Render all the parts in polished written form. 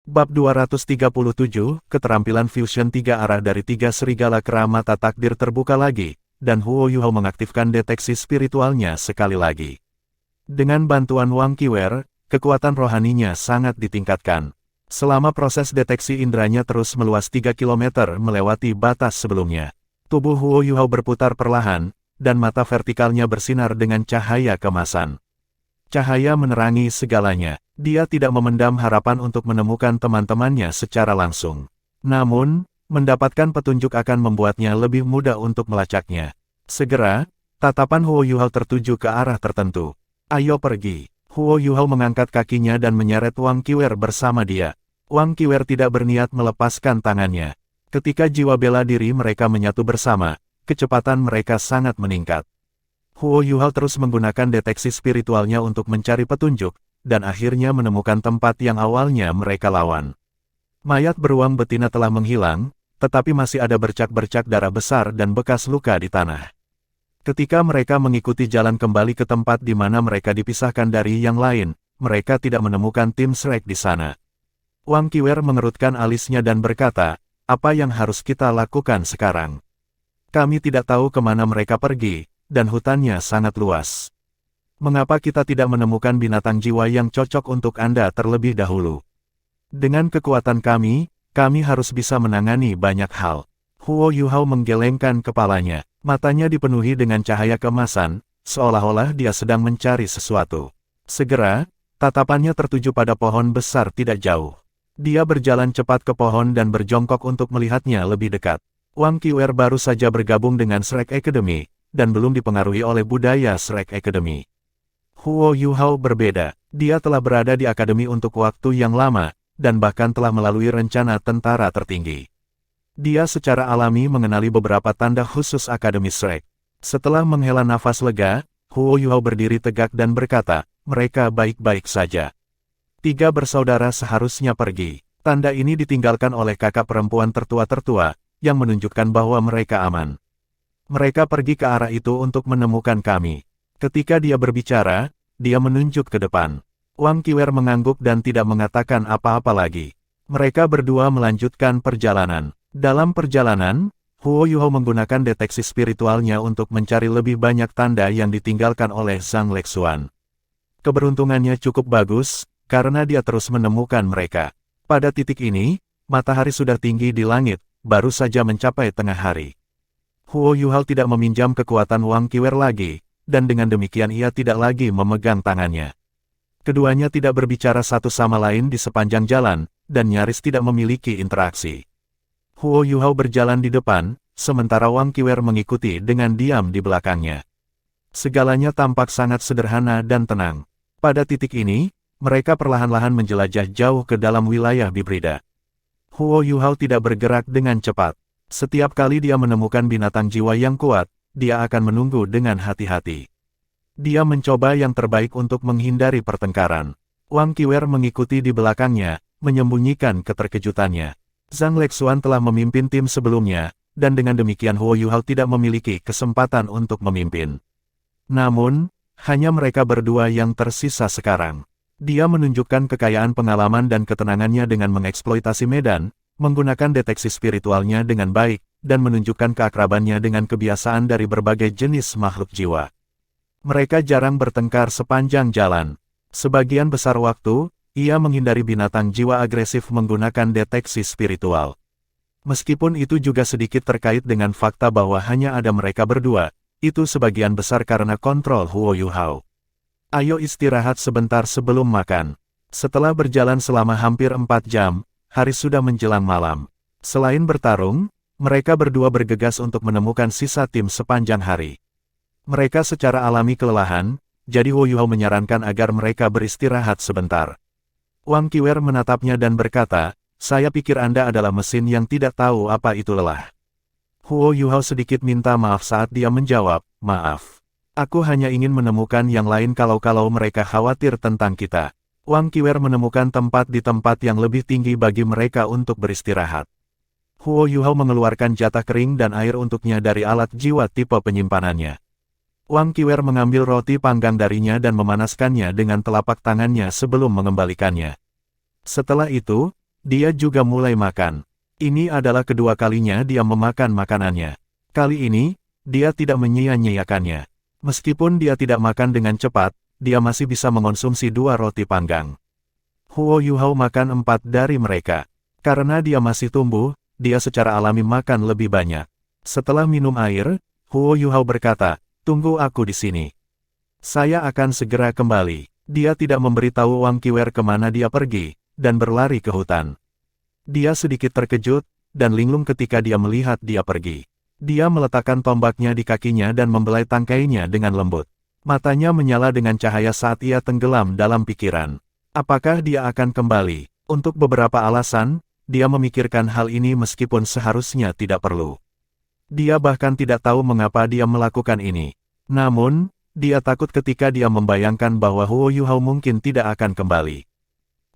Bab 237, Keterampilan Fusion 3 arah dari 3 serigala kera mata takdir terbuka lagi, dan Huo Yuhao mengaktifkan deteksi spiritualnya sekali lagi. Dengan bantuan Wang Qiwer, kekuatan rohaninya sangat ditingkatkan. Selama proses deteksi indranya terus meluas 3 km melewati batas sebelumnya. Tubuh Huo Yuhao berputar perlahan, dan mata vertikalnya bersinar dengan cahaya kemasan. Cahaya menerangi segalanya. Dia tidak memendam harapan untuk menemukan teman-temannya secara langsung. Namun, mendapatkan petunjuk akan membuatnya lebih mudah untuk melacaknya. Segera, tatapan Huo Yuhao tertuju ke arah tertentu. Ayo pergi. Huo Yuhao mengangkat kakinya dan menyeret Wang Qiwer bersama dia. Wang Qiwer tidak berniat melepaskan tangannya. Ketika jiwa bela diri mereka menyatu bersama, kecepatan mereka sangat meningkat. Huo Yuhao terus menggunakan deteksi spiritualnya untuk mencari petunjuk, dan akhirnya menemukan tempat yang awalnya mereka lawan. Mayat beruang betina telah menghilang, tetapi masih ada bercak-bercak darah besar dan bekas luka di tanah. Ketika mereka mengikuti jalan kembali ke tempat di mana mereka dipisahkan dari yang lain, mereka tidak menemukan tim Shrek di sana. Wang Qiwer mengerutkan alisnya dan berkata, "Apa yang harus kita lakukan sekarang? Kami tidak tahu kemana mereka pergi, dan hutannya sangat luas. Mengapa kita tidak menemukan binatang jiwa yang cocok untuk Anda terlebih dahulu? Dengan kekuatan kami harus bisa menangani banyak hal." Huo Yuhao menggelengkan kepalanya. Matanya dipenuhi dengan cahaya kemasan, seolah-olah dia sedang mencari sesuatu. Segera, tatapannya tertuju pada pohon besar tidak jauh. Dia berjalan cepat ke pohon dan berjongkok untuk melihatnya lebih dekat. Wang Qiwer baru saja bergabung dengan Shrek Academy, dan belum dipengaruhi oleh budaya Shrek Academy. Huo Yuhao berbeda. Dia telah berada di akademi untuk waktu yang lama, dan bahkan telah melalui rencana tentara tertinggi. Dia secara alami mengenali beberapa tanda khusus Akademi Shrek. Setelah menghela nafas lega, Huo Yuhao berdiri tegak dan berkata, "Mereka baik-baik saja. 3 bersaudara seharusnya pergi." Tanda ini ditinggalkan oleh kakak perempuan tertua-tertua, yang menunjukkan bahwa mereka aman. "Mereka pergi ke arah itu untuk menemukan kami." Ketika dia berbicara, dia menunjuk ke depan. Wang Qiwer mengangguk dan tidak mengatakan apa-apa lagi. Mereka berdua melanjutkan perjalanan. Dalam perjalanan, Huo Yuhao menggunakan deteksi spiritualnya untuk mencari lebih banyak tanda yang ditinggalkan oleh Zhang Lexuan. Keberuntungannya cukup bagus, karena dia terus menemukan mereka. Pada titik ini, matahari sudah tinggi di langit, baru saja mencapai tengah hari. Huo Yuhao tidak meminjam kekuatan Wang Qiwer lagi, dan dengan demikian ia tidak lagi memegang tangannya. Keduanya tidak berbicara satu sama lain di sepanjang jalan, dan nyaris tidak memiliki interaksi. Huo Yuhao berjalan di depan, sementara Wang Qiwer mengikuti dengan diam di belakangnya. Segalanya tampak sangat sederhana dan tenang. Pada titik ini, mereka perlahan-lahan menjelajah jauh ke dalam wilayah Bibrida. Huo Yuhao tidak bergerak dengan cepat. Setiap kali dia menemukan binatang jiwa yang kuat, dia akan menunggu dengan hati-hati. Dia mencoba yang terbaik untuk menghindari pertengkaran. Wang Qiwer mengikuti di belakangnya, menyembunyikan keterkejutannya. Zhang Lexuan telah memimpin tim sebelumnya, dan dengan demikian Huo Yuhao tidak memiliki kesempatan untuk memimpin. Namun, hanya mereka berdua yang tersisa sekarang. Dia menunjukkan kekayaan pengalaman dan ketenangannya dengan mengeksploitasi medan, menggunakan deteksi spiritualnya dengan baik, dan menunjukkan keakrabannya dengan kebiasaan dari berbagai jenis makhluk jiwa. Mereka jarang bertengkar sepanjang jalan. Sebagian besar waktu, ia menghindari binatang jiwa agresif menggunakan deteksi spiritual. Meskipun itu juga sedikit terkait dengan fakta bahwa hanya ada mereka berdua, itu sebagian besar karena kontrol Huo Yuhao. "Ayo istirahat sebentar sebelum makan." Setelah berjalan selama hampir 4 jam, hari sudah menjelang malam. Selain bertarung, mereka berdua bergegas untuk menemukan sisa tim sepanjang hari. Mereka secara alami kelelahan, jadi Huo Yuhao menyarankan agar mereka beristirahat sebentar. Wang Qiwer menatapnya dan berkata, "Saya pikir Anda adalah mesin yang tidak tahu apa itu lelah." Huo Yuhao sedikit minta maaf saat dia menjawab, "Maaf. Aku hanya ingin menemukan yang lain kalau mereka khawatir tentang kita." Wang Qiwer menemukan tempat di tempat yang lebih tinggi bagi mereka untuk beristirahat. Huo Yuhao mengeluarkan jatah kering dan air untuknya dari alat jiwa tipe penyimpanannya. Wang Qiwer mengambil roti panggang darinya dan memanaskannya dengan telapak tangannya sebelum mengembalikannya. Setelah itu, dia juga mulai makan. Ini adalah kedua kalinya dia memakan makanannya. Kali ini, dia tidak menyia-nyiakannya. Meskipun dia tidak makan dengan cepat, dia masih bisa mengonsumsi 2 roti panggang. Huo Yuhao makan 4 dari mereka. Karena dia masih tumbuh, dia secara alami makan lebih banyak. Setelah minum air, Huo Yuhao berkata, "Tunggu aku di sini. Saya akan segera kembali." Dia tidak memberitahu Wang Qiwer kemana dia pergi, dan berlari ke hutan. Dia sedikit terkejut, dan linglung ketika dia melihat dia pergi. Dia meletakkan tombaknya di kakinya dan membelai tangkainya dengan lembut. Matanya menyala dengan cahaya saat ia tenggelam dalam pikiran. Apakah dia akan kembali? Untuk beberapa alasan, dia memikirkan hal ini meskipun seharusnya tidak perlu. Dia bahkan tidak tahu mengapa dia melakukan ini. Namun, dia takut ketika dia membayangkan bahwa Huo Yuhao mungkin tidak akan kembali.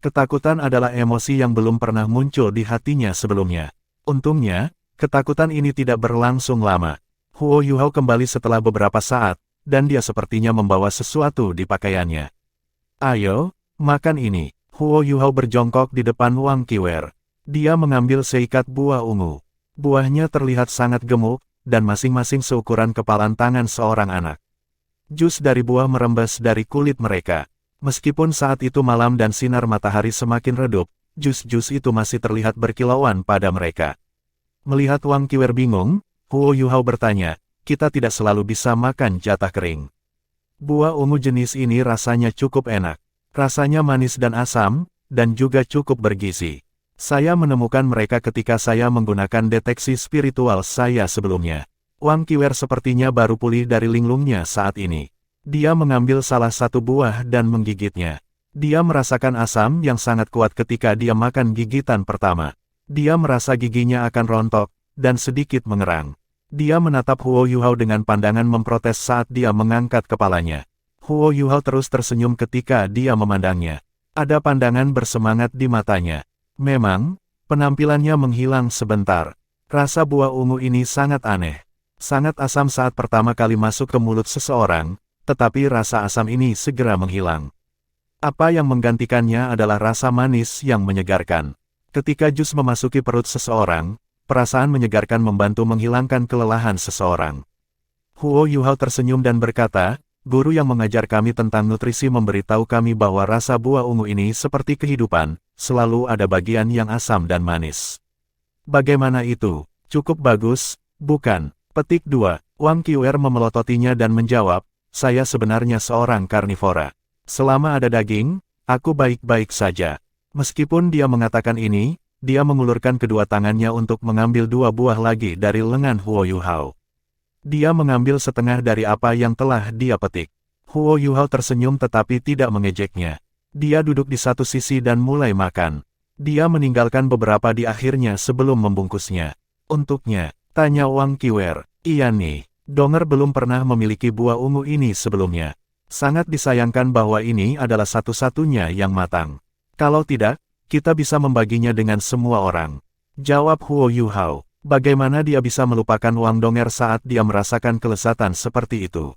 Ketakutan adalah emosi yang belum pernah muncul di hatinya sebelumnya. Untungnya, ketakutan ini tidak berlangsung lama. Huo Yuhao kembali setelah beberapa saat, dan dia sepertinya membawa sesuatu di pakaiannya. "Ayo, makan ini." Huo Yuhao berjongkok di depan Wang Qiwer. Dia mengambil seikat buah ungu. Buahnya terlihat sangat gemuk, dan masing-masing seukuran kepalan tangan seorang anak. Jus dari buah merembes dari kulit mereka. Meskipun saat itu malam dan sinar matahari semakin redup, jus-jus itu masih terlihat berkilauan pada mereka. Melihat Wang Qiwer bingung, Huo Yuhao bertanya, "Kita tidak selalu bisa makan jatah kering." Buah ungu jenis ini rasanya cukup enak. Rasanya manis dan asam, dan juga cukup bergizi. Saya menemukan mereka ketika saya menggunakan deteksi spiritual saya sebelumnya. Wang Qiwer sepertinya baru pulih dari linglungnya saat ini. Dia mengambil salah satu buah dan menggigitnya. Dia merasakan asam yang sangat kuat ketika dia makan gigitan pertama. Dia merasa giginya akan rontok, dan sedikit mengerang. Dia menatap Huo Yuhao dengan pandangan memprotes saat dia mengangkat kepalanya. Huo Yuhao terus tersenyum ketika dia memandangnya. Ada pandangan bersemangat di matanya. Memang, penampilannya menghilang sebentar. Rasa buah ungu ini sangat aneh. Sangat asam saat pertama kali masuk ke mulut seseorang, tetapi rasa asam ini segera menghilang. Apa yang menggantikannya adalah rasa manis yang menyegarkan. Ketika jus memasuki perut seseorang, perasaan menyegarkan membantu menghilangkan kelelahan seseorang. Huo Yuhao tersenyum dan berkata, "Guru yang mengajar kami tentang nutrisi memberitahu kami bahwa rasa buah ungu ini seperti kehidupan, selalu ada bagian yang asam dan manis." Bagaimana itu? Cukup bagus, bukan? Petik 2. Wang Qiwer memelototinya dan menjawab, "Saya sebenarnya seorang karnivora. Selama ada daging, aku baik-baik saja." Meskipun dia mengatakan ini, dia mengulurkan kedua tangannya untuk mengambil 2 buah lagi dari lengan Huo Yuhao. Dia mengambil setengah dari apa yang telah dia petik. Huo Yuhao tersenyum tetapi tidak mengejeknya. Dia duduk di satu sisi dan mulai makan. Dia meninggalkan beberapa di akhirnya sebelum membungkusnya. "Untuknya," tanya Wang Qiwer. "Iya nih, Donger belum pernah memiliki buah ungu ini sebelumnya. Sangat disayangkan bahwa ini adalah satu-satunya yang matang. Kalau tidak, kita bisa membaginya dengan semua orang." Jawab Huo Yuhao. Bagaimana dia bisa melupakan Wang Donger saat dia merasakan kelezatan seperti itu?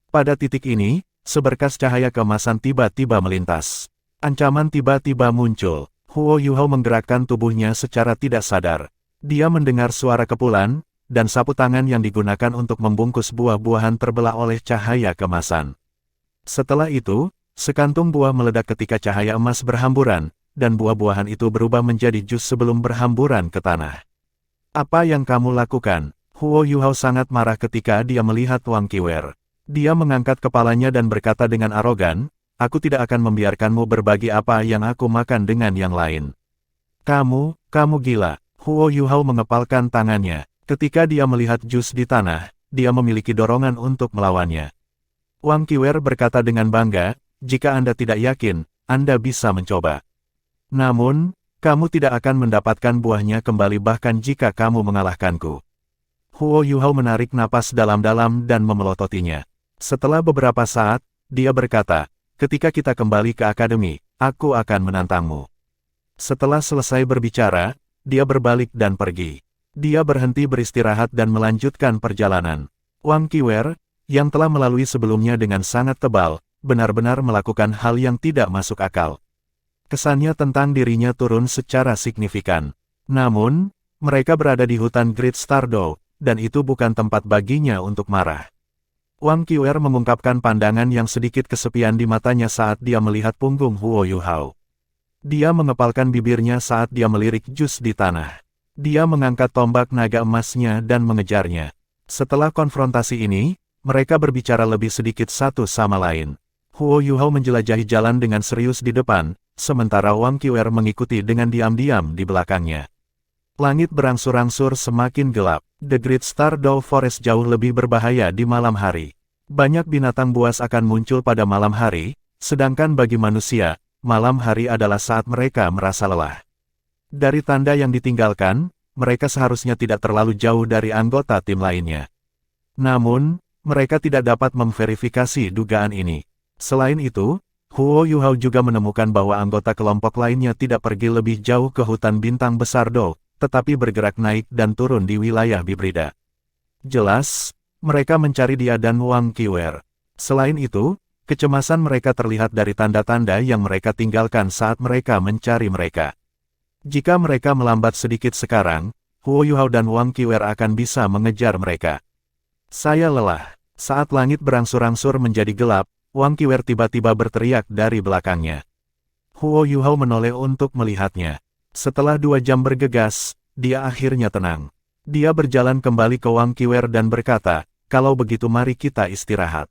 Pada titik ini, seberkas cahaya keemasan tiba-tiba melintas. Ancaman tiba-tiba muncul. Huo Yuhao menggerakkan tubuhnya secara tidak sadar. Dia mendengar suara kepulan, dan sapu tangan yang digunakan untuk membungkus buah-buahan terbelah oleh cahaya kemasan. Setelah itu, sekantung buah meledak ketika cahaya emas berhamburan, dan buah-buahan itu berubah menjadi jus sebelum berhamburan ke tanah. "Apa yang kamu lakukan?" Huo Yuhao sangat marah ketika dia melihat Wang Qiwer. Dia mengangkat kepalanya dan berkata dengan arogan, "Aku tidak akan membiarkanmu berbagi apa yang aku makan dengan yang lain." Kamu gila." Huo Yuhao mengepalkan tangannya. Ketika dia melihat jus di tanah, dia memiliki dorongan untuk melawannya. Wang Qiwer berkata dengan bangga, "Jika Anda tidak yakin, Anda bisa mencoba. Namun, kamu tidak akan mendapatkan buahnya kembali bahkan jika kamu mengalahkanku." Huo Yuhao menarik napas dalam-dalam dan memelototinya. Setelah beberapa saat, dia berkata, "Ketika kita kembali ke akademi, aku akan menantangmu." Setelah selesai berbicara, dia berbalik dan pergi. Dia berhenti beristirahat dan melanjutkan perjalanan. Wang Qiwer, yang telah melalui sebelumnya dengan sangat tebal, benar-benar melakukan hal yang tidak masuk akal. Kesannya tentang dirinya turun secara signifikan. Namun, mereka berada di hutan Great Stardow, dan itu bukan tempat baginya untuk marah. Wang Qiuer mengungkapkan pandangan yang sedikit kesepian di matanya saat dia melihat punggung Huo Yuhao. Dia mengepalkan bibirnya saat dia melirik jus di tanah. Dia mengangkat tombak naga emasnya dan mengejarnya. Setelah konfrontasi ini, mereka berbicara lebih sedikit satu sama lain. Huo Yuhao menjelajahi jalan dengan serius di depan, sementara Wang Qiuer mengikuti dengan diam-diam di belakangnya. Langit berangsur-angsur semakin gelap. The Great Stardow Forest jauh lebih berbahaya di malam hari. Banyak binatang buas akan muncul pada malam hari, sedangkan bagi manusia, malam hari adalah saat mereka merasa lelah. Dari tanda yang ditinggalkan, mereka seharusnya tidak terlalu jauh dari anggota tim lainnya. Namun, mereka tidak dapat memverifikasi dugaan ini. Selain itu, Huo Yuhao juga menemukan bahwa anggota kelompok lainnya tidak pergi lebih jauh ke hutan bintang besar Do, tetapi bergerak naik dan turun di wilayah Bibrida. Jelas, mereka mencari dia dan Wang Qiuer. Selain itu, kecemasan mereka terlihat dari tanda-tanda yang mereka tinggalkan saat mereka mencari mereka. Jika mereka melambat sedikit sekarang, Huo Yuhao dan Wang Qiuer akan bisa mengejar mereka. Saya lelah. Saat langit berangsur-angsur menjadi gelap, Wang Qiuer tiba-tiba berteriak dari belakangnya. Huo Yuhao menoleh untuk melihatnya. Setelah 2 jam bergegas, dia akhirnya tenang. Dia berjalan kembali ke Wang Qiuer dan berkata, kalau begitu mari kita istirahat.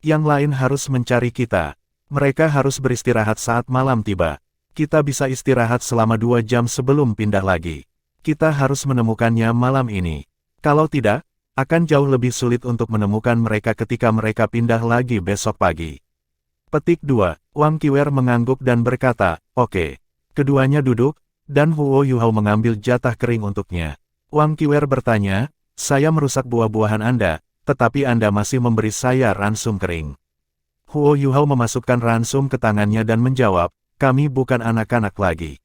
Yang lain harus mencari kita. Mereka harus beristirahat saat malam tiba. Kita bisa istirahat selama 2 jam sebelum pindah lagi. Kita harus menemukannya malam ini. Kalau tidak, akan jauh lebih sulit untuk menemukan mereka ketika mereka pindah lagi besok pagi. Petik 2. Wang Qiuer mengangguk dan berkata, oke. Keduanya duduk, dan Huo Yuhao mengambil jatah kering untuknya. Wang Qiuer bertanya, saya merusak buah-buahan Anda, tetapi Anda masih memberi saya ransum kering. Huo Yuhao memasukkan ransum ke tangannya dan menjawab, kami bukan anak-anak lagi.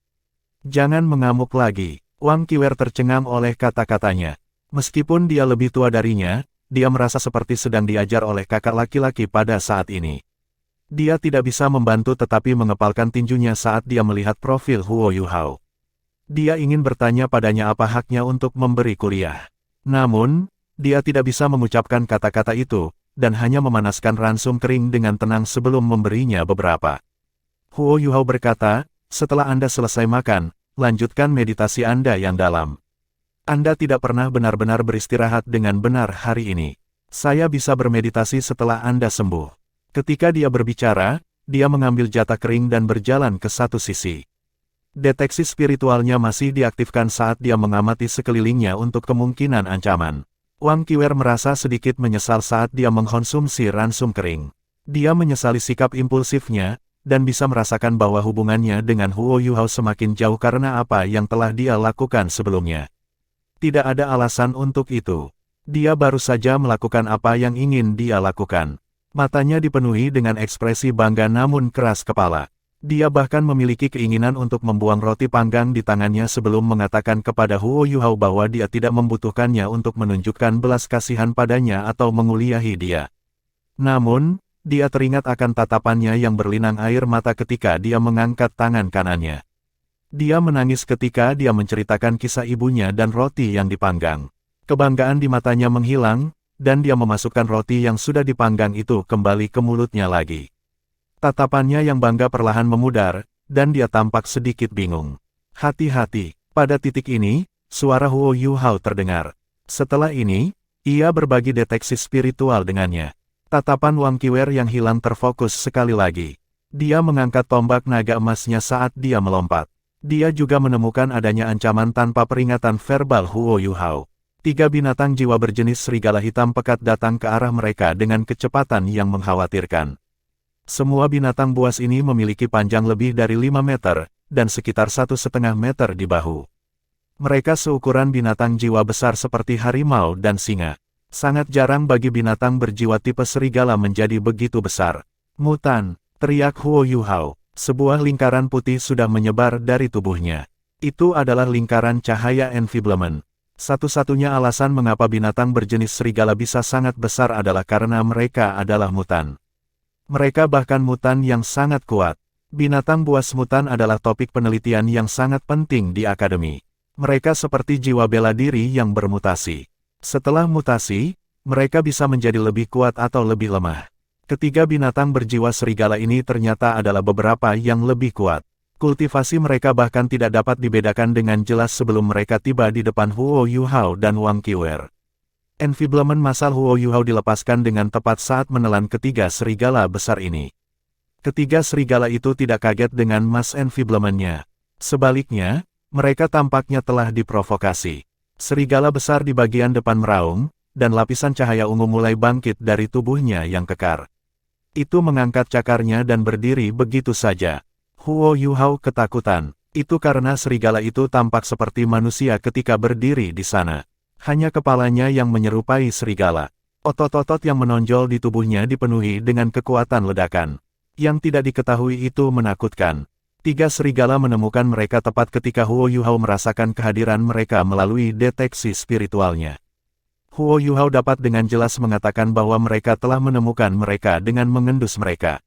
Jangan mengamuk lagi. Wang Qiuer tercengang oleh kata-katanya. Meskipun dia lebih tua darinya, dia merasa seperti sedang diajar oleh kakak laki-laki pada saat ini. Dia tidak bisa membantu tetapi mengepalkan tinjunya saat dia melihat profil Huo Yuhao. Dia ingin bertanya padanya apa haknya untuk memberi kuliah. Namun, dia tidak bisa mengucapkan kata-kata itu, dan hanya memanaskan ransum kering dengan tenang sebelum memberinya beberapa. Huo Yuhao berkata, setelah Anda selesai makan, lanjutkan meditasi Anda yang dalam. Anda tidak pernah benar-benar beristirahat dengan benar hari ini. Saya bisa bermeditasi setelah Anda sembuh. Ketika dia berbicara, dia mengambil jatah kering dan berjalan ke satu sisi. Deteksi spiritualnya masih diaktifkan saat dia mengamati sekelilingnya untuk kemungkinan ancaman. Wang Qiuer merasa sedikit menyesal saat dia mengkonsumsi ransum kering. Dia menyesali sikap impulsifnya, dan bisa merasakan bahwa hubungannya dengan Huo Yuhao semakin jauh karena apa yang telah dia lakukan sebelumnya. Tidak ada alasan untuk itu. Dia baru saja melakukan apa yang ingin dia lakukan. Matanya dipenuhi dengan ekspresi bangga namun keras kepala. Dia bahkan memiliki keinginan untuk membuang roti panggang di tangannya sebelum mengatakan kepada Huo Yuhao bahwa dia tidak membutuhkannya untuk menunjukkan belas kasihan padanya atau menguliahi dia. Namun, dia teringat akan tatapannya yang berlinang air mata ketika dia mengangkat tangan kanannya. Dia menangis ketika dia menceritakan kisah ibunya dan roti yang dipanggang. Kebanggaan di matanya menghilang, dan dia memasukkan roti yang sudah dipanggang itu kembali ke mulutnya lagi. Tatapannya yang bangga perlahan memudar, dan dia tampak sedikit bingung. Hati-hati, pada titik ini, suara Huo Yuhao terdengar. Setelah ini, ia berbagi deteksi spiritual dengannya. Tatapan Wang Qiuer yang hilang terfokus sekali lagi. Dia mengangkat tombak naga emasnya saat dia melompat. Dia juga menemukan adanya ancaman tanpa peringatan verbal Huo Yuhao. 3 binatang jiwa berjenis serigala hitam pekat datang ke arah mereka dengan kecepatan yang mengkhawatirkan. Semua binatang buas ini memiliki panjang lebih dari 5 meter, dan sekitar 1,5 meter di bahu. Mereka seukuran binatang jiwa besar seperti harimau dan singa. Sangat jarang bagi binatang berjiwa tipe serigala menjadi begitu besar. Mutan, teriak Huo Yuhao. Sebuah lingkaran putih sudah menyebar dari tubuhnya. Itu adalah lingkaran cahaya enfiblement. Satu-satunya alasan mengapa binatang berjenis serigala bisa sangat besar adalah karena mereka adalah mutan. Mereka bahkan mutan yang sangat kuat. Binatang buas mutan adalah topik penelitian yang sangat penting di akademi. Mereka seperti jiwa bela diri yang bermutasi. Setelah mutasi, mereka bisa menjadi lebih kuat atau lebih lemah. Ketiga binatang berjiwa serigala ini ternyata adalah beberapa yang lebih kuat. Kultivasi mereka bahkan tidak dapat dibedakan dengan jelas sebelum mereka tiba di depan Huo Yuhao dan Wang Qiwer. Enfiblement massal Huo Yuhao dilepaskan dengan tepat saat menelan ketiga serigala besar ini. Ketiga serigala itu tidak kaget dengan mass enfiblement-nya. Sebaliknya, mereka tampaknya telah diprovokasi. Serigala besar di bagian depan meraung, dan lapisan cahaya ungu mulai bangkit dari tubuhnya yang kekar. Itu mengangkat cakarnya dan berdiri begitu saja. Huo Yuhao ketakutan. Itu karena serigala itu tampak seperti manusia ketika berdiri di sana. Hanya kepalanya yang menyerupai serigala. Otot-otot yang menonjol di tubuhnya dipenuhi dengan kekuatan ledakan. Yang tidak diketahui itu menakutkan. Tiga serigala menemukan mereka tepat ketika Huo Yuhao merasakan kehadiran mereka melalui deteksi spiritualnya. Huo Yuhao dapat dengan jelas mengatakan bahwa mereka telah menemukan mereka dengan mengendus mereka.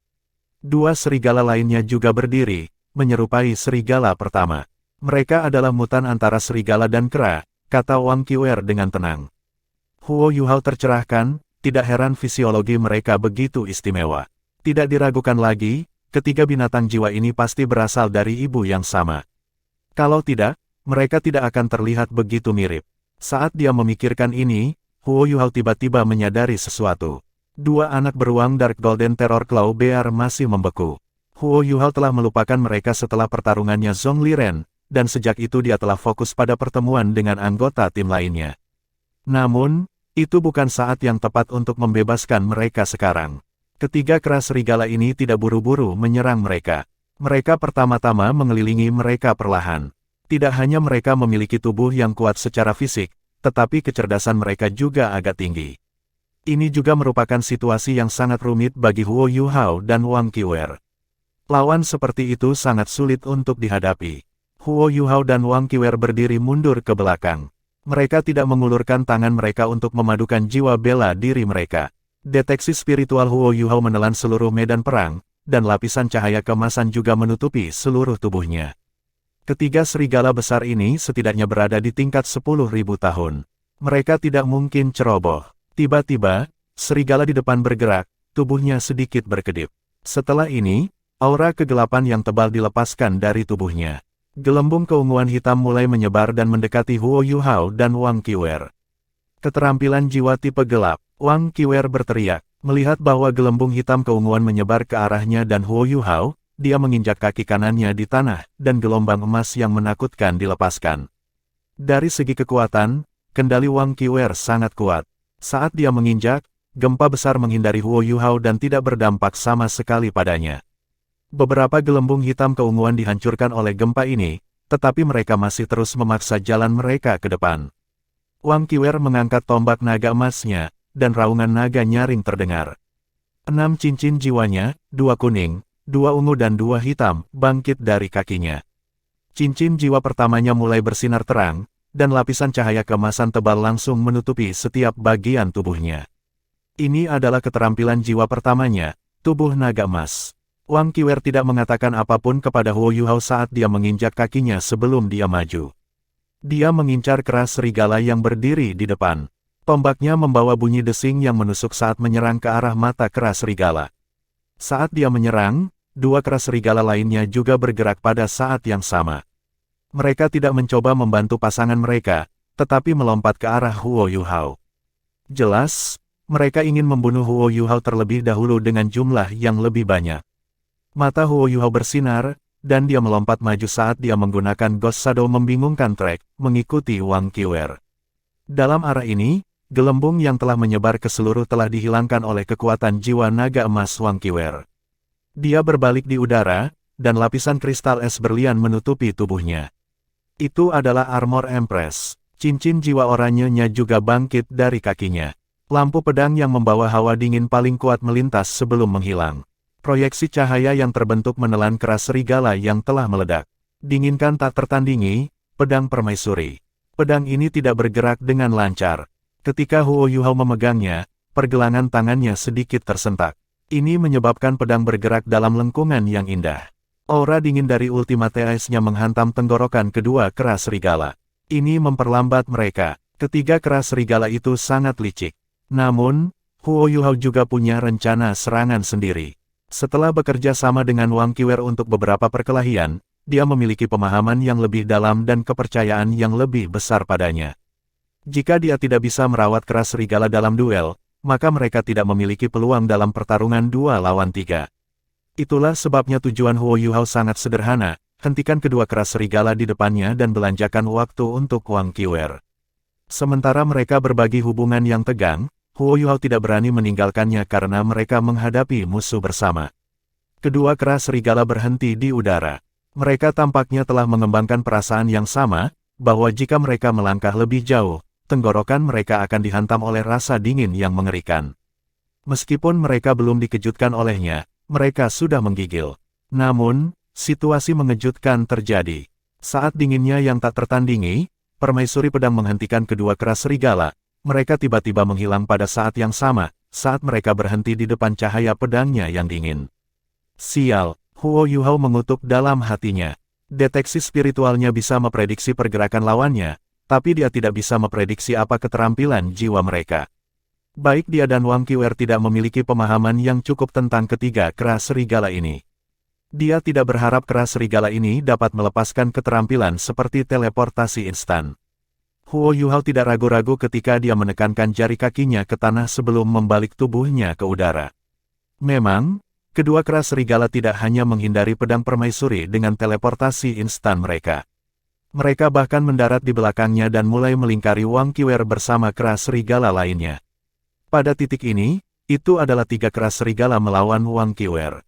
Dua serigala lainnya juga berdiri, menyerupai serigala pertama. Mereka adalah mutan antara serigala dan kera, kata Wang Qiwer dengan tenang. Huo Yuhao tercerahkan, tidak heran fisiologi mereka begitu istimewa. Tidak diragukan lagi, ketiga binatang jiwa ini pasti berasal dari ibu yang sama. Kalau tidak, mereka tidak akan terlihat begitu mirip. Saat dia memikirkan ini, Huo Yuhao tiba-tiba menyadari sesuatu. Dua anak beruang Dark Golden Terror Claw Bear masih membeku. Huo Yuhao telah melupakan mereka setelah pertarungannya Zhong Liren, dan sejak itu dia telah fokus pada pertemuan dengan anggota tim lainnya. Namun, itu bukan saat yang tepat untuk membebaskan mereka sekarang. Ketiga kera serigala ini tidak buru-buru menyerang mereka. Mereka pertama-tama mengelilingi mereka perlahan. Tidak hanya mereka memiliki tubuh yang kuat secara fisik, tetapi kecerdasan mereka juga agak tinggi. Ini juga merupakan situasi yang sangat rumit bagi Huo Yuhao dan Wang Qiwer. Lawan seperti itu sangat sulit untuk dihadapi. Huo Yuhao dan Wang Qiwer berdiri mundur ke belakang. Mereka tidak mengulurkan tangan mereka untuk memadukan jiwa bela diri mereka. Deteksi spiritual Huo Yuhao menelan seluruh medan perang, dan lapisan cahaya kemasan juga menutupi seluruh tubuhnya. Ketiga serigala besar ini setidaknya berada di tingkat 10.000 tahun. Mereka tidak mungkin ceroboh. Tiba-tiba, serigala di depan bergerak, tubuhnya sedikit berkedip. Setelah ini, aura kegelapan yang tebal dilepaskan dari tubuhnya. Gelembung keunguan hitam mulai menyebar dan mendekati Huo Yuhao dan Wang Qiwer. Keterampilan jiwa tipe gelap. Wang Qiwer berteriak, melihat bahwa gelembung hitam keunguan menyebar ke arahnya dan Huo Yuhao, dia menginjak kaki kanannya di tanah, dan gelombang emas yang menakutkan dilepaskan. Dari segi kekuatan, kendali Wang Qiwer sangat kuat. Saat dia menginjak, gempa besar menghindari Huo Yuhao dan tidak berdampak sama sekali padanya. Beberapa gelembung hitam keunguan dihancurkan oleh gempa ini, tetapi mereka masih terus memaksa jalan mereka ke depan. Wang Qiwer mengangkat tombak naga emasnya, dan raungan naga nyaring terdengar. 6 cincin jiwanya, 2 kuning, 2 ungu dan 2 hitam, bangkit dari kakinya. Cincin jiwa pertamanya mulai bersinar terang, dan lapisan cahaya kemasan tebal langsung menutupi setiap bagian tubuhnya. Ini adalah keterampilan jiwa pertamanya, tubuh naga emas. Wang Qiwer tidak mengatakan apapun kepada Huo Yuhao saat dia menginjak kakinya sebelum dia maju. Dia mengincar kera serigala yang berdiri di depan. Tombaknya membawa bunyi desing yang menusuk saat menyerang ke arah mata kera serigala. Saat dia menyerang, dua kera serigala lainnya juga bergerak pada saat yang sama. Mereka tidak mencoba membantu pasangan mereka, tetapi melompat ke arah Huo Yuhao. Jelas, mereka ingin membunuh Huo Yuhao terlebih dahulu dengan jumlah yang lebih banyak. Mata Huo Yuhao bersinar, dan dia melompat maju saat dia menggunakan Ghost Shadow membingungkan trek, mengikuti Wang Qiwer. Dalam arah ini, gelembung yang telah menyebar ke seluruh telah dihilangkan oleh kekuatan jiwa naga emas Wang Qiwer. Dia berbalik di udara, dan lapisan kristal es berlian menutupi tubuhnya. Itu adalah armor Empress. Cincin jiwa oranyenya juga bangkit dari kakinya. Lampu pedang yang membawa hawa dingin paling kuat melintas sebelum menghilang. Proyeksi cahaya yang terbentuk menelan kera serigala yang telah meledak. Dinginkan tak tertandingi, pedang permaisuri. Pedang ini tidak bergerak dengan lancar. Ketika Huo Yuhao memegangnya, pergelangan tangannya sedikit tersentak. Ini menyebabkan pedang bergerak dalam lengkungan yang indah. Aura dingin dari Ultimate Ice-nya menghantam tenggorokan kedua kera serigala. Ini memperlambat mereka. Ketiga kera serigala itu sangat licik. Namun, Huo Yuhao juga punya rencana serangan sendiri. Setelah bekerja sama dengan Wang Qiwer untuk beberapa perkelahian, dia memiliki pemahaman yang lebih dalam dan kepercayaan yang lebih besar padanya. Jika dia tidak bisa merawat kera serigala dalam duel, maka mereka tidak memiliki peluang dalam pertarungan 2 lawan 3. Itulah sebabnya tujuan Huo Yuhao sangat sederhana, hentikan kedua kera serigala di depannya dan belanjakan waktu untuk Wang Qiwer. Sementara mereka berbagi hubungan yang tegang, Huo Yuhao tidak berani meninggalkannya karena mereka menghadapi musuh bersama. Kedua kera serigala berhenti di udara. Mereka tampaknya telah mengembangkan perasaan yang sama, bahwa jika mereka melangkah lebih jauh, tenggorokan mereka akan dihantam oleh rasa dingin yang mengerikan. Meskipun mereka belum dikejutkan olehnya, mereka sudah menggigil. Namun, situasi mengejutkan terjadi. Saat dinginnya yang tak tertandingi, permaisuri pedang menghentikan kedua kera serigala. Mereka tiba-tiba menghilang pada saat yang sama, saat mereka berhenti di depan cahaya pedangnya yang dingin. Sial, Huo Yuhao mengutuk dalam hatinya. Deteksi spiritualnya bisa memprediksi pergerakan lawannya, tapi dia tidak bisa memprediksi apa keterampilan jiwa mereka. Baik dia dan Wang Qiwer tidak memiliki pemahaman yang cukup tentang ketiga kera serigala ini. Dia tidak berharap kera serigala ini dapat melepaskan keterampilan seperti teleportasi instan. Huo Yuhao tidak ragu-ragu ketika dia menekankan jari kakinya ke tanah sebelum membalik tubuhnya ke udara. Memang, kedua kera serigala tidak hanya menghindari pedang permaisuri dengan teleportasi instan mereka. Mereka bahkan mendarat di belakangnya dan mulai melingkari Wang Qiwer bersama kera serigala lainnya. Pada titik ini, itu adalah 3 kera serigala melawan Wang Qiwer.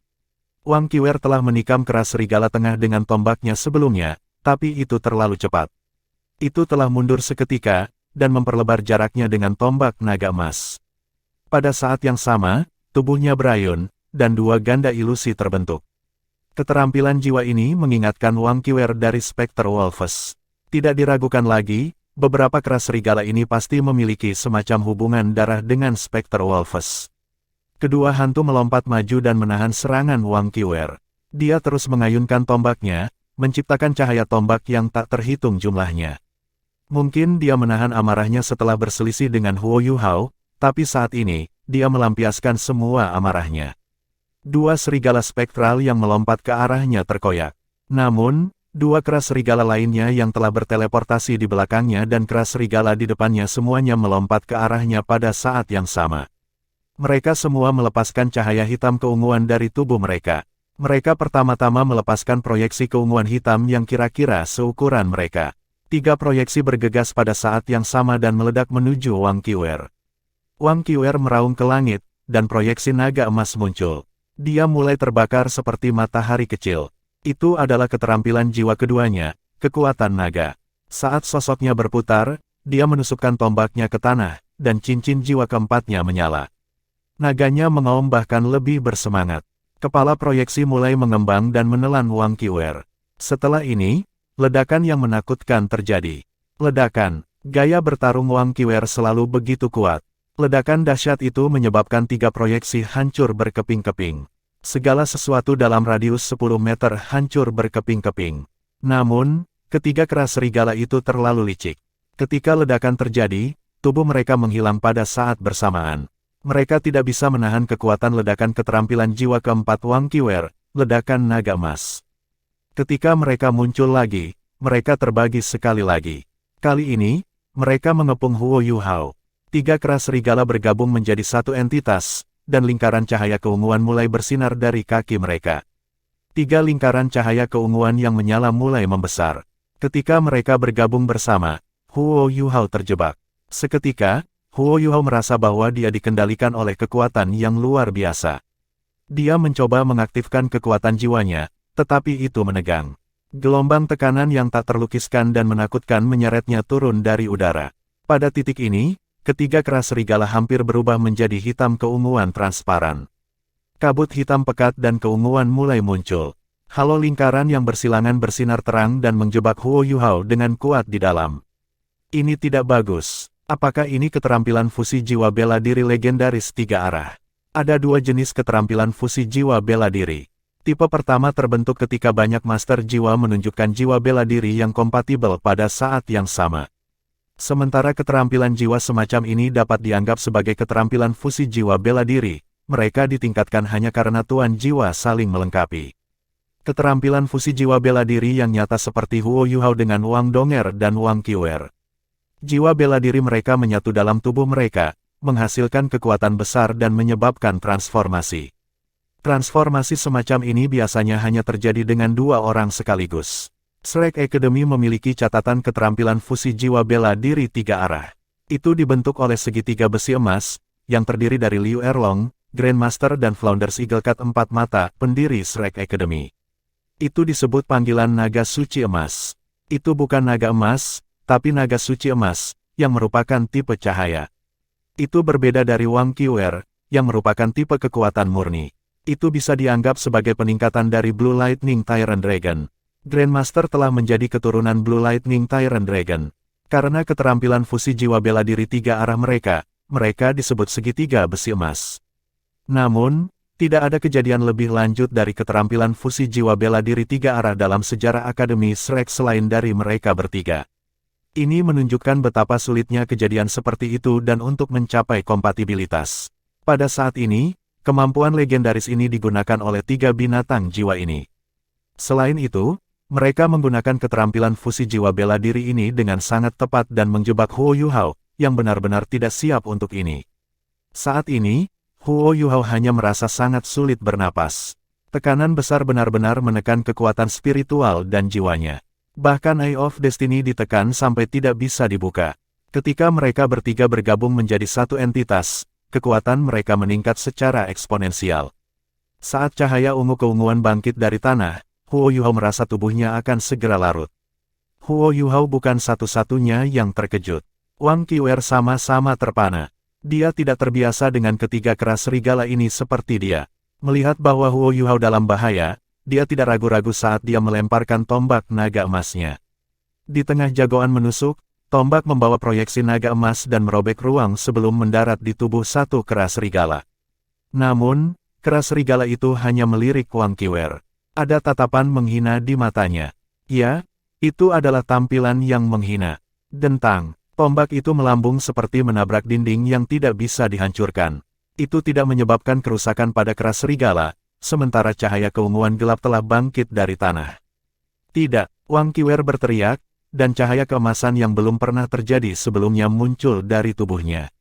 Wang Qiwer telah menikam kera serigala tengah dengan tombaknya sebelumnya, tapi itu terlalu cepat. Itu telah mundur seketika, dan memperlebar jaraknya dengan tombak naga emas. Pada saat yang sama, tubuhnya berayun, dan 2 ganda ilusi terbentuk. Keterampilan jiwa ini mengingatkan Wang Qiwer dari Spectre Wolves. Tidak diragukan lagi, beberapa kera serigala ini pasti memiliki semacam hubungan darah dengan Spectre Wolves. Kedua hantu melompat maju dan menahan serangan Wang Qiwer. Dia terus mengayunkan tombaknya, menciptakan cahaya tombak yang tak terhitung jumlahnya. Mungkin dia menahan amarahnya setelah berselisih dengan Huo Yuhao, tapi saat ini, dia melampiaskan semua amarahnya. 2 serigala spektral yang melompat ke arahnya terkoyak. Namun, 2 kera serigala lainnya yang telah berteleportasi di belakangnya dan kera serigala di depannya semuanya melompat ke arahnya pada saat yang sama. Mereka semua melepaskan cahaya hitam keunguan dari tubuh mereka. Mereka pertama-tama melepaskan proyeksi keunguan hitam yang kira-kira seukuran mereka. 3 proyeksi bergegas pada saat yang sama dan meledak menuju Wang Qiwer. Wang Qiwer meraung ke langit, dan proyeksi naga emas muncul. Dia mulai terbakar seperti matahari kecil. Itu adalah keterampilan jiwa keduanya, kekuatan naga. Saat sosoknya berputar, dia menusukkan tombaknya ke tanah, dan cincin jiwa keempatnya menyala. Naganya mengaum bahkan lebih bersemangat. Kepala proyeksi mulai mengembang dan menelan Wang Qiwer. Setelah ini, ledakan yang menakutkan terjadi. Ledakan, gaya bertarung Wang Qiwer selalu begitu kuat. Ledakan dahsyat itu menyebabkan 3 proyeksi hancur berkeping-keping. Segala sesuatu dalam radius 10 meter hancur berkeping-keping. Namun, ketiga kera serigala itu terlalu licik. Ketika ledakan terjadi, tubuh mereka menghilang pada saat bersamaan. Mereka tidak bisa menahan kekuatan ledakan keterampilan jiwa keempat Wang Qiwer, ledakan naga emas. Ketika mereka muncul lagi, mereka terbagi sekali lagi. Kali ini, mereka mengepung Huo Yuhao. 3 kera serigala bergabung menjadi satu entitas, dan lingkaran cahaya keunguan mulai bersinar dari kaki mereka. 3 lingkaran cahaya keunguan yang menyala mulai membesar. Ketika mereka bergabung bersama, Huo Yuhao terjebak. Seketika, Huo Yuhao merasa bahwa dia dikendalikan oleh kekuatan yang luar biasa. Dia mencoba mengaktifkan kekuatan jiwanya, tetapi itu menegang. Gelombang tekanan yang tak terlukiskan dan menakutkan menyeretnya turun dari udara. Pada titik ini, ketiga kera serigala hampir berubah menjadi hitam keunguan transparan. Kabut hitam pekat dan keunguan mulai muncul. Halo lingkaran yang bersilangan bersinar terang dan menjebak Huo Yuhao dengan kuat di dalam. Ini tidak bagus. Apakah ini keterampilan fusi jiwa bela diri legendaris 3 arah? Ada 2 jenis keterampilan fusi jiwa bela diri. Tipe pertama terbentuk ketika banyak master jiwa menunjukkan jiwa bela diri yang kompatibel pada saat yang sama. Sementara keterampilan jiwa semacam ini dapat dianggap sebagai keterampilan fusi jiwa bela diri, mereka ditingkatkan hanya karena tuan jiwa saling melengkapi. Keterampilan fusi jiwa bela diri yang nyata seperti Huo Yuhao dengan Wang Donger dan Wang Qiuer. Jiwa bela diri mereka menyatu dalam tubuh mereka, menghasilkan kekuatan besar dan menyebabkan transformasi. Transformasi semacam ini biasanya hanya terjadi dengan dua orang sekaligus. Shrek Academy memiliki catatan keterampilan fusi jiwa bela diri 3 arah. Itu dibentuk oleh segitiga besi emas, yang terdiri dari Liu Erlong, Grandmaster dan Flounders Eagle Cut 4 mata, pendiri Shrek Academy. Itu disebut panggilan naga suci emas. Itu bukan naga emas, tapi naga suci emas, yang merupakan tipe cahaya. Itu berbeda dari Wang Qiuer, yang merupakan tipe kekuatan murni. Itu bisa dianggap sebagai peningkatan dari Blue Lightning Tyrant Dragon. Grandmaster telah menjadi keturunan Blue Lightning Tyrant Dragon. Karena keterampilan fusi jiwa bela diri 3 arah mereka disebut segitiga besi emas. Namun, tidak ada kejadian lebih lanjut dari keterampilan fusi jiwa bela diri 3 arah dalam sejarah Akademi Shrek selain dari mereka bertiga. Ini menunjukkan betapa sulitnya kejadian seperti itu dan untuk mencapai kompatibilitas. Pada saat ini, kemampuan legendaris ini digunakan oleh 3 binatang jiwa ini. Selain itu, mereka menggunakan keterampilan fusi jiwa bela diri ini dengan sangat tepat dan menjebak Huo Yuhao, yang benar-benar tidak siap untuk ini. Saat ini, Huo Yuhao hanya merasa sangat sulit bernapas. Tekanan besar benar-benar menekan kekuatan spiritual dan jiwanya. Bahkan Eye of Destiny ditekan sampai tidak bisa dibuka. Ketika mereka bertiga bergabung menjadi satu entitas, kekuatan mereka meningkat secara eksponensial. Saat cahaya ungu keunguan bangkit dari tanah, Huo Yuhao merasa tubuhnya akan segera larut. Huo Yuhao bukan satu-satunya yang terkejut. Wang Qiuer sama-sama terpana. Dia tidak terbiasa dengan ketiga keras serigala ini seperti dia. Melihat bahwa Huo Yuhao dalam bahaya, dia tidak ragu-ragu saat dia melemparkan tombak naga emasnya. Di tengah jagoan menusuk, tombak membawa proyeksi naga emas dan merobek ruang sebelum mendarat di tubuh satu keras serigala. Namun, keras serigala itu hanya melirik Wang Qiuer. Ada tatapan menghina di matanya. Ya, itu adalah tampilan yang menghina. Dentang, tombak itu melambung seperti menabrak dinding yang tidak bisa dihancurkan. Itu tidak menyebabkan kerusakan pada keras serigala, sementara cahaya keunguan gelap telah bangkit dari tanah. Tidak, Wang Qiuer berteriak, dan cahaya keemasan yang belum pernah terjadi sebelumnya muncul dari tubuhnya.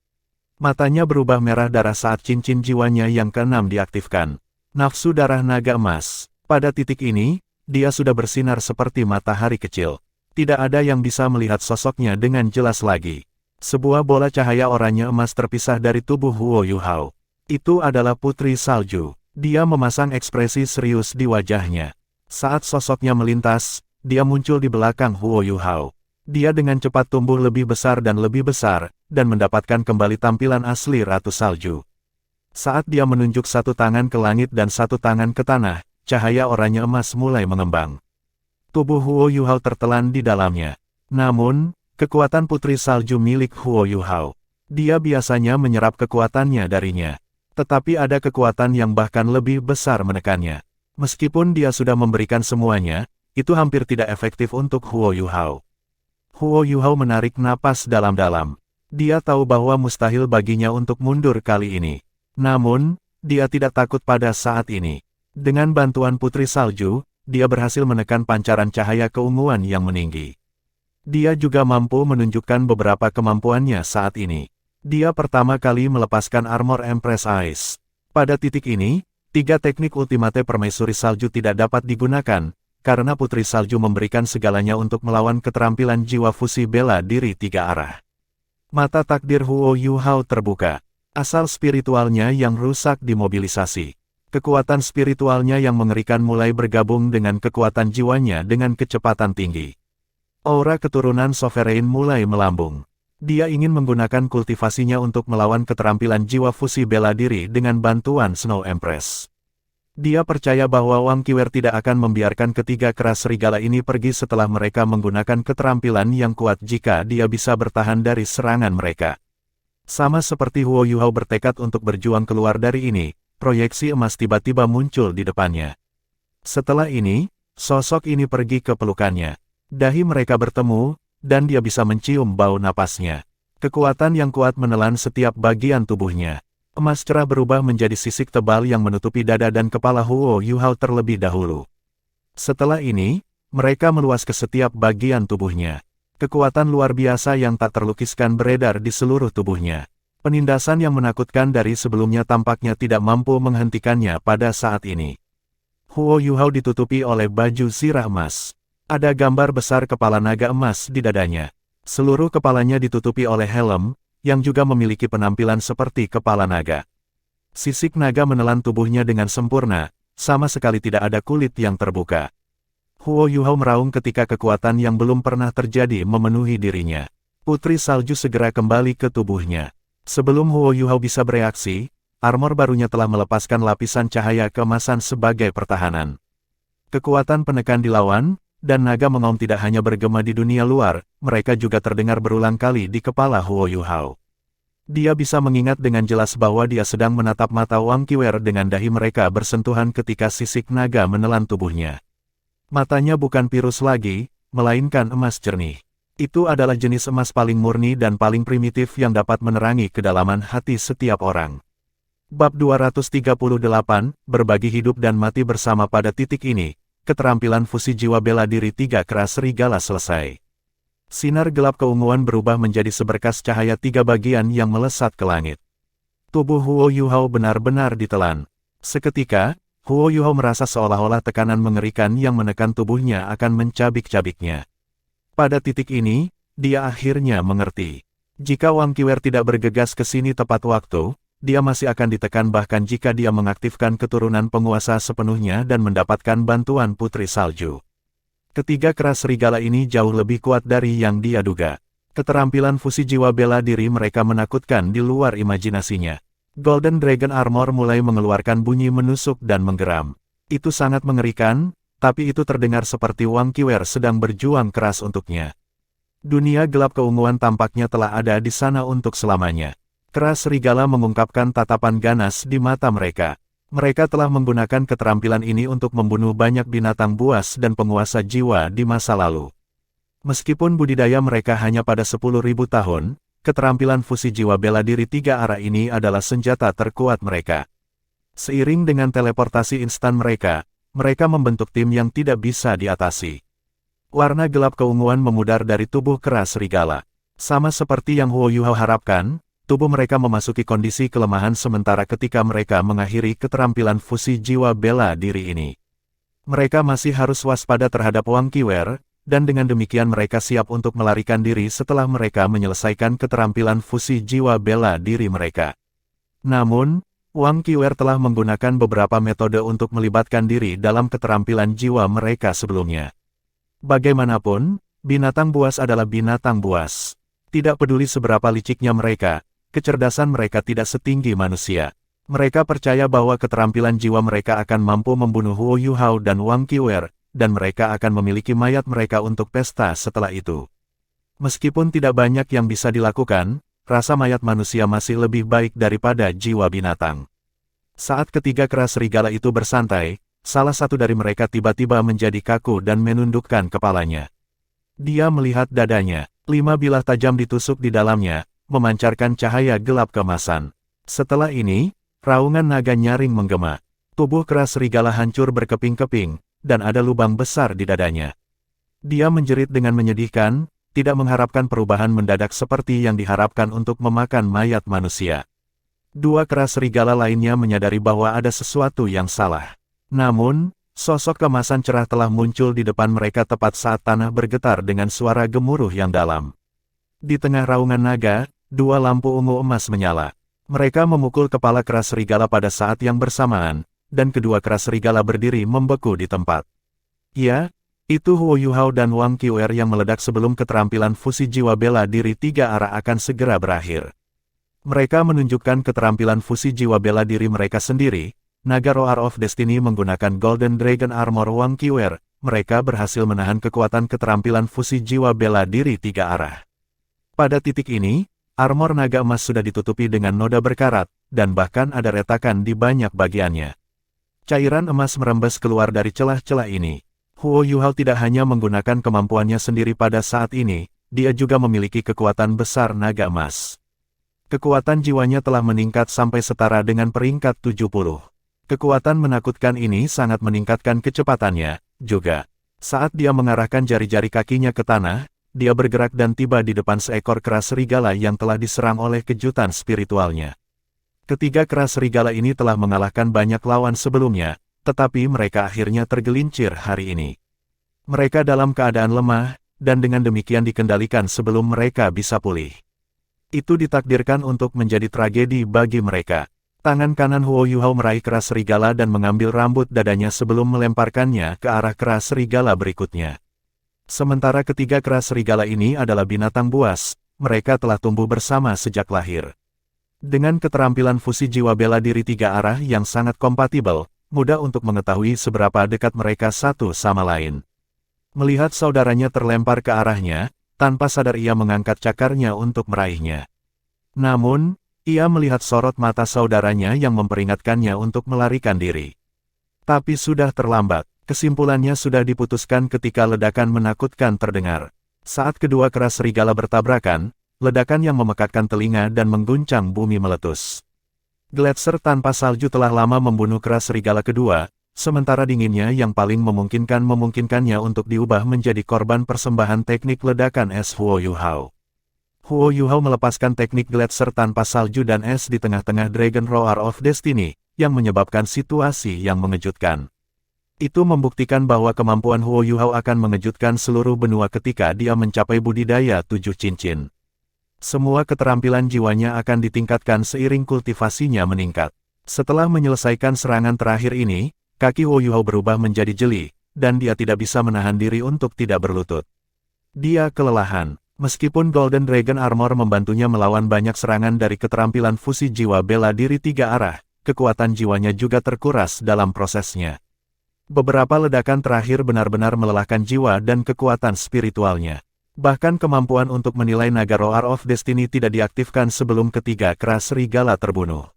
Matanya berubah merah darah saat cincin jiwanya yang keenam diaktifkan. Nafsu darah naga emas. Pada titik ini, dia sudah bersinar seperti matahari kecil. Tidak ada yang bisa melihat sosoknya dengan jelas lagi. Sebuah bola cahaya oranye emas terpisah dari tubuh Huo Yuhao. Itu adalah Putri Salju. Dia memasang ekspresi serius di wajahnya. Saat sosoknya melintas, dia muncul di belakang Huo Yuhao. Dia dengan cepat tumbuh lebih besar, dan mendapatkan kembali tampilan asli Ratu Salju. Saat dia menunjuk satu tangan ke langit dan satu tangan ke tanah, cahaya oranye emas mulai mengembang. Tubuh Huo Yuhao tertelan di dalamnya. Namun, kekuatan Putri Salju milik Huo Yuhao. Dia biasanya menyerap kekuatannya darinya. Tetapi ada kekuatan yang bahkan lebih besar menekannya. Meskipun dia sudah memberikan semuanya, itu hampir tidak efektif untuk Huo Yuhao. Huo Yuhao menarik napas dalam-dalam. Dia tahu bahwa mustahil baginya untuk mundur kali ini. Namun, dia tidak takut pada saat ini. Dengan bantuan Putri Salju, dia berhasil menekan pancaran cahaya keunguan yang meninggi. Dia juga mampu menunjukkan beberapa kemampuannya saat ini. Dia pertama kali melepaskan armor Empress Ice. Pada titik ini, 3 teknik ultimate permaisuri salju tidak dapat digunakan, karena Putri Salju memberikan segalanya untuk melawan keterampilan jiwa fusi bela diri 3 arah. Mata takdir Huo Yuhao terbuka. Asal spiritualnya yang rusak dimobilisasi. Kekuatan spiritualnya yang mengerikan mulai bergabung dengan kekuatan jiwanya dengan kecepatan tinggi. Aura keturunan Sovereign mulai melambung. Dia ingin menggunakan kultivasinya untuk melawan keterampilan jiwa fusi bela diri dengan bantuan Snow Empress. Dia percaya bahwa Wang Qiuer tidak akan membiarkan ketiga keras serigala ini pergi setelah mereka menggunakan keterampilan yang kuat jika dia bisa bertahan dari serangan mereka. Sama seperti Huo Yuhao bertekad untuk berjuang keluar dari ini, proyeksi emas tiba-tiba muncul di depannya. Setelah ini, sosok ini pergi ke pelukannya. Dahi mereka bertemu, dan dia bisa mencium bau napasnya. Kekuatan yang kuat menelan setiap bagian tubuhnya. Emas cerah berubah menjadi sisik tebal yang menutupi dada dan kepala Huo Yuhao terlebih dahulu. Setelah ini, mereka meluas ke setiap bagian tubuhnya. Kekuatan luar biasa yang tak terlukiskan beredar di seluruh tubuhnya. Penindasan yang menakutkan dari sebelumnya tampaknya tidak mampu menghentikannya pada saat ini. Huo Yuhao ditutupi oleh baju zirah emas. Ada gambar besar kepala naga emas di dadanya. Seluruh kepalanya ditutupi oleh helm, yang juga memiliki penampilan seperti kepala naga. Sisik naga menelan tubuhnya dengan sempurna, sama sekali tidak ada kulit yang terbuka. Huo Yuhao meraung ketika kekuatan yang belum pernah terjadi memenuhi dirinya. Putri salju segera kembali ke tubuhnya. Sebelum Huo Yuhao bisa bereaksi, armor barunya telah melepaskan lapisan cahaya keemasan sebagai pertahanan. Kekuatan penekan dilawan, dan naga mengaum tidak hanya bergema di dunia luar, mereka juga terdengar berulang kali di kepala Huo Yuhao. Dia bisa mengingat dengan jelas bahwa dia sedang menatap mata Wang Qiwer dengan dahi mereka bersentuhan ketika sisik naga menelan tubuhnya. Matanya bukan virus lagi, melainkan emas jernih. Itu adalah jenis emas paling murni dan paling primitif yang dapat menerangi kedalaman hati setiap orang. Bab 238, Berbagi Hidup dan Mati Bersama. Pada titik ini, keterampilan fusi jiwa bela diri tiga kera serigala selesai. Sinar gelap keunguan berubah menjadi seberkas cahaya tiga bagian yang melesat ke langit. Tubuh Huo Yuhao benar-benar ditelan. Seketika, Huo Yuhao merasa seolah-olah tekanan mengerikan yang menekan tubuhnya akan mencabik-cabiknya. Pada titik ini, dia akhirnya mengerti. Jika Wang Qiwer tidak bergegas ke sini tepat waktu, dia masih akan ditekan bahkan jika dia mengaktifkan keturunan penguasa sepenuhnya dan mendapatkan bantuan Putri Salju. Ketiga kera serigala ini jauh lebih kuat dari yang dia duga. Keterampilan fusi jiwa bela diri mereka menakutkan di luar imajinasinya. Golden Dragon Armor mulai mengeluarkan bunyi menusuk dan menggeram. Itu sangat mengerikan, tapi itu terdengar seperti Wang Qiwer sedang berjuang keras untuknya. Dunia gelap keunguan tampaknya telah ada di sana untuk selamanya. Kera serigala mengungkapkan tatapan ganas di mata mereka. Mereka telah menggunakan keterampilan ini untuk membunuh banyak binatang buas dan penguasa jiwa di masa lalu. Meskipun budidaya mereka hanya pada 10.000 tahun, keterampilan fusi jiwa bela diri tiga arah ini adalah senjata terkuat mereka. Seiring dengan teleportasi instan mereka, mereka membentuk tim yang tidak bisa diatasi. Warna gelap keunguan memudar dari tubuh kera serigala. Sama seperti yang Huo Yuhao harapkan, tubuh mereka memasuki kondisi kelemahan sementara ketika mereka mengakhiri keterampilan fusi jiwa bela diri ini. Mereka masih harus waspada terhadap Wang Qiwer, dan dengan demikian mereka siap untuk melarikan diri setelah mereka menyelesaikan keterampilan fusi jiwa bela diri mereka. Namun, Wang Qiwer telah menggunakan beberapa metode untuk melibatkan diri dalam keterampilan jiwa mereka sebelumnya. Bagaimanapun, binatang buas adalah binatang buas. Tidak peduli seberapa liciknya mereka, kecerdasan mereka tidak setinggi manusia. Mereka percaya bahwa keterampilan jiwa mereka akan mampu membunuh Huo Yuhao dan Wang Qiwer, dan mereka akan memiliki mayat mereka untuk pesta setelah itu. Meskipun tidak banyak yang bisa dilakukan, rasa mayat manusia masih lebih baik daripada jiwa binatang. Saat ketiga kera serigala itu bersantai, salah satu dari mereka tiba-tiba menjadi kaku dan menundukkan kepalanya. Dia melihat dadanya, 5 bilah tajam ditusuk di dalamnya, memancarkan cahaya gelap keemasan. Setelah ini, raungan naga nyaring menggema. Tubuh kera serigala hancur berkeping-keping, dan ada lubang besar di dadanya. Dia menjerit dengan menyedihkan, tidak mengharapkan perubahan mendadak seperti yang diharapkan untuk memakan mayat manusia. Dua kera serigala lainnya menyadari bahwa ada sesuatu yang salah. Namun, sosok keemasan cerah telah muncul di depan mereka tepat saat tanah bergetar dengan suara gemuruh yang dalam. Di tengah raungan naga, 2 lampu ungu emas menyala. Mereka memukul kepala kera serigala pada saat yang bersamaan, dan kedua kera serigala berdiri membeku di tempat. Ya, itu Huo Yuhao dan Wang Qiwer yang meledak sebelum keterampilan fusi jiwa bela diri tiga arah akan segera berakhir. Mereka menunjukkan keterampilan fusi jiwa bela diri mereka sendiri. Naga Roar of Destiny menggunakan Golden Dragon Armor Wang Qiwer. Mereka berhasil menahan kekuatan keterampilan fusi jiwa bela diri tiga arah. Pada titik ini, armor naga emas sudah ditutupi dengan noda berkarat, dan bahkan ada retakan di banyak bagiannya. Cairan emas merembes keluar dari celah-celah ini. Huo Yuhao tidak hanya menggunakan kemampuannya sendiri pada saat ini, dia juga memiliki kekuatan besar naga emas. Kekuatan jiwanya telah meningkat sampai setara dengan peringkat 70. Kekuatan menakutkan ini sangat meningkatkan kecepatannya, juga. Saat dia mengarahkan jari-jari kakinya ke tanah, dia bergerak dan tiba di depan seekor kera serigala yang telah diserang oleh kejutan spiritualnya. Ketiga kera serigala ini telah mengalahkan banyak lawan sebelumnya, tetapi mereka akhirnya tergelincir hari ini. Mereka dalam keadaan lemah, dan dengan demikian dikendalikan sebelum mereka bisa pulih. Itu ditakdirkan untuk menjadi tragedi bagi mereka. Tangan kanan Huo Yuhao meraih kera serigala dan mengambil rambut dadanya sebelum melemparkannya ke arah kera serigala berikutnya. Sementara ketiga kera serigala ini adalah binatang buas, mereka telah tumbuh bersama sejak lahir. Dengan keterampilan fusi jiwa bela diri tiga arah yang sangat kompatibel, mudah untuk mengetahui seberapa dekat mereka satu sama lain. Melihat saudaranya terlempar ke arahnya, tanpa sadar ia mengangkat cakarnya untuk meraihnya. Namun, ia melihat sorot mata saudaranya yang memperingatkannya untuk melarikan diri. Tapi sudah terlambat, kesimpulannya sudah diputuskan ketika ledakan menakutkan terdengar. Saat kedua kera serigala bertabrakan, ledakan yang memekakkan telinga dan mengguncang bumi meletus. Gletser tanpa salju telah lama membunuh kera serigala kedua, sementara dinginnya yang paling memungkinkannya untuk diubah menjadi korban persembahan teknik ledakan es Huo Yuhao. Huo Yuhao melepaskan teknik Gletser tanpa salju dan es di tengah-tengah Dragon Roar of Destiny, yang menyebabkan situasi yang mengejutkan. Itu membuktikan bahwa kemampuan Huo Yuhao akan mengejutkan seluruh benua ketika dia mencapai budidaya 7 cincin. Semua keterampilan jiwanya akan ditingkatkan seiring kultivasinya meningkat. Setelah menyelesaikan serangan terakhir ini, kaki Huo Yuhao berubah menjadi jeli, dan dia tidak bisa menahan diri untuk tidak berlutut. Dia kelelahan. Meskipun Golden Dragon Armor membantunya melawan banyak serangan dari keterampilan fusi jiwa bela diri tiga arah, kekuatan jiwanya juga terkuras dalam prosesnya. Beberapa ledakan terakhir benar-benar melelahkan jiwa dan kekuatan spiritualnya. Bahkan kemampuan untuk menilai naga Roar of Destiny tidak diaktifkan sebelum ketiga kera serigala terbunuh.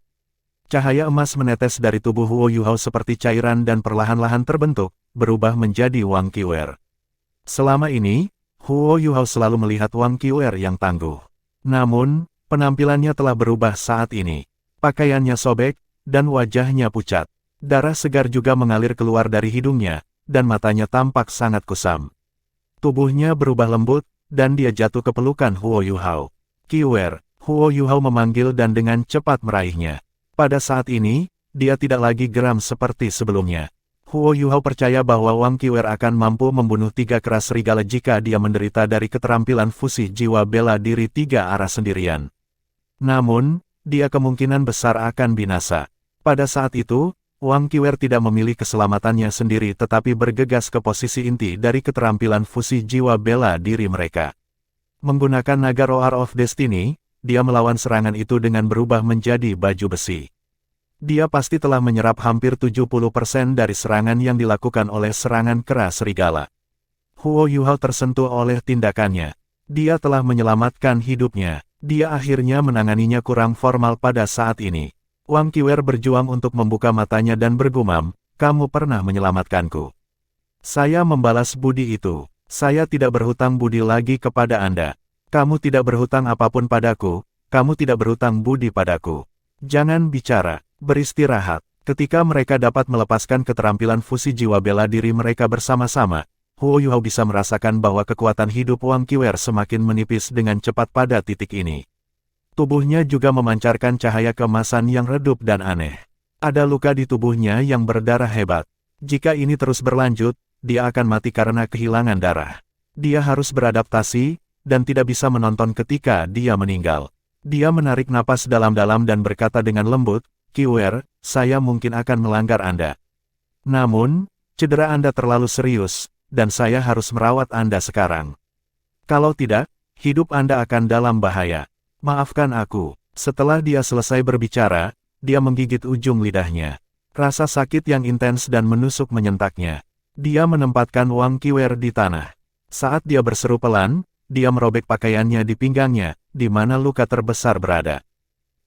Cahaya emas menetes dari tubuh Huo Yuhao seperti cairan dan perlahan-lahan terbentuk, berubah menjadi Wang Qiwer. Selama ini, Huo Yuhao selalu melihat Wang Qiwer yang tangguh. Namun, penampilannya telah berubah saat ini. Pakaiannya sobek, dan wajahnya pucat. Darah segar juga mengalir keluar dari hidungnya, dan matanya tampak sangat kusam. Tubuhnya berubah lembut, dan dia jatuh ke pelukan Huo Yuhao. Qiwer, Huo Yuhao memanggil dan dengan cepat meraihnya. Pada saat ini, dia tidak lagi geram seperti sebelumnya. Huo Yuhao percaya bahwa Wang Qiwer akan mampu membunuh tiga kera serigala jika dia menderita dari keterampilan fusi jiwa bela diri tiga arah sendirian. Namun, dia kemungkinan besar akan binasa. Pada saat itu, Wang Qiwer tidak memilih keselamatannya sendiri tetapi bergegas ke posisi inti dari keterampilan fusi jiwa bela diri mereka. Menggunakan naga Roar of Destiny, dia melawan serangan itu dengan berubah menjadi baju besi. Dia pasti telah menyerap hampir 70% dari serangan yang dilakukan oleh serangan kera serigala. Huo Yuhao tersentuh oleh tindakannya. Dia telah menyelamatkan hidupnya. Dia akhirnya menanganinya kurang formal pada saat ini. Wang Qiwer berjuang untuk membuka matanya dan bergumam, "Kamu pernah menyelamatkanku. Saya membalas budi itu. Saya tidak berhutang budi lagi kepada Anda. Kamu tidak berhutang apapun padaku, kamu tidak berhutang budi padaku. Jangan bicara. Beristirahat." Ketika mereka dapat melepaskan keterampilan fusi jiwa bela diri mereka bersama-sama, Huo Yuhao bisa merasakan bahwa kekuatan hidup Wang Qiwer semakin menipis dengan cepat pada titik ini. Tubuhnya juga memancarkan cahaya keemasan yang redup dan aneh. Ada luka di tubuhnya yang berdarah hebat. Jika ini terus berlanjut, dia akan mati karena kehilangan darah. Dia harus beradaptasi, dan tidak bisa menonton ketika dia meninggal. Dia menarik napas dalam-dalam dan berkata dengan lembut, "Qiwer, saya mungkin akan melanggar Anda. Namun, cedera Anda terlalu serius, dan saya harus merawat Anda sekarang. Kalau tidak, hidup Anda akan dalam bahaya. Maafkan aku." Setelah dia selesai berbicara, dia menggigit ujung lidahnya. Rasa sakit yang intens dan menusuk menyentaknya. Dia menempatkan Wang Qiwer di tanah. Saat dia berseru pelan, dia merobek pakaiannya di pinggangnya, di mana luka terbesar berada.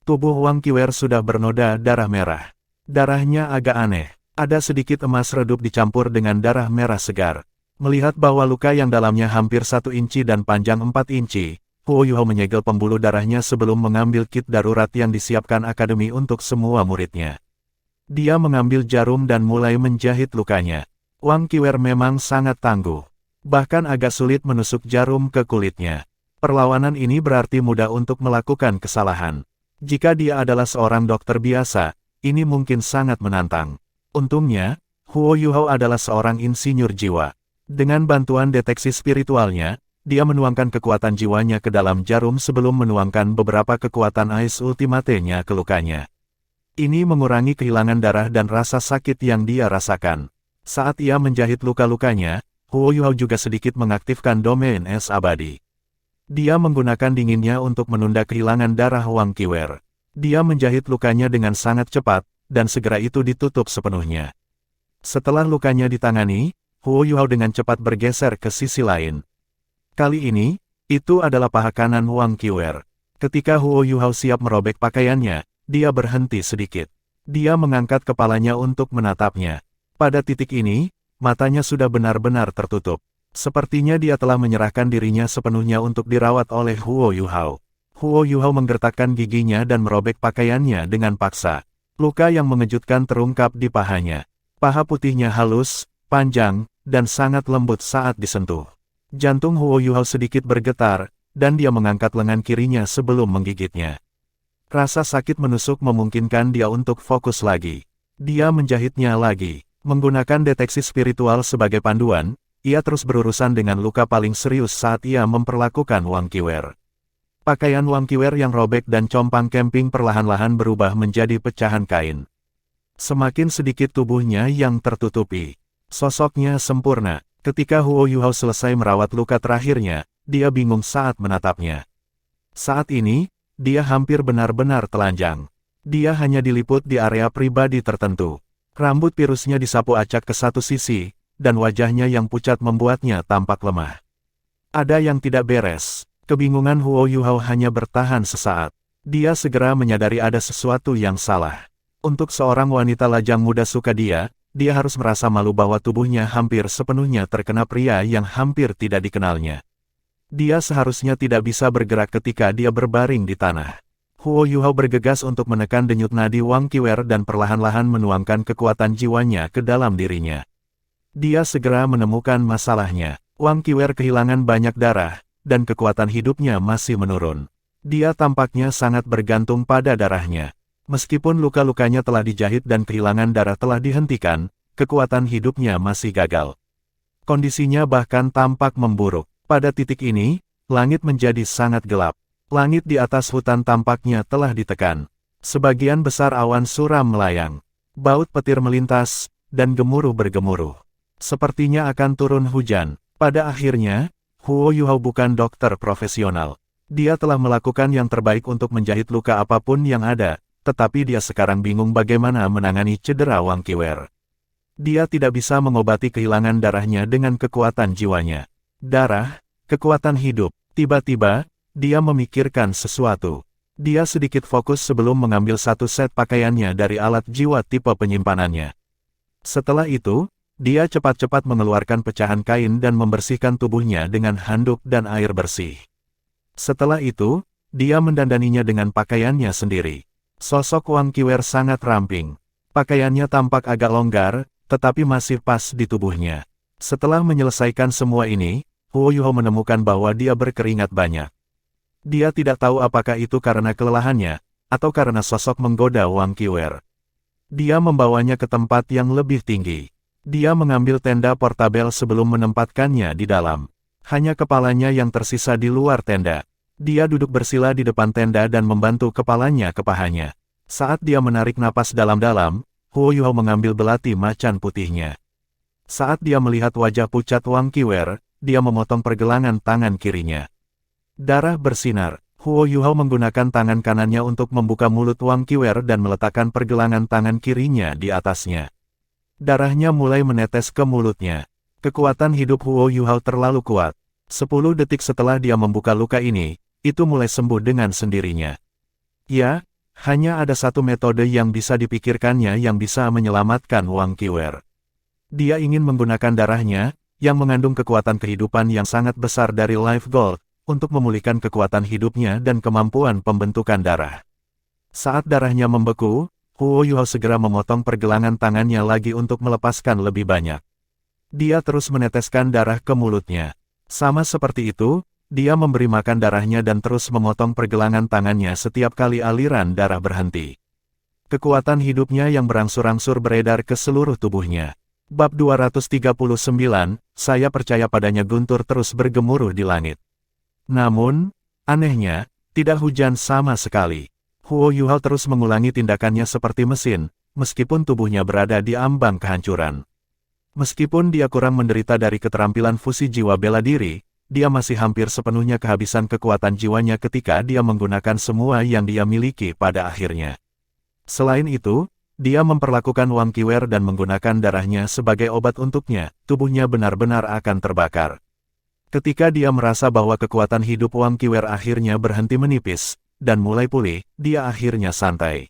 Tubuh Wang Qiwer sudah bernoda darah merah. Darahnya agak aneh. Ada sedikit emas redup dicampur dengan darah merah segar. Melihat bahwa luka yang dalamnya hampir 1 inci dan panjang 4 inci, Huo Yuhao menyegel pembuluh darahnya sebelum mengambil kit darurat yang disiapkan akademi untuk semua muridnya. Dia mengambil jarum dan mulai menjahit lukanya. Wang Qiwer memang sangat tangguh. Bahkan agak sulit menusuk jarum ke kulitnya. Perlawanan ini berarti mudah untuk melakukan kesalahan. Jika dia adalah seorang dokter biasa, ini mungkin sangat menantang. Untungnya, Huo Yuhao adalah seorang insinyur jiwa. Dengan bantuan deteksi spiritualnya, dia menuangkan kekuatan jiwanya ke dalam jarum sebelum menuangkan beberapa kekuatan Ais Ultimate-nya ke lukanya. Ini mengurangi kehilangan darah dan rasa sakit yang dia rasakan. Saat ia menjahit luka-lukanya, Huo Yuhao juga sedikit mengaktifkan domain es abadi. Dia menggunakan dinginnya untuk menunda kehilangan darah Wang Qiwer. Dia menjahit lukanya dengan sangat cepat, dan segera itu ditutup sepenuhnya. Setelah lukanya ditangani, Huo Yuhao dengan cepat bergeser ke sisi lain. Kali ini, itu adalah paha kanan Wang Qiwer. Ketika Huo Yuhao siap merobek pakaiannya, dia berhenti sedikit. Dia mengangkat kepalanya untuk menatapnya. Pada titik ini, matanya sudah benar-benar tertutup. Sepertinya dia telah menyerahkan dirinya sepenuhnya untuk dirawat oleh Huo Yuhao. Huo Yuhao menggertakkan giginya dan merobek pakaiannya dengan paksa. Luka yang mengejutkan terungkap di pahanya. Paha putihnya halus, panjang, dan sangat lembut saat disentuh. Jantung Huo Yuhao sedikit bergetar, dan dia mengangkat lengan kirinya sebelum menggigitnya. Rasa sakit menusuk memungkinkan dia untuk fokus lagi. Dia menjahitnya lagi. Menggunakan deteksi spiritual sebagai panduan, ia terus berurusan dengan luka paling serius saat ia memperlakukan Wang Qiwer. Pakaian Wang Qiwer yang robek dan compang camping perlahan-lahan berubah menjadi pecahan kain. Semakin sedikit tubuhnya yang tertutupi. Sosoknya sempurna. Ketika Huo Yuhao selesai merawat luka terakhirnya, dia bingung saat menatapnya. Saat ini, dia hampir benar-benar telanjang. Dia hanya diliput di area pribadi tertentu. Rambut pirusnya disapu acak ke satu sisi, dan wajahnya yang pucat membuatnya tampak lemah. Ada yang tidak beres. Kebingungan Huo Yuhao hanya bertahan sesaat. Dia segera menyadari ada sesuatu yang salah. Untuk seorang wanita lajang muda suka dia harus merasa malu bahwa tubuhnya hampir sepenuhnya terkena pria yang hampir tidak dikenalnya. Dia seharusnya tidak bisa bergerak ketika dia berbaring di tanah. Huo Yuhao bergegas untuk menekan denyut nadi Wang Qiwer dan perlahan-lahan menuangkan kekuatan jiwanya ke dalam dirinya. Dia segera menemukan masalahnya. Wang Qiwer kehilangan banyak darah, dan kekuatan hidupnya masih menurun. Dia tampaknya sangat bergantung pada darahnya. Meskipun luka-lukanya telah dijahit dan kehilangan darah telah dihentikan, kekuatan hidupnya masih gagal. Kondisinya bahkan tampak memburuk. Pada titik ini, langit menjadi sangat gelap. Langit di atas hutan tampaknya telah ditekan. Sebagian besar awan suram melayang. Baut petir melintas, dan gemuruh bergemuruh. Sepertinya akan turun hujan. Pada akhirnya, Huo Yuhao bukan dokter profesional. Dia telah melakukan yang terbaik untuk menjahit luka apapun yang ada, tetapi dia sekarang bingung bagaimana menangani cedera Wang Qiwer. Dia tidak bisa mengobati kehilangan darahnya dengan kekuatan jiwanya. Darah, kekuatan hidup. Tiba-tiba, dia memikirkan sesuatu. Dia sedikit fokus sebelum mengambil satu set pakaiannya dari alat jiwa tipe penyimpanannya. Setelah itu, dia cepat-cepat mengeluarkan pecahan kain dan membersihkan tubuhnya dengan handuk dan air bersih. Setelah itu, dia mendandaninya dengan pakaiannya sendiri. Sosok Wang Qiwer sangat ramping. Pakaiannya tampak agak longgar, tetapi masih pas di tubuhnya. Setelah menyelesaikan semua ini, Huo Yuhao menemukan bahwa dia berkeringat banyak. Dia tidak tahu apakah itu karena kelelahannya, atau karena sosok menggoda Wang Qiwer. Dia membawanya ke tempat yang lebih tinggi. Dia mengambil tenda portabel sebelum menempatkannya di dalam. Hanya kepalanya yang tersisa di luar tenda. Dia duduk bersila di depan tenda dan membantu kepalanya ke pahanya. Saat dia menarik napas dalam-dalam, Huo Yuhao mengambil belati macan putihnya. Saat dia melihat wajah pucat Wang Qiwer, dia memotong pergelangan tangan kirinya. Darah bersinar. Huo Yuhao menggunakan tangan kanannya untuk membuka mulut Wang Qiwer dan meletakkan pergelangan tangan kirinya di atasnya. Darahnya mulai menetes ke mulutnya. Kekuatan hidup Huo Yuhao terlalu kuat. 10 detik setelah dia membuka luka ini, itu mulai sembuh dengan sendirinya. Ya, Hanya ada satu metode yang bisa dipikirkannya yang bisa menyelamatkan Wang Qiwer. Dia ingin menggunakan darahnya, yang mengandung kekuatan kehidupan yang sangat besar dari Life Gold, untuk memulihkan kekuatan hidupnya dan kemampuan pembentukan darah. Saat darahnya membeku, Huo Yuhao segera memotong pergelangan tangannya lagi untuk melepaskan lebih banyak. Dia terus meneteskan darah ke mulutnya. Sama seperti itu, dia memberi makan darahnya dan terus memotong pergelangan tangannya setiap kali aliran darah berhenti. Kekuatan hidupnya yang berangsur-angsur beredar ke seluruh tubuhnya. Bab 239, saya percaya padanya guntur terus bergemuruh di langit. Namun, anehnya, tidak hujan sama sekali. Huo Yuhao terus mengulangi tindakannya seperti mesin, meskipun tubuhnya berada di ambang kehancuran. Meskipun dia kurang menderita dari keterampilan fusi jiwa bela diri, dia masih hampir sepenuhnya kehabisan kekuatan jiwanya ketika dia menggunakan semua yang dia miliki pada akhirnya. Selain itu, dia memperlakukan Wang Qiwer dan menggunakan darahnya sebagai obat untuknya, tubuhnya benar-benar akan terbakar. Ketika dia merasa bahwa kekuatan hidup Wang Qiwer akhirnya berhenti menipis, dan mulai pulih, dia akhirnya santai.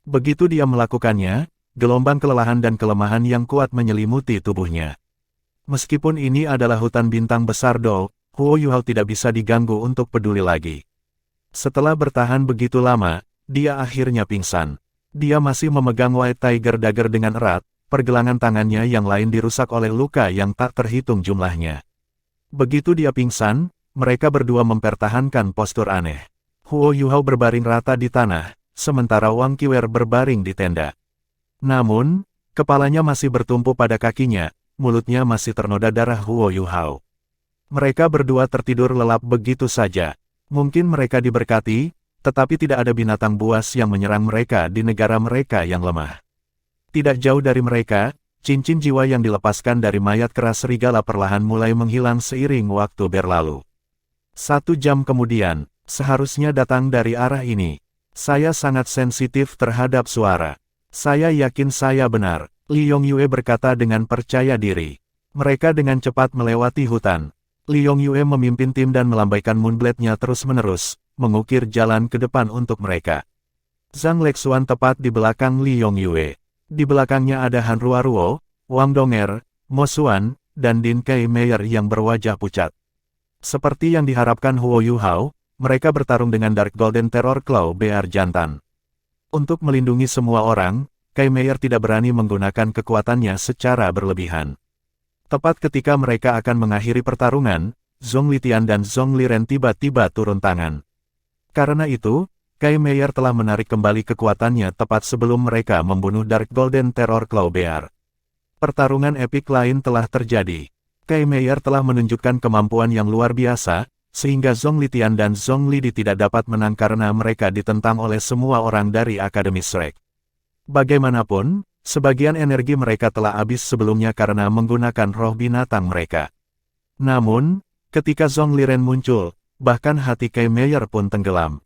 Begitu dia melakukannya, gelombang kelelahan dan kelemahan yang kuat menyelimuti tubuhnya. Meskipun ini adalah hutan bintang besar Dou, Huo Yuhao tidak bisa diganggu untuk peduli lagi. Setelah bertahan begitu lama, dia akhirnya pingsan. Dia masih memegang White Tiger Dagger dengan erat, pergelangan tangannya yang lain dirusak oleh luka yang tak terhitung jumlahnya. Begitu dia pingsan, mereka berdua mempertahankan postur aneh. Huo Yuhao berbaring rata di tanah, sementara Wang Qiwer berbaring di tenda. Namun, kepalanya masih bertumpu pada kakinya, mulutnya masih ternoda darah Huo Yuhao. Mereka berdua tertidur lelap begitu saja. Mungkin mereka diberkati, tetapi tidak ada binatang buas yang menyerang mereka di negara mereka yang lemah. Tidak jauh dari mereka, cincin jiwa yang dilepaskan dari mayat keras serigala perlahan mulai menghilang seiring waktu berlalu. 1 jam kemudian, seharusnya datang dari arah ini. Saya sangat sensitif terhadap suara. Saya yakin saya benar, Li Yongyue berkata dengan percaya diri. Mereka dengan cepat melewati hutan. Li Yongyue memimpin tim dan melambaikan Moonblade-nya terus-menerus, mengukir jalan ke depan untuk mereka. Zhang Lexuan tepat di belakang Li Yongyue. Di belakangnya ada Han Ruoruo, Wang Donger, Mo Xuan, dan Din Kei Meier yang berwajah pucat. Seperti yang diharapkan Huo Yuhao, mereka bertarung dengan Dark Golden Terror Claw BR jantan. Untuk melindungi semua orang, Kei Meier tidak berani menggunakan kekuatannya secara berlebihan. Tepat ketika mereka akan mengakhiri pertarungan, Zhong Litian dan Zhong Liren tiba-tiba turun tangan. Karena itu, Kei Meier telah menarik kembali kekuatannya tepat sebelum mereka membunuh Dark Golden Terror Claw BR. Pertarungan epik lain telah terjadi. Kei Meier telah menunjukkan kemampuan yang luar biasa, sehingga Zhong Litian dan Zhong Lidi tidak dapat menang karena mereka ditentang oleh semua orang dari Akademi Shrek. Bagaimanapun, sebagian energi mereka telah habis sebelumnya karena menggunakan roh binatang mereka. Namun, ketika Zhong Liren muncul, bahkan hati Kei Meier pun tenggelam.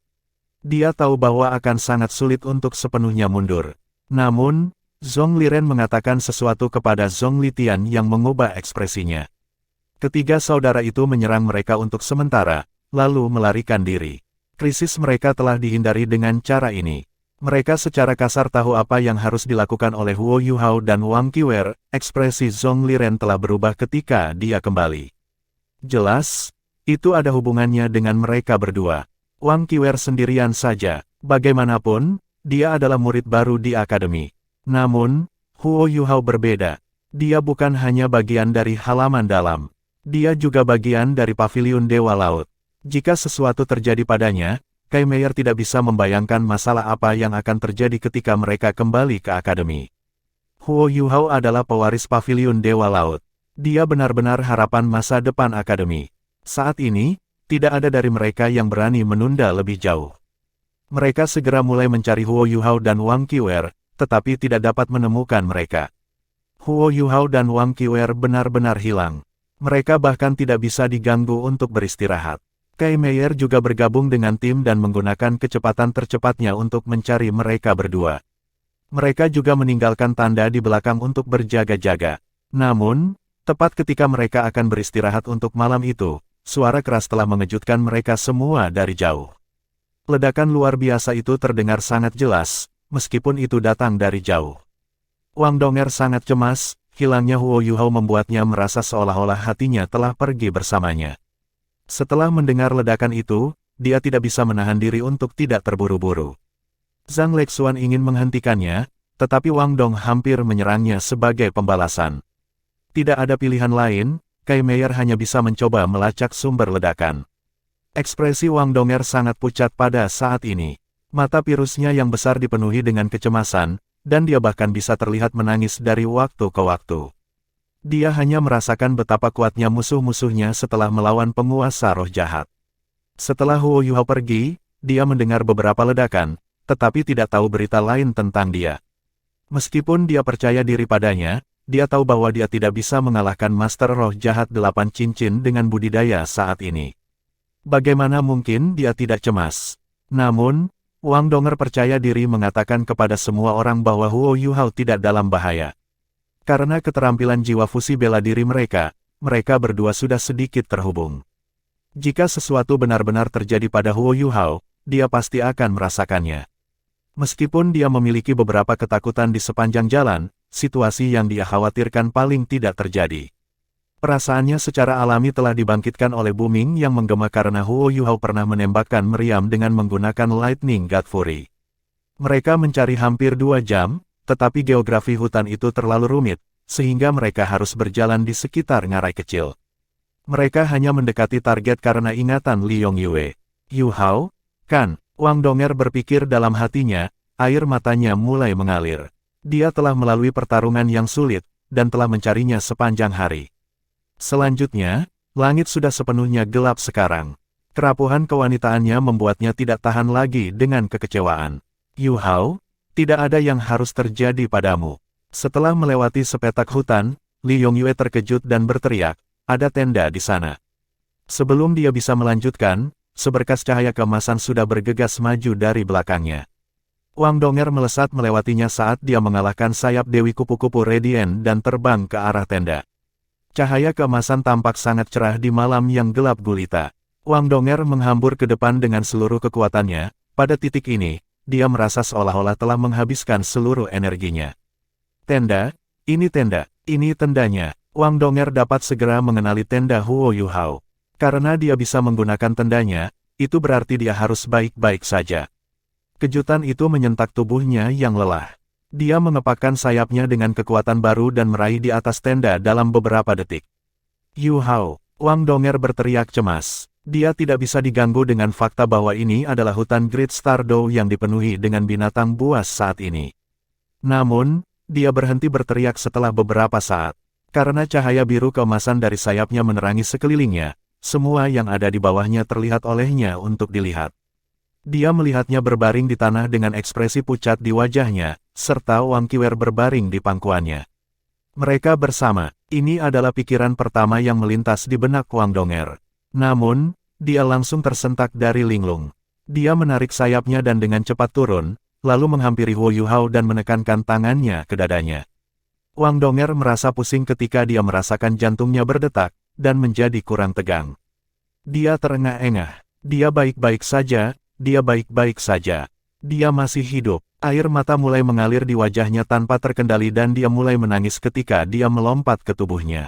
Dia tahu bahwa akan sangat sulit untuk sepenuhnya mundur. Namun, Zhong Liren mengatakan sesuatu kepada Zhong Litian yang mengubah ekspresinya. Ketiga saudara itu menyerang mereka untuk sementara, lalu melarikan diri. Krisis mereka telah dihindari dengan cara ini. Mereka secara kasar tahu apa yang harus dilakukan oleh Huo Yuhao dan Wang Qiwer. Ekspresi Zhong Liren telah berubah ketika dia kembali. Jelas, itu ada hubungannya dengan mereka berdua. Wang Qiwer sendirian saja. Bagaimanapun, dia adalah murid baru di akademi. Namun, Huo Yuhao berbeda. Dia bukan hanya bagian dari halaman dalam. Dia juga bagian dari paviliun Dewa Laut. Jika sesuatu terjadi padanya, Kei Meier tidak bisa membayangkan masalah apa yang akan terjadi ketika mereka kembali ke akademi. Huo Yuhao adalah pewaris paviliun Dewa Laut. Dia benar-benar harapan masa depan akademi. Saat ini, tidak ada dari mereka yang berani menunda lebih jauh. Mereka segera mulai mencari Huo Yuhao dan Wang Qiwer, tetapi tidak dapat menemukan mereka. Huo Yuhao dan Wang Qiwer benar-benar hilang. Mereka bahkan tidak bisa diganggu untuk beristirahat. Kei Meier juga bergabung dengan tim dan menggunakan kecepatan tercepatnya untuk mencari mereka berdua. Mereka juga meninggalkan tanda di belakang untuk berjaga-jaga. Namun, tepat ketika mereka akan beristirahat untuk malam itu, suara keras telah mengejutkan mereka semua dari jauh. Ledakan luar biasa itu terdengar sangat jelas, meskipun itu datang dari jauh. Wang Donger sangat cemas, hilangnya Huo Yuhao membuatnya merasa seolah-olah hatinya telah pergi bersamanya. Setelah mendengar ledakan itu, dia tidak bisa menahan diri untuk tidak terburu-buru. Zhang Lexuan ingin menghentikannya, tetapi Wang Dong hampir menyerangnya sebagai pembalasan. Tidak ada pilihan lain, Kai Meier hanya bisa mencoba melacak sumber ledakan. Ekspresi Wang Donger sangat pucat pada saat ini. Mata virusnya yang besar dipenuhi dengan kecemasan, dan dia bahkan bisa terlihat menangis dari waktu ke waktu. Dia hanya merasakan betapa kuatnya musuh-musuhnya setelah melawan penguasa roh jahat. Setelah Huo Yuhao pergi, dia mendengar beberapa ledakan, tetapi tidak tahu berita lain tentang dia. Meskipun dia percaya diri padanya, dia tahu bahwa dia tidak bisa mengalahkan Master Roh Jahat 8 Cincin dengan budidaya saat ini. Bagaimana mungkin dia tidak cemas? Namun, Wang Donger percaya diri mengatakan kepada semua orang bahwa Huo Yuhao tidak dalam bahaya. Karena keterampilan jiwa fusi bela diri mereka berdua sudah sedikit terhubung. Jika sesuatu benar-benar terjadi pada Huo Yuhao, dia pasti akan merasakannya. Meskipun dia memiliki beberapa ketakutan di sepanjang jalan, situasi yang dia khawatirkan paling tidak terjadi. Perasaannya secara alami telah dibangkitkan oleh booming yang menggema karena Huo Yuhao pernah menembakkan meriam dengan menggunakan Lightning God Fury. Mereka mencari hampir 2 jam, tetapi geografi hutan itu terlalu rumit, sehingga mereka harus berjalan di sekitar ngarai kecil. Mereka hanya mendekati target karena ingatan Li Yongyue. Yuhao, kan? Wang Donger berpikir dalam hatinya, air matanya mulai mengalir. Dia telah melalui pertarungan yang sulit, dan telah mencarinya sepanjang hari. Selanjutnya, langit sudah sepenuhnya gelap sekarang. Kerapuhan kewanitaannya membuatnya tidak tahan lagi dengan kekecewaan. Yuhao, tidak ada yang harus terjadi padamu. Setelah melewati sepetak hutan, Li Yongyue terkejut dan berteriak, ada tenda di sana. Sebelum dia bisa melanjutkan, seberkas cahaya keemasan sudah bergegas maju dari belakangnya. Wang Donger melesat melewatinya saat dia mengalahkan sayap Dewi Kupu-Kupu Radiant dan terbang ke arah tenda. Cahaya keemasan tampak sangat cerah di malam yang gelap gulita. Wang Donger menghambur ke depan dengan seluruh kekuatannya. Pada titik ini, dia merasa seolah-olah telah menghabiskan seluruh energinya. Tenda, ini tendanya. Wang Donger dapat segera mengenali tenda Huo Yuhao. Karena dia bisa menggunakan tendanya, itu berarti dia harus baik-baik saja. Kejutan itu menyentak tubuhnya yang lelah. Dia mengepakkan sayapnya dengan kekuatan baru dan meraih di atas tenda dalam beberapa detik. Yuhao, Wang Donger berteriak cemas. Dia tidak bisa diganggu dengan fakta bahwa ini adalah hutan Great Stardow yang dipenuhi dengan binatang buas saat ini. Namun, dia berhenti berteriak setelah beberapa saat. Karena cahaya biru keemasan dari sayapnya menerangi sekelilingnya, semua yang ada di bawahnya terlihat olehnya untuk dilihat. Dia melihatnya berbaring di tanah dengan ekspresi pucat di wajahnya, serta Wang Qiwer berbaring di pangkuannya. Mereka bersama, ini adalah pikiran pertama yang melintas di benak Wang Donger. Namun, dia langsung tersentak dari linglung. Dia menarik sayapnya dan dengan cepat turun, lalu menghampiri Huo Yuhao dan menekankan tangannya ke dadanya. Wang Donger merasa pusing ketika dia merasakan jantungnya berdetak, dan menjadi kurang tegang. Dia terengah-engah. Dia baik-baik saja. Dia baik-baik saja. Dia masih hidup. Air mata mulai mengalir di wajahnya tanpa terkendali dan dia mulai menangis ketika dia melompat ke tubuhnya.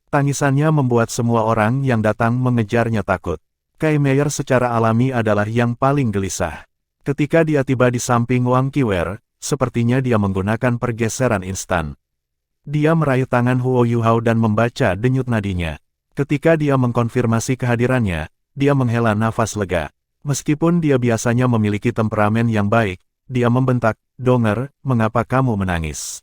Tangisannya membuat semua orang yang datang mengejarnya takut. Kai Meier secara alami adalah yang paling gelisah. Ketika dia tiba di samping Wang Qiwer, sepertinya dia menggunakan pergeseran instan. Dia meraih tangan Huo Yuhao dan membaca denyut nadinya. Ketika dia mengkonfirmasi kehadirannya, dia menghela nafas lega. Meskipun dia biasanya memiliki temperamen yang baik, dia membentak, Donger, mengapa kamu menangis?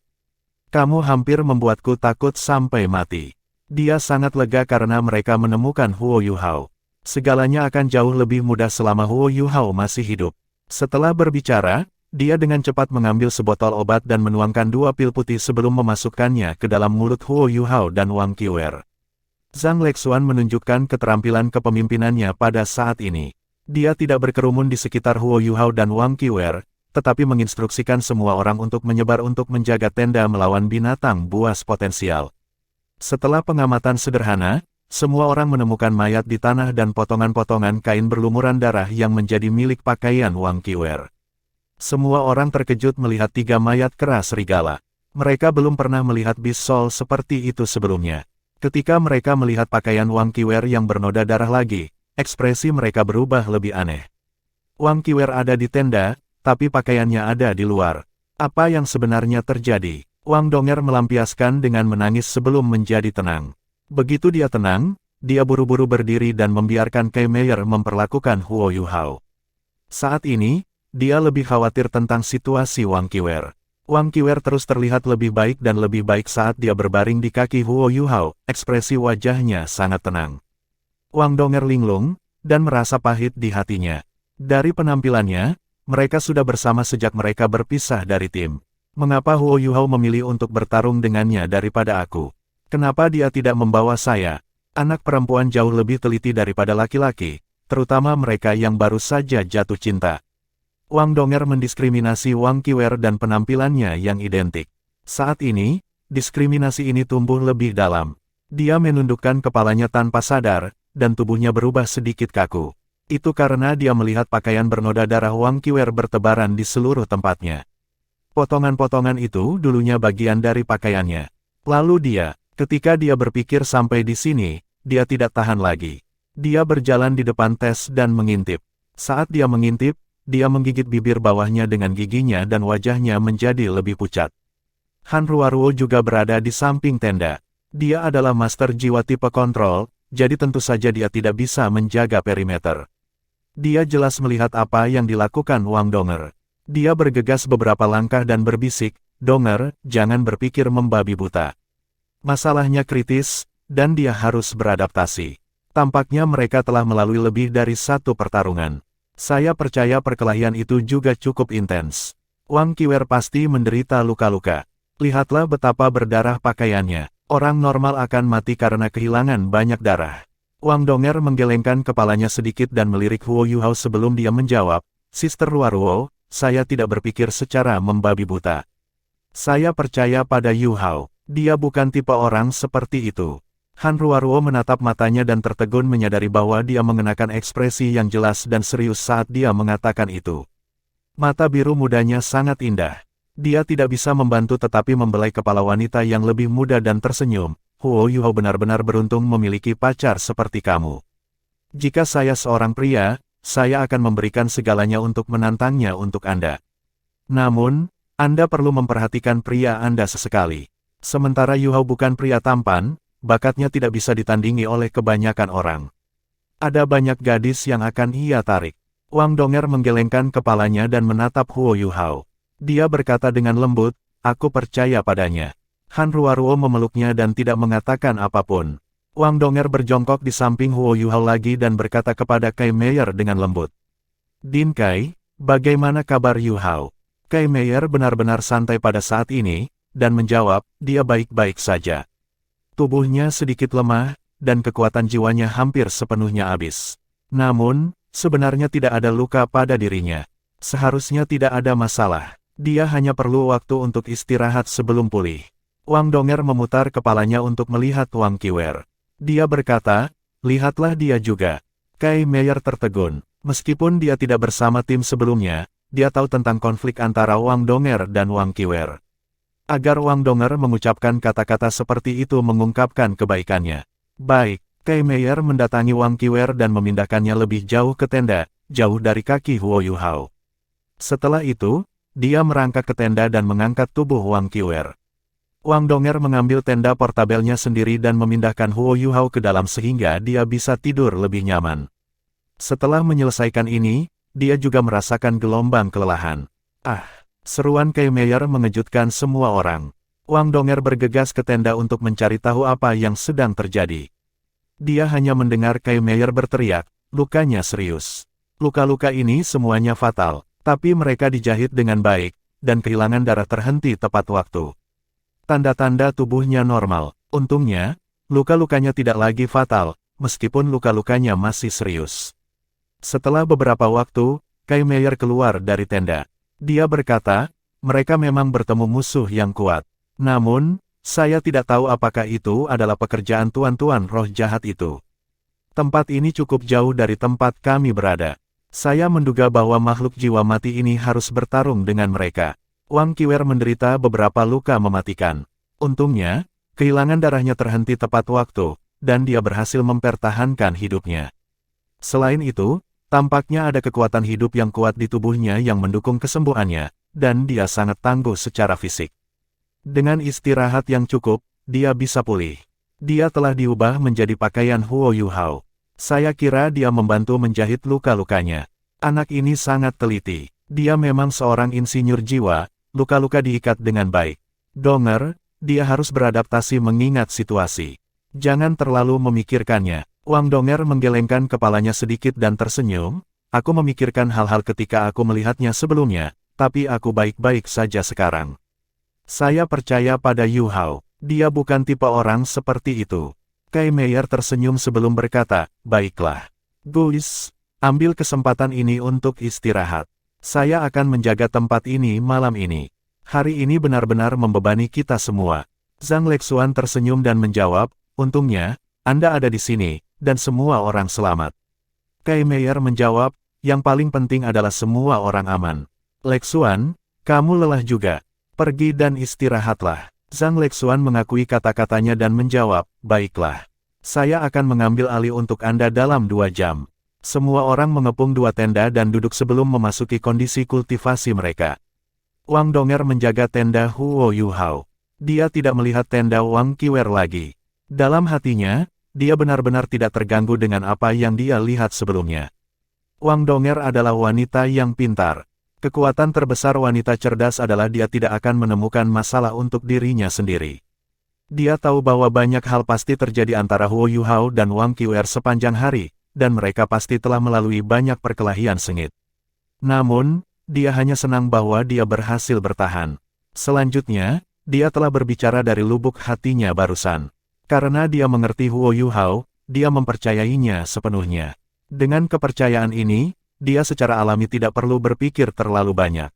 Kamu hampir membuatku takut sampai mati. Dia sangat lega karena mereka menemukan Huo Yuhao. Segalanya akan jauh lebih mudah selama Huo Yuhao masih hidup. Setelah berbicara, dia dengan cepat mengambil sebotol obat dan menuangkan 2 pil putih sebelum memasukkannya ke dalam mulut Huo Yuhao dan Wang Qiwer. Zhang Lexuan menunjukkan keterampilan kepemimpinannya pada saat ini. Dia tidak berkerumun di sekitar Huo Yuhao dan Wang Qiwer, tetapi menginstruksikan semua orang untuk menyebar untuk menjaga tenda melawan binatang buas potensial. Setelah pengamatan sederhana, semua orang menemukan mayat di tanah dan potongan-potongan kain berlumuran darah yang menjadi milik pakaian Wang Qiwer. Semua orang terkejut melihat 3 mayat kera serigala. Mereka belum pernah melihat Beast Soul seperti itu sebelumnya. Ketika mereka melihat pakaian Wang Qiwer yang bernoda darah lagi, ekspresi mereka berubah lebih aneh. Wang Qiwer ada di tenda, tapi pakaiannya ada di luar. Apa yang sebenarnya terjadi? Wang Donger melampiaskan dengan menangis sebelum menjadi tenang. Begitu dia tenang, dia buru-buru berdiri dan membiarkan Kai Meier memperlakukan Huo Yuhao. Saat ini, dia lebih khawatir tentang situasi Wang Qiwer. Wang Qiwer terus terlihat lebih baik dan lebih baik saat dia berbaring di kaki Huo Yuhao, ekspresi wajahnya sangat tenang. Wang Donger linglung, dan merasa pahit di hatinya. Dari penampilannya, mereka sudah bersama sejak mereka berpisah dari tim. Mengapa Huo Yuhao memilih untuk bertarung dengannya daripada aku? Kenapa dia tidak membawa saya? Anak perempuan jauh lebih teliti daripada laki-laki, terutama mereka yang baru saja jatuh cinta. Wang Donger mendiskriminasi Wang Qiwer dan penampilannya yang identik. Saat ini, diskriminasi ini tumbuh lebih dalam. Dia menundukkan kepalanya tanpa sadar, dan tubuhnya berubah sedikit kaku. Itu karena dia melihat pakaian bernoda darah Wang Qiwer bertebaran di seluruh tempatnya. Potongan-potongan itu dulunya bagian dari pakaiannya. Lalu ketika dia berpikir sampai di sini, dia tidak tahan lagi. Dia berjalan di depan tes dan mengintip. Saat dia mengintip, dia menggigit bibir bawahnya dengan giginya dan wajahnya menjadi lebih pucat. Han Ruoruo juga berada di samping tenda. Dia adalah master jiwa tipe kontrol, jadi tentu saja dia tidak bisa menjaga perimeter. Dia jelas melihat apa yang dilakukan Wang Donger. Dia bergegas beberapa langkah dan berbisik, "Donger, jangan berpikir membabi buta. Masalahnya kritis, dan dia harus beradaptasi. Tampaknya mereka telah melalui lebih dari satu pertarungan. Saya percaya perkelahian itu juga cukup intens. Wang Qiwer pasti menderita luka-luka. Lihatlah betapa berdarah pakaiannya. Orang normal akan mati karena kehilangan banyak darah." Wang Donger menggelengkan kepalanya sedikit dan melirik Huo Yuhao sebelum dia menjawab, "Sister Ruoruo, saya tidak berpikir secara membabi buta. Saya percaya pada Yuhao. Dia bukan tipe orang seperti itu." Han Ruoruo menatap matanya dan tertegun menyadari bahwa dia mengenakan ekspresi yang jelas dan serius saat dia mengatakan itu. Mata biru mudanya sangat indah. Dia tidak bisa membantu tetapi membelai kepala wanita yang lebih muda dan tersenyum. "Huo Yuhao benar-benar beruntung memiliki pacar seperti kamu. Jika saya seorang pria, saya akan memberikan segalanya untuk menantangnya untuk Anda. Namun, Anda perlu memperhatikan pria Anda sesekali. Sementara Yuhao bukan pria tampan, bakatnya tidak bisa ditandingi oleh kebanyakan orang. Ada banyak gadis yang akan ia tarik." Wang Donger menggelengkan kepalanya dan menatap Huo Yuhao. Dia berkata dengan lembut, "Aku percaya padanya." Han Ruoruo memeluknya dan tidak mengatakan apapun. Wang Donger berjongkok di samping Huo Yuhao lagi dan berkata kepada Kai Meier dengan lembut, "Din Kai, bagaimana kabar Yuhao?" Kai Meier benar-benar santai pada saat ini, dan menjawab, "Dia baik-baik saja." Tubuhnya sedikit lemah, dan kekuatan jiwanya hampir sepenuhnya habis. Namun, sebenarnya tidak ada luka pada dirinya. Seharusnya tidak ada masalah. Dia hanya perlu waktu untuk istirahat sebelum pulih. Wang Donger memutar kepalanya untuk melihat Wang Qiwer. Dia berkata, "Lihatlah dia juga." Kai Meier tertegun. Meskipun dia tidak bersama tim sebelumnya, dia tahu tentang konflik antara Wang Donger dan Wang Qiwer. Agar Wang Donger mengucapkan kata-kata seperti itu mengungkapkan kebaikannya. Baik, Kai Meier mendatangi Wang Qiwer dan memindahkannya lebih jauh ke tenda, jauh dari kaki Huo Yuhao. Setelah itu, dia merangkak ke tenda dan mengangkat tubuh Wang Qiwer. Wang Donger mengambil tenda portabelnya sendiri dan memindahkan Huo Yuhao ke dalam sehingga dia bisa tidur lebih nyaman. Setelah menyelesaikan ini, dia juga merasakan gelombang kelelahan. "Ah!" Seruan Kai Meier mengejutkan semua orang. Wang Donger bergegas ke tenda untuk mencari tahu apa yang sedang terjadi. Dia hanya mendengar Kai Meier berteriak, "Lukanya serius. Luka-luka ini semuanya fatal, tapi mereka dijahit dengan baik, dan kehilangan darah terhenti tepat waktu. Tanda-tanda tubuhnya normal. Untungnya, luka-lukanya tidak lagi fatal, meskipun luka-lukanya masih serius." Setelah beberapa waktu, Kai Meier keluar dari tenda. Dia berkata, "Mereka memang bertemu musuh yang kuat. Namun, Saya tidak tahu apakah itu adalah pekerjaan tuan-tuan roh jahat itu. Tempat ini cukup jauh dari tempat kami berada. Saya menduga bahwa makhluk jiwa mati ini harus bertarung dengan mereka. Wang Qiwer menderita beberapa luka mematikan. Untungnya, kehilangan darahnya terhenti tepat waktu, dan dia berhasil mempertahankan hidupnya. Selain itu, tampaknya ada kekuatan hidup yang kuat di tubuhnya yang mendukung kesembuhannya, dan dia sangat tangguh secara fisik. Dengan istirahat yang cukup, dia bisa pulih. Dia telah diubah menjadi pakaian Huo Yuhao. Saya kira dia membantu menjahit luka-lukanya. Anak ini sangat teliti. Dia memang seorang insinyur jiwa, luka-luka diikat dengan baik. Donger, dia harus beradaptasi mengingat situasi. Jangan terlalu memikirkannya. Wang Donger menggelengkan kepalanya sedikit dan tersenyum. Aku memikirkan hal-hal ketika aku melihatnya sebelumnya, tapi aku baik-baik saja sekarang. Saya percaya pada Yu Hao. Dia bukan tipe orang seperti itu. Kai Meier tersenyum sebelum berkata, baiklah. Guys, ambil kesempatan ini untuk istirahat. Saya akan menjaga tempat ini malam ini. Hari ini benar-benar membebani kita semua. Zhang Lexuan tersenyum dan menjawab, untungnya, Anda ada di sini, dan semua orang selamat. Kai Meier menjawab, yang paling penting adalah semua orang aman. Lexuan, kamu lelah juga. Pergi dan istirahatlah. Zhang Lexuan mengakui kata-katanya dan menjawab, baiklah. Saya akan mengambil alih untuk Anda dalam 2 jam. Semua orang mengepung 2 tenda dan duduk sebelum memasuki kondisi kultivasi mereka. Wang Donger menjaga tenda Huo Yuhao. Dia tidak melihat tenda Wang Qiwer lagi. Dalam hatinya, dia benar-benar tidak terganggu dengan apa yang dia lihat sebelumnya. Wang Donger adalah wanita yang pintar. Kekuatan terbesar wanita cerdas adalah dia tidak akan menemukan masalah untuk dirinya sendiri. Dia tahu bahwa banyak hal pasti terjadi antara Huo Yuhao dan Wang Qiwer sepanjang hari, dan mereka pasti telah melalui banyak perkelahian sengit. Namun, dia hanya senang bahwa dia berhasil bertahan. Selanjutnya, dia telah berbicara dari lubuk hatinya barusan. Karena dia mengerti Huo Yuhao, dia mempercayainya sepenuhnya. Dengan kepercayaan ini, dia secara alami tidak perlu berpikir terlalu banyak.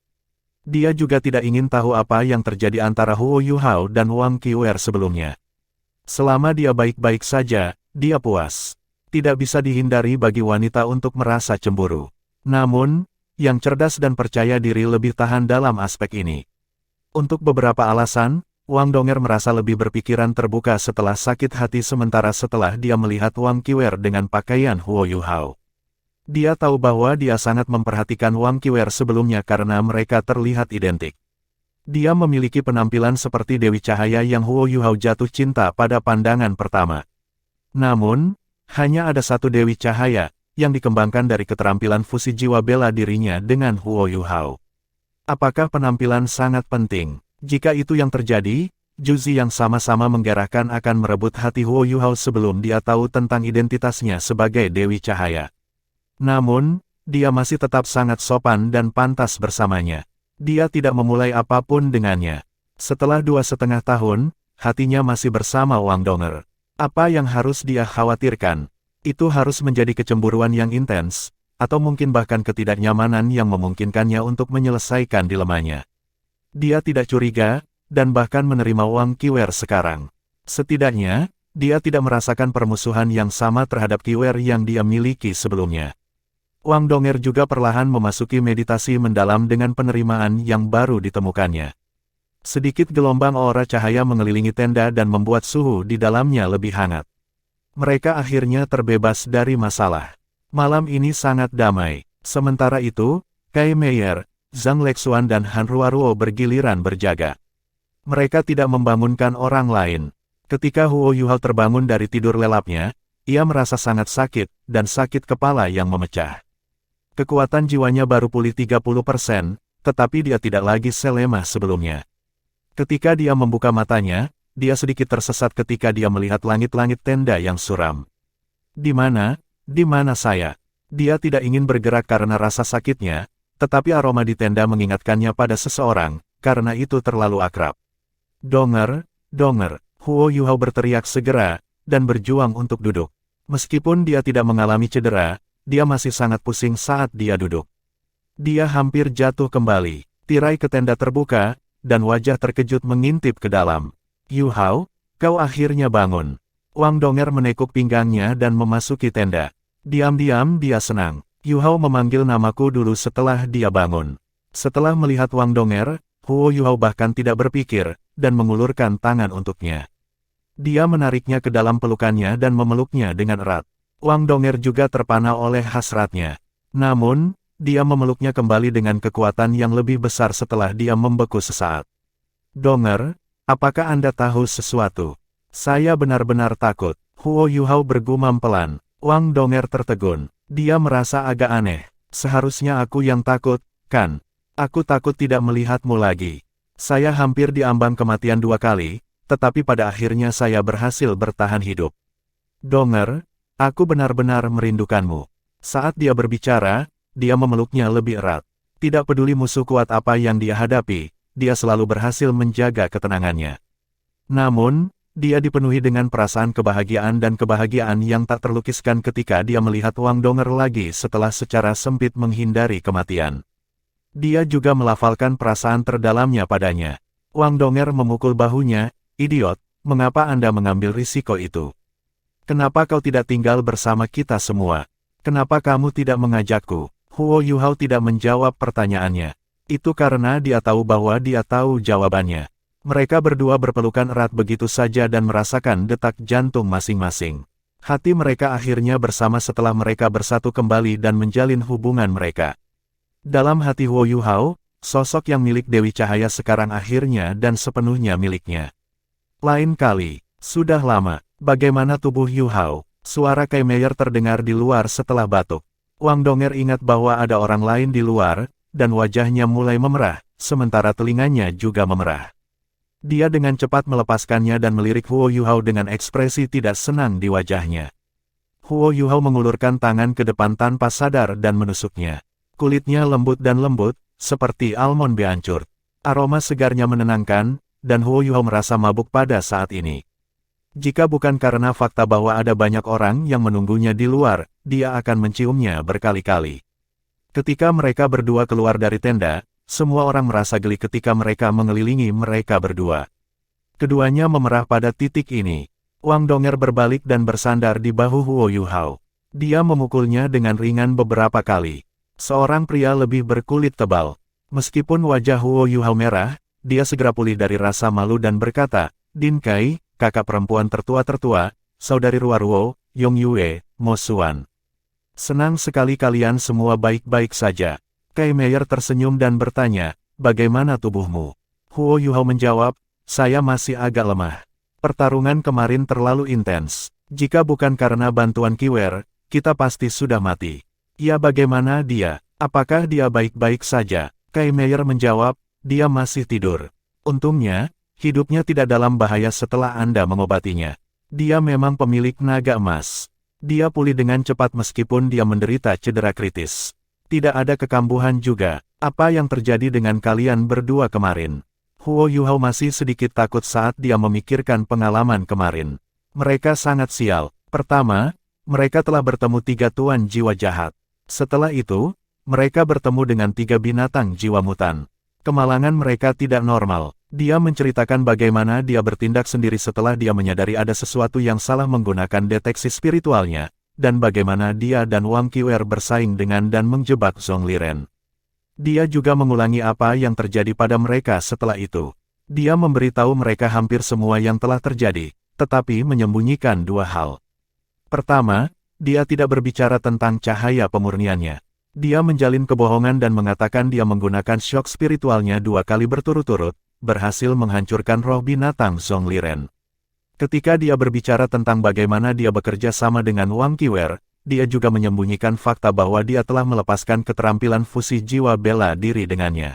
Dia juga tidak ingin tahu apa yang terjadi antara Huo Yuhao dan Wang Qiwer sebelumnya. Selama dia baik-baik saja, dia puas. Tidak bisa dihindari bagi wanita untuk merasa cemburu. Namun, yang cerdas dan percaya diri lebih tahan dalam aspek ini. Untuk beberapa alasan, Wang Donger merasa lebih berpikiran terbuka setelah sakit hati sementara setelah dia melihat Wang Qiwer dengan pakaian Huo Yuhao. Dia tahu bahwa dia sangat memperhatikan Wang Qiwer sebelumnya karena mereka terlihat identik. Dia memiliki penampilan seperti Dewi Cahaya yang Huo Yuhao jatuh cinta pada pandangan pertama. Namun, hanya ada satu Dewi Cahaya, yang dikembangkan dari keterampilan fusi jiwa bela dirinya dengan Huo Yuhao. Apakah penampilan sangat penting? Jika itu yang terjadi, Juzi yang sama-sama menggerakkan akan merebut hati Huo Yuhao sebelum dia tahu tentang identitasnya sebagai Dewi Cahaya. Namun, dia masih tetap sangat sopan dan pantas bersamanya. Dia tidak memulai apapun dengannya. Setelah 2,5 tahun, hatinya masih bersama Wang Donger. Apa yang harus dia khawatirkan? Itu harus menjadi kecemburuan yang intens, atau mungkin bahkan ketidaknyamanan yang memungkinkannya untuk menyelesaikan dilemanya. Dia tidak curiga, dan bahkan menerima Wang Qiwer sekarang. Setidaknya, dia tidak merasakan permusuhan yang sama terhadap Qiwer yang dia miliki sebelumnya. Wang Donger juga perlahan memasuki meditasi mendalam dengan penerimaan yang baru ditemukannya. Sedikit gelombang aura cahaya mengelilingi tenda dan membuat suhu di dalamnya lebih hangat. Mereka akhirnya terbebas dari masalah. Malam ini sangat damai. Sementara itu, Kai Meier, Zhang Lexuan dan Han Ruoruo bergiliran berjaga. Mereka tidak membangunkan orang lain. Ketika Huo Yuhao terbangun dari tidur lelapnya, ia merasa sangat sakit, dan sakit kepala yang memecah. Kekuatan jiwanya baru pulih 30%, tetapi dia tidak lagi selemah sebelumnya. Ketika dia membuka matanya, dia sedikit tersesat ketika dia melihat langit-langit tenda yang suram. Di mana saya? Dia tidak ingin bergerak karena rasa sakitnya, tetapi aroma di tenda mengingatkannya pada seseorang, karena itu terlalu akrab. Donger, Huo Yuhao berteriak segera, dan berjuang untuk duduk. Meskipun dia tidak mengalami cedera, dia masih sangat pusing saat dia duduk. Dia hampir jatuh kembali. Tirai ke tenda terbuka, dan wajah terkejut mengintip ke dalam. Yu Hao, kau akhirnya bangun. Wang Donger menekuk pinggangnya dan memasuki tenda. Diam-diam dia senang. Yu Hao memanggil namaku dulu setelah dia bangun. Setelah melihat Wang Donger, Huo Yu Hao bahkan tidak berpikir, dan mengulurkan tangan untuknya. Dia menariknya ke dalam pelukannya dan memeluknya dengan erat. Wang Donger juga terpana oleh hasratnya. Namun, dia memeluknya kembali dengan kekuatan yang lebih besar setelah dia membeku sesaat. Donger, apakah Anda tahu sesuatu? Saya benar-benar takut. Huo Yu Hao bergumam pelan. Wang Donger tertegun. Dia merasa agak aneh. Seharusnya aku yang takut, kan? Aku takut tidak melihatmu lagi. Saya hampir diambang kematian 2 kali, tetapi pada akhirnya saya berhasil bertahan hidup. Donger, aku benar-benar merindukanmu. Saat dia berbicara, dia memeluknya lebih erat. Tidak peduli musuh kuat apa yang dia hadapi, dia selalu berhasil menjaga ketenangannya. Namun, dia dipenuhi dengan perasaan kebahagiaan dan kebahagiaan yang tak terlukiskan ketika dia melihat Wang Donger lagi setelah secara sempit menghindari kematian. Dia juga melafalkan perasaan terdalamnya padanya. Wang Donger memukul bahunya. Idiot, mengapa Anda mengambil risiko itu? Kenapa kau tidak tinggal bersama kita semua? Kenapa kamu tidak mengajakku? Huo Yu Hao tidak menjawab pertanyaannya. Itu karena dia tahu bahwa dia tahu jawabannya. Mereka berdua berpelukan erat begitu saja dan merasakan detak jantung masing-masing. Hati mereka akhirnya bersama setelah mereka bersatu kembali dan menjalin hubungan mereka. Dalam hati Huo Yu Hao, sosok yang milik Dewi Cahaya sekarang akhirnya dan sepenuhnya miliknya. Lain kali, sudah lama, bagaimana tubuh Yu Hao? Suara Kai Meier terdengar di luar setelah batuk. Wang Donger ingat bahwa ada orang lain di luar, dan wajahnya mulai memerah, sementara telinganya juga memerah. Dia dengan cepat melepaskannya dan melirik Huo Yu Hao dengan ekspresi tidak senang di wajahnya. Huo Yu Hao mengulurkan tangan ke depan tanpa sadar dan menusuknya. Kulitnya lembut dan lembut, seperti almond beancur. Aroma segarnya menenangkan, dan Huo Yu Hao merasa mabuk pada saat ini. Jika bukan karena fakta bahwa ada banyak orang yang menunggunya di luar, dia akan menciumnya berkali-kali. Ketika mereka berdua keluar dari tenda, semua orang merasa geli ketika mereka mengelilingi mereka berdua. Keduanya memerah pada titik ini. Wang Donger berbalik dan bersandar di bahu Huo Yu Hao. Dia memukulnya dengan ringan beberapa kali. Seorang pria lebih berkulit tebal. Meskipun wajah Huo Yu Hao merah, dia segera pulih dari rasa malu dan berkata, Din Kai, kakak perempuan tertua-tertua, saudari Ruo, Yong Yue, Mo Xuan. Senang sekali kalian semua baik-baik saja. Kai Meier tersenyum dan bertanya, bagaimana tubuhmu? Huo Yu Hao menjawab, saya masih agak lemah. Pertarungan kemarin terlalu intens. Jika bukan karena bantuan Kiwer, kita pasti sudah mati. Ya bagaimana dia? Apakah dia baik-baik saja? Kai Meier menjawab, dia masih tidur. Untungnya, hidupnya tidak dalam bahaya setelah Anda mengobatinya. Dia memang pemilik naga emas. Dia pulih dengan cepat meskipun dia menderita cedera kritis. Tidak ada kekambuhan juga. Apa yang terjadi dengan kalian berdua kemarin? Huo Yu Hao masih sedikit takut saat dia memikirkan pengalaman kemarin. Mereka sangat sial. Pertama, mereka telah bertemu 3 tuan jiwa jahat. Setelah itu, mereka bertemu dengan 3 binatang jiwa mutan. Kemalangan mereka tidak normal. Dia menceritakan bagaimana dia bertindak sendiri setelah dia menyadari ada sesuatu yang salah menggunakan deteksi spiritualnya, dan bagaimana dia dan Wang Qiwer bersaing dengan dan menjebak Zhong Liren. Dia juga mengulangi apa yang terjadi pada mereka setelah itu. Dia memberitahu mereka hampir semua yang telah terjadi, tetapi menyembunyikan 2 hal. Pertama, dia tidak berbicara tentang cahaya pemurniannya. Dia menjalin kebohongan dan mengatakan dia menggunakan shock spiritualnya 2 kali berturut-turut, berhasil menghancurkan roh binatang Zhong Liren. Ketika dia berbicara tentang bagaimana dia bekerja sama dengan Wang Qiwer, dia juga menyembunyikan fakta bahwa dia telah melepaskan keterampilan fusi jiwa bela diri dengannya.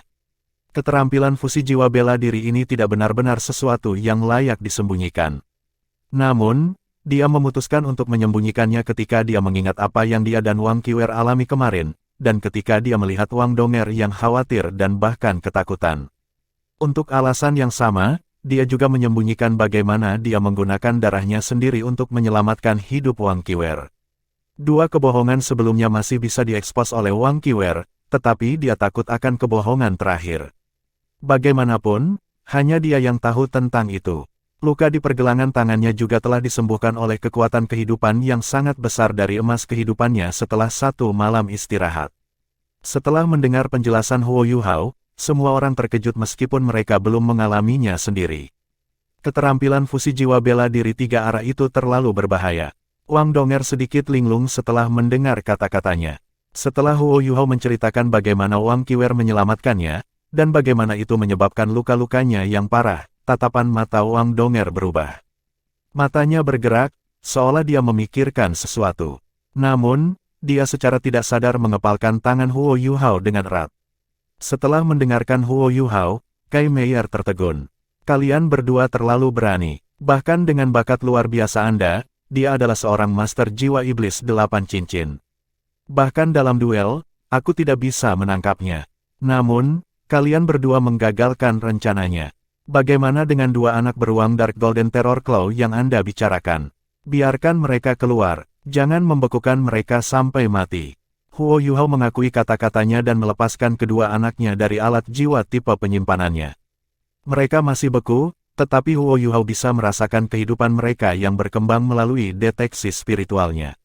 Keterampilan fusi jiwa bela diri ini tidak benar-benar sesuatu yang layak disembunyikan. Namun, dia memutuskan untuk menyembunyikannya ketika dia mengingat apa yang dia dan Wang Qiwer alami kemarin, dan ketika dia melihat Wang Donger yang khawatir dan bahkan ketakutan. Untuk alasan yang sama, dia juga menyembunyikan bagaimana dia menggunakan darahnya sendiri untuk menyelamatkan hidup Wang Qiwer. 2 kebohongan sebelumnya masih bisa diekspos oleh Wang Qiwer, tetapi dia takut akan kebohongan terakhir. Bagaimanapun, hanya dia yang tahu tentang itu. Luka di pergelangan tangannya juga telah disembuhkan oleh kekuatan kehidupan yang sangat besar dari emas kehidupannya setelah 1 malam istirahat. Setelah mendengar penjelasan Huo Yuhao, semua orang terkejut meskipun mereka belum mengalaminya sendiri. Keterampilan fusi jiwa bela diri 3 arah itu terlalu berbahaya. Wang Donger sedikit linglung setelah mendengar kata-katanya. Setelah Huo Yuhao menceritakan bagaimana Wang Qiwer menyelamatkannya, dan bagaimana itu menyebabkan luka-lukanya yang parah, tatapan mata Wang Donger berubah. Matanya bergerak, seolah dia memikirkan sesuatu. Namun, dia secara tidak sadar mengepalkan tangan Huo Yuhao dengan erat. Setelah mendengarkan Huo Yuhao, Kai Meier tertegun. Kalian berdua terlalu berani. Bahkan dengan bakat luar biasa Anda, dia adalah seorang master jiwa iblis 8 cincin. Bahkan dalam duel, aku tidak bisa menangkapnya. Namun, kalian berdua menggagalkan rencananya. Bagaimana dengan 2 anak beruang Dark Golden Terror Claw yang Anda bicarakan? Biarkan mereka keluar, jangan membekukan mereka sampai mati. Huo Yuhao mengakui kata-katanya dan melepaskan kedua anaknya dari alat jiwa tipe penyimpanannya. Mereka masih beku, tetapi Huo Yuhao bisa merasakan kehidupan mereka yang berkembang melalui deteksi spiritualnya.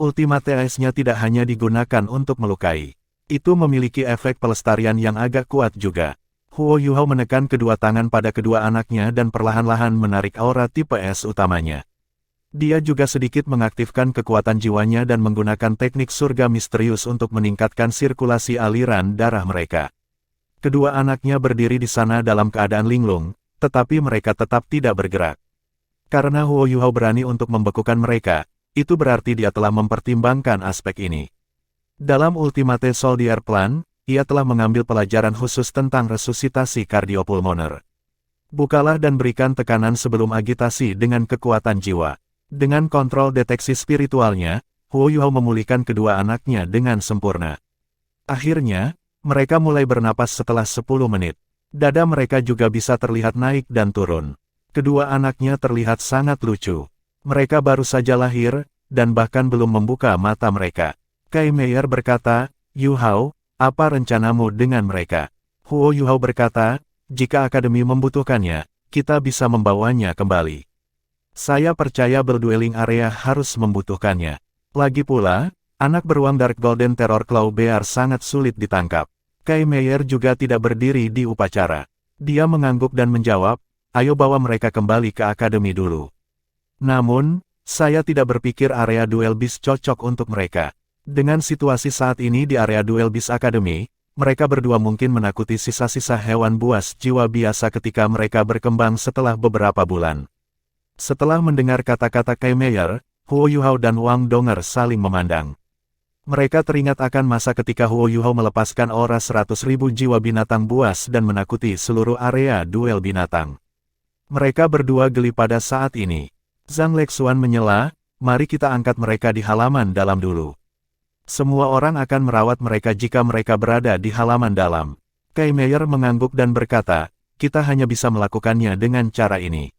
Ultimate Ace-nya tidak hanya digunakan untuk melukai. Itu memiliki efek pelestarian yang agak kuat juga. Huo Yuhao menekan kedua tangan pada kedua anaknya dan perlahan-lahan menarik aura tipe S utamanya. Dia juga sedikit mengaktifkan kekuatan jiwanya dan menggunakan teknik surga misterius untuk meningkatkan sirkulasi aliran darah mereka. Kedua anaknya berdiri di sana dalam keadaan linglung, tetapi mereka tetap tidak bergerak. Karena Huo Yuhao berani untuk membekukan mereka, itu berarti dia telah mempertimbangkan aspek ini. Dalam Ultimate Soldier Plan, ia telah mengambil pelajaran khusus tentang resusitasi kardiopulmoner. Bukalah dan berikan tekanan sebelum agitasi dengan kekuatan jiwa. Dengan kontrol deteksi spiritualnya, Huo Yuhao memulihkan kedua anaknya dengan sempurna. Akhirnya, mereka mulai bernapas setelah 10 menit. Dada mereka juga bisa terlihat naik dan turun. Kedua anaknya terlihat sangat lucu. Mereka baru saja lahir, dan bahkan belum membuka mata mereka. Kai Meier berkata, Yuhao, apa rencanamu dengan mereka? Huo Yuhao berkata, jika akademi membutuhkannya, kita bisa membawanya kembali. Saya percaya berdueling area harus membutuhkannya. Lagi pula, anak beruang Dark Golden Terror Claw Bear sangat sulit ditangkap. Kai Meier juga tidak berdiri di upacara. Dia mengangguk dan menjawab, ayo bawa mereka kembali ke akademi dulu. Namun, saya tidak berpikir area duel bis cocok untuk mereka. Dengan situasi saat ini di area duel bis Academy, mereka berdua mungkin menakuti sisa-sisa hewan buas jiwa biasa ketika mereka berkembang setelah beberapa bulan. Setelah mendengar kata-kata Kai Meier, Huo Yuhao dan Wang Donger saling memandang. Mereka teringat akan masa ketika Huo Yuhao melepaskan aura 100.000 jiwa binatang buas dan menakuti seluruh area duel binatang. Mereka berdua geli pada saat ini. Zhang Lexuan menyela, mari kita angkat mereka di halaman dalam dulu. Semua orang akan merawat mereka jika mereka berada di halaman dalam. Kai Meier mengangguk dan berkata, kita hanya bisa melakukannya dengan cara ini.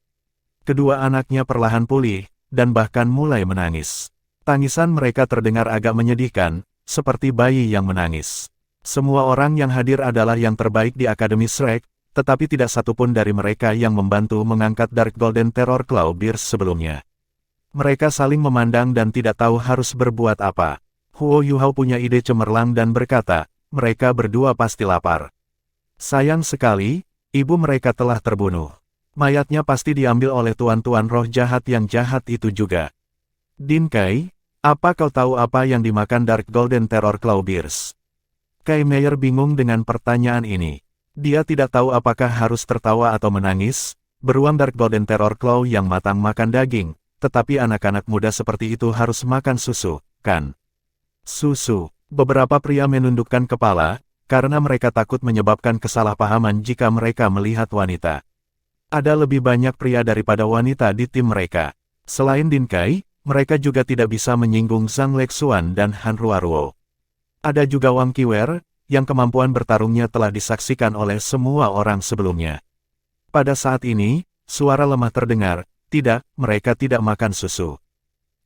Kedua anaknya perlahan pulih, dan bahkan mulai menangis. Tangisan mereka terdengar agak menyedihkan, seperti bayi yang menangis. Semua orang yang hadir adalah yang terbaik di Akademi Shrek, tetapi tidak satupun dari mereka yang membantu mengangkat Dark Golden Terror Claw Bears sebelumnya. Mereka saling memandang dan tidak tahu harus berbuat apa. Huo Yuhao punya ide cemerlang dan berkata, mereka berdua pasti lapar. Sayang sekali, ibu mereka telah terbunuh. Mayatnya pasti diambil oleh tuan-tuan roh jahat yang jahat itu juga. Din Kai, apa kau tahu apa yang dimakan Dark Golden Terror Claw Bears? Kai Meier bingung dengan pertanyaan ini. Dia tidak tahu apakah harus tertawa atau menangis. Beruang Dark Golden Terror Claw yang matang makan daging, tetapi anak-anak muda seperti itu harus makan susu, kan? Susu. Beberapa pria menundukkan kepala, karena mereka takut menyebabkan kesalahpahaman jika mereka melihat wanita. Ada lebih banyak pria daripada wanita di tim mereka. Selain Din Kai, mereka juga tidak bisa menyinggung Zhang Lexuan dan Han Ruoruo. Ada juga Wang Qiwer, yang kemampuan bertarungnya telah disaksikan oleh semua orang sebelumnya. Pada saat ini, suara lemah terdengar, tidak, mereka tidak makan susu.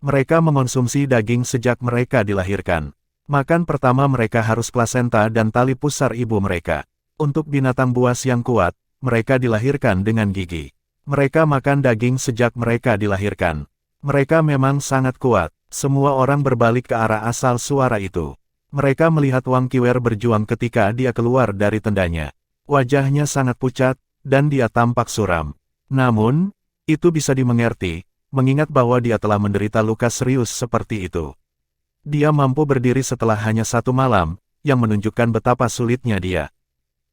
Mereka mengonsumsi daging sejak mereka dilahirkan. Makan pertama mereka harus plasenta dan tali pusar ibu mereka. Untuk binatang buas yang kuat, mereka dilahirkan dengan gigi. Mereka makan daging sejak mereka dilahirkan. Mereka memang sangat kuat. Semua orang berbalik ke arah asal suara itu. Mereka melihat Wang Qiwer berjuang ketika dia keluar dari tendanya. Wajahnya sangat pucat, dan dia tampak suram. Namun, itu bisa dimengerti, mengingat bahwa dia telah menderita luka serius seperti itu. Dia mampu berdiri setelah hanya 1 malam, yang menunjukkan betapa sulitnya dia.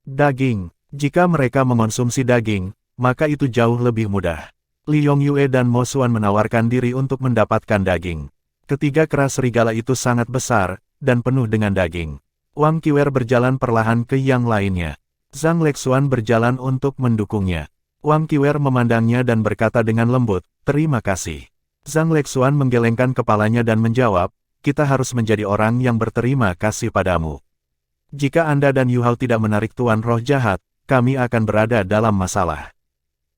Daging. Jika mereka mengonsumsi daging, maka itu jauh lebih mudah. Li Yongyue dan Mo Xuan menawarkan diri untuk mendapatkan daging. Ketiga kera serigala itu sangat besar, dan penuh dengan daging. Wang Qiwer berjalan perlahan ke yang lainnya. Zhang Lexuan berjalan untuk mendukungnya. Wang Qiwer memandangnya dan berkata dengan lembut, "Terima kasih." Zhang Lexuan menggelengkan kepalanya dan menjawab, "Kita harus menjadi orang yang berterima kasih padamu. Jika Anda dan Yu Hao tidak menarik Tuan Roh Jahat, kami akan berada dalam masalah.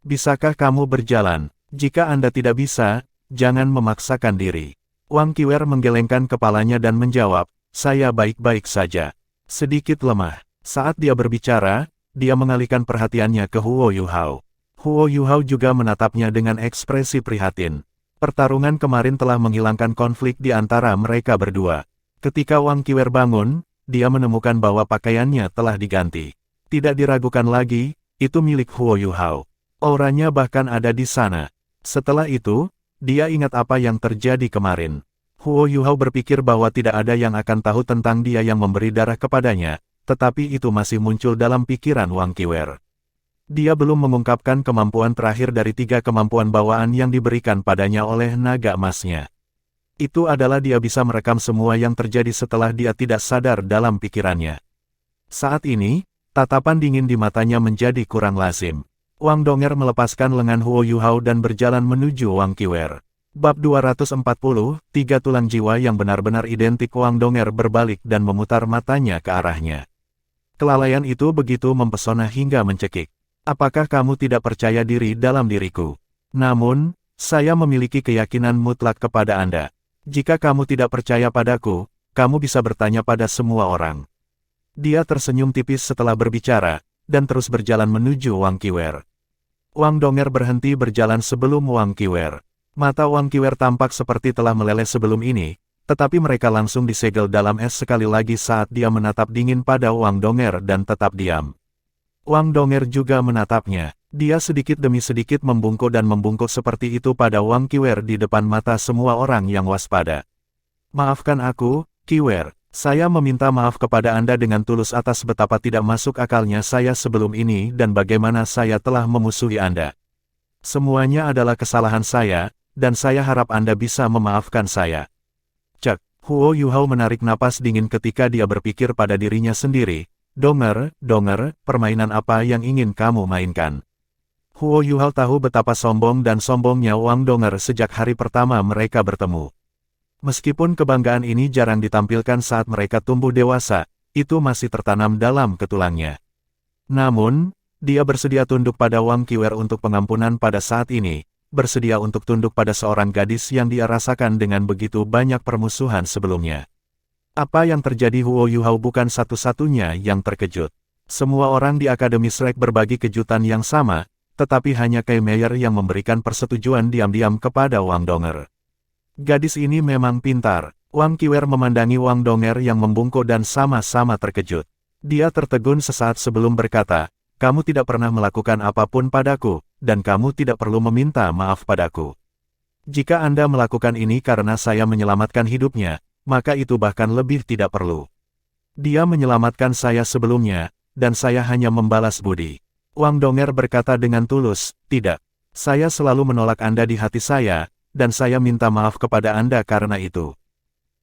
Bisakah kamu berjalan? Jika Anda tidak bisa, jangan memaksakan diri." Wang Qiwer menggelengkan kepalanya dan menjawab, "Saya baik-baik saja." Sedikit lemah. Saat dia berbicara, dia mengalihkan perhatiannya ke Huo Yu Hao. Huo Yu Hao juga menatapnya dengan ekspresi prihatin. Pertarungan kemarin telah menghilangkan konflik di antara mereka berdua. Ketika Wang Qiwer bangun, dia menemukan bahwa pakaiannya telah diganti. Tidak diragukan lagi, itu milik Huo Yu Hao. Auranya bahkan ada di sana. Setelah itu, dia ingat apa yang terjadi kemarin. Huo Yu Hao berpikir bahwa tidak ada yang akan tahu tentang dia yang memberi darah kepadanya, tetapi itu masih muncul dalam pikiran Wang Qiwer. Dia belum mengungkapkan kemampuan terakhir dari 3 kemampuan bawaan yang diberikan padanya oleh naga emasnya. Itu adalah dia bisa merekam semua yang terjadi setelah dia tidak sadar dalam pikirannya. Saat ini, tatapan dingin di matanya menjadi kurang lazim. Wang Donger melepaskan lengan Huo Yu Hao dan berjalan menuju Wang Qiwer. Bab 240, 3 tulang jiwa yang benar-benar identik. Wang Donger berbalik dan memutar matanya ke arahnya. Kelalaian itu begitu mempesona hingga mencekik. "Apakah kamu tidak percaya diri dalam diriku? Namun, saya memiliki keyakinan mutlak kepada Anda. Jika kamu tidak percaya padaku, kamu bisa bertanya pada semua orang." Dia tersenyum tipis setelah berbicara, dan terus berjalan menuju Wang Qiwer. Wang Donger berhenti berjalan sebelum Wang Qiwer. Mata Wang Qiwer tampak seperti telah meleleh sebelum ini, tetapi mereka langsung disegel dalam es sekali lagi saat dia menatap dingin pada Wang Donger dan tetap diam. Wang Donger juga menatapnya. Dia sedikit demi sedikit membungkuk dan membungkuk seperti itu pada Wang Qiwer di depan mata semua orang yang waspada. "Maafkan aku, Qiwer. Saya meminta maaf kepada Anda dengan tulus atas betapa tidak masuk akalnya saya sebelum ini dan bagaimana saya telah memusuhi Anda. Semuanya adalah kesalahan saya, dan saya harap Anda bisa memaafkan saya." Cek. Huo Yu Hao menarik napas dingin ketika dia berpikir pada dirinya sendiri, Donger, permainan apa yang ingin kamu mainkan?" Huo Yu Hao tahu betapa sombong dan sombongnya Wang Donger sejak hari pertama mereka bertemu. Meskipun kebanggaan ini jarang ditampilkan saat mereka tumbuh dewasa, itu masih tertanam dalam ketulangnya. Namun, dia bersedia tunduk pada Wang Qiwer untuk pengampunan pada saat ini, bersedia untuk tunduk pada seorang gadis yang dia rasakan dengan begitu banyak permusuhan sebelumnya. Apa yang terjadi? Huo Yu Hao bukan satu-satunya yang terkejut. Semua orang di Akademi Shrek berbagi kejutan yang sama, tetapi hanya Kai Meier yang memberikan persetujuan diam-diam kepada Wang Donger. Gadis ini memang pintar. Wang Qiwer memandangi Wang Donger yang membungkuk dan sama-sama terkejut. Dia tertegun sesaat sebelum berkata, "Kamu tidak pernah melakukan apapun padaku, dan kamu tidak perlu meminta maaf padaku. Jika Anda melakukan ini karena saya menyelamatkan hidupnya, maka itu bahkan lebih tidak perlu. Dia menyelamatkan saya sebelumnya, dan saya hanya membalas budi." Wang Donger berkata dengan tulus, "Tidak. Saya selalu menolak Anda di hati saya, dan saya minta maaf kepada Anda karena itu.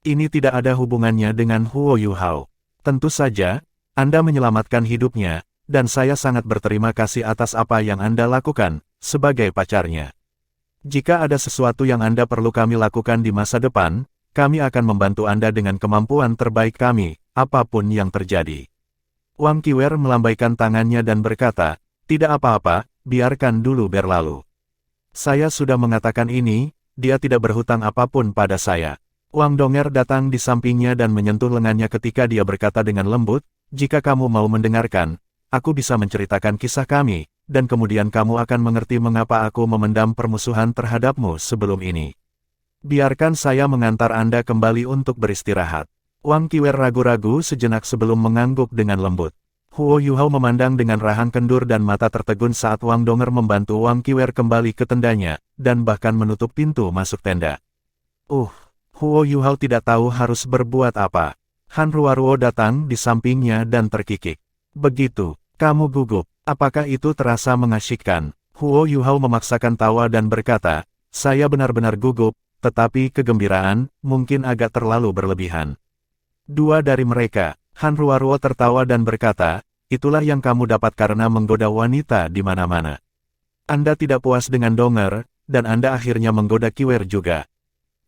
Ini tidak ada hubungannya dengan Huo Yu Hao. Tentu saja, Anda menyelamatkan hidupnya, dan saya sangat berterima kasih atas apa yang Anda lakukan, sebagai pacarnya. Jika ada sesuatu yang Anda perlu kami lakukan di masa depan, kami akan membantu Anda dengan kemampuan terbaik kami, apapun yang terjadi." Wang Qiwer melambaikan tangannya dan berkata, "Tidak apa-apa, biarkan dulu berlalu. Saya sudah mengatakan ini, dia tidak berhutang apapun pada saya." Wang Donger datang di sampingnya dan menyentuh lengannya ketika dia berkata dengan lembut, "Jika kamu mau mendengarkan, aku bisa menceritakan kisah kami, dan kemudian kamu akan mengerti mengapa aku memendam permusuhan terhadapmu sebelum ini. Biarkan saya mengantar Anda kembali untuk beristirahat. Wang Qiwer ragu-ragu sejenak sebelum mengangguk dengan lembut. Huo Yuhao memandang dengan rahang kendur dan mata tertegun saat Wang Donger membantu Wang Qiwer kembali ke tendanya, dan bahkan menutup pintu masuk tenda. Huo Yuhao tidak tahu harus berbuat apa. Han Ruoruo datang di sampingnya dan terkikik. Begitu, kamu gugup, apakah itu terasa mengasyikkan? Huo Yuhao memaksakan tawa dan berkata, saya benar-benar gugup, tetapi kegembiraan, mungkin agak terlalu berlebihan. Dua dari mereka, Han Ruoruo tertawa dan berkata, itulah yang kamu dapat karena menggoda wanita di mana-mana. Anda tidak puas dengan Donger, dan Anda akhirnya menggoda Qiwer juga.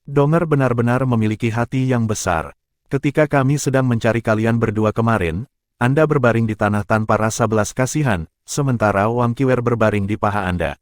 Donger benar-benar memiliki hati yang besar. Ketika kami sedang mencari kalian berdua kemarin, Anda berbaring di tanah tanpa rasa belas kasihan, sementara Wang Qiwer berbaring di paha Anda.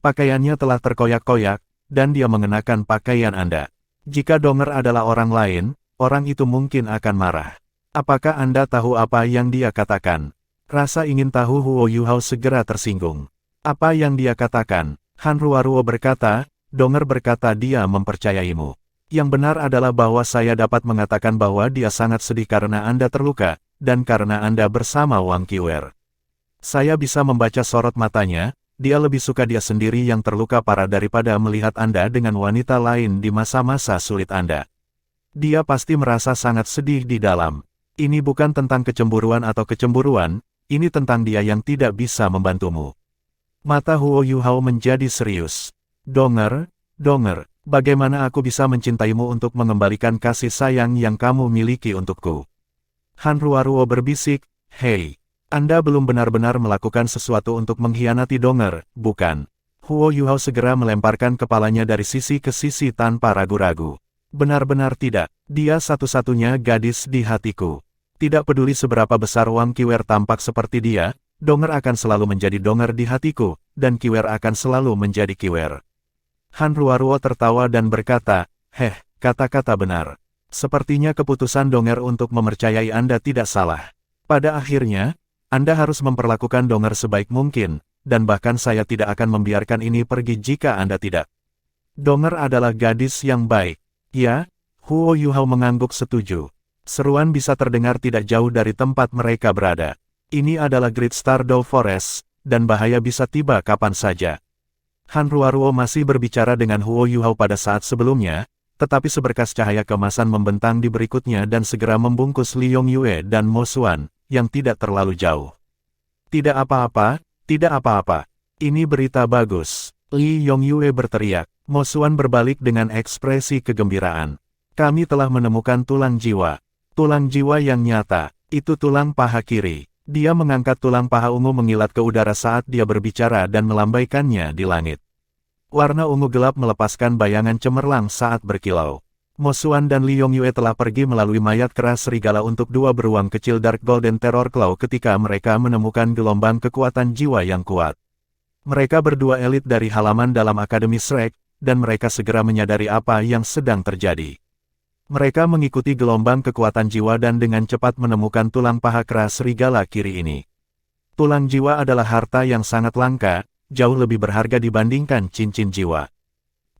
Pakaiannya telah terkoyak-koyak, dan dia mengenakan pakaian Anda. Jika Donger adalah orang lain, orang itu mungkin akan marah. Apakah Anda tahu apa yang dia katakan? Rasa ingin tahu Huo Yuhao segera tersinggung. Apa yang dia katakan? Han Ruoruo berkata, Donger berkata dia mempercayaimu. Yang benar adalah bahwa saya dapat mengatakan bahwa dia sangat sedih karena Anda terluka, dan karena Anda bersama Wang Qiwer. Saya bisa membaca sorot matanya, dia lebih suka dia sendiri yang terluka parah daripada melihat Anda dengan wanita lain di masa-masa sulit Anda. Dia pasti merasa sangat sedih di dalam. Ini bukan tentang kecemburuan atau kecemburuan, ini tentang dia yang tidak bisa membantumu. Mata Huo Yuhao menjadi serius. Donger, bagaimana aku bisa mencintaimu untuk mengembalikan kasih sayang yang kamu miliki untukku? Han Ruoruo berbisik, hei, Anda belum benar-benar melakukan sesuatu untuk mengkhianati Donger, bukan? Huo Yuhao segera melemparkan kepalanya dari sisi ke sisi tanpa ragu-ragu. Benar-benar tidak, dia satu-satunya gadis di hatiku. Tidak peduli seberapa besar Wang Qiwer tampak seperti dia, Donger akan selalu menjadi Donger di hatiku, dan Qiwer akan selalu menjadi Qiwer. Han Ruoruo tertawa dan berkata, kata-kata benar. Sepertinya keputusan Donger untuk mempercayai Anda tidak salah. Pada akhirnya, Anda harus memperlakukan Donger sebaik mungkin, dan bahkan saya tidak akan membiarkan ini pergi jika Anda tidak. Donger adalah gadis yang baik. Ya, Huo Yuhao mengangguk setuju. Seruan bisa terdengar tidak jauh dari tempat mereka berada. Ini adalah Great Stardow Forest, dan bahaya bisa tiba kapan saja. Han Ruoruo masih berbicara dengan Huo Yuhao pada saat sebelumnya, tetapi seberkas cahaya keemasan membentang di berikutnya dan segera membungkus Li Yongyue dan Mo Xuan, yang tidak terlalu jauh. Tidak apa-apa, tidak apa-apa. Ini berita bagus. Li Yongyue berteriak. Mo Xuan berbalik dengan ekspresi kegembiraan. Kami telah menemukan tulang jiwa. Tulang jiwa yang nyata, itu tulang paha kiri. Dia mengangkat tulang paha ungu mengilat ke udara saat dia berbicara dan melambaikannya di langit. Warna ungu gelap melepaskan bayangan cemerlang saat berkilau. Mo Xuan dan Li Yongyue telah pergi melalui mayat keras serigala untuk dua beruang kecil Dark Golden Terror Claw ketika mereka menemukan gelombang kekuatan jiwa yang kuat. Mereka berdua elit dari halaman dalam Akademi Shrek, dan mereka segera menyadari apa yang sedang terjadi. Mereka mengikuti gelombang kekuatan jiwa dan dengan cepat menemukan tulang paha keras serigala kiri ini. Tulang jiwa adalah harta yang sangat langka, jauh lebih berharga dibandingkan cincin jiwa.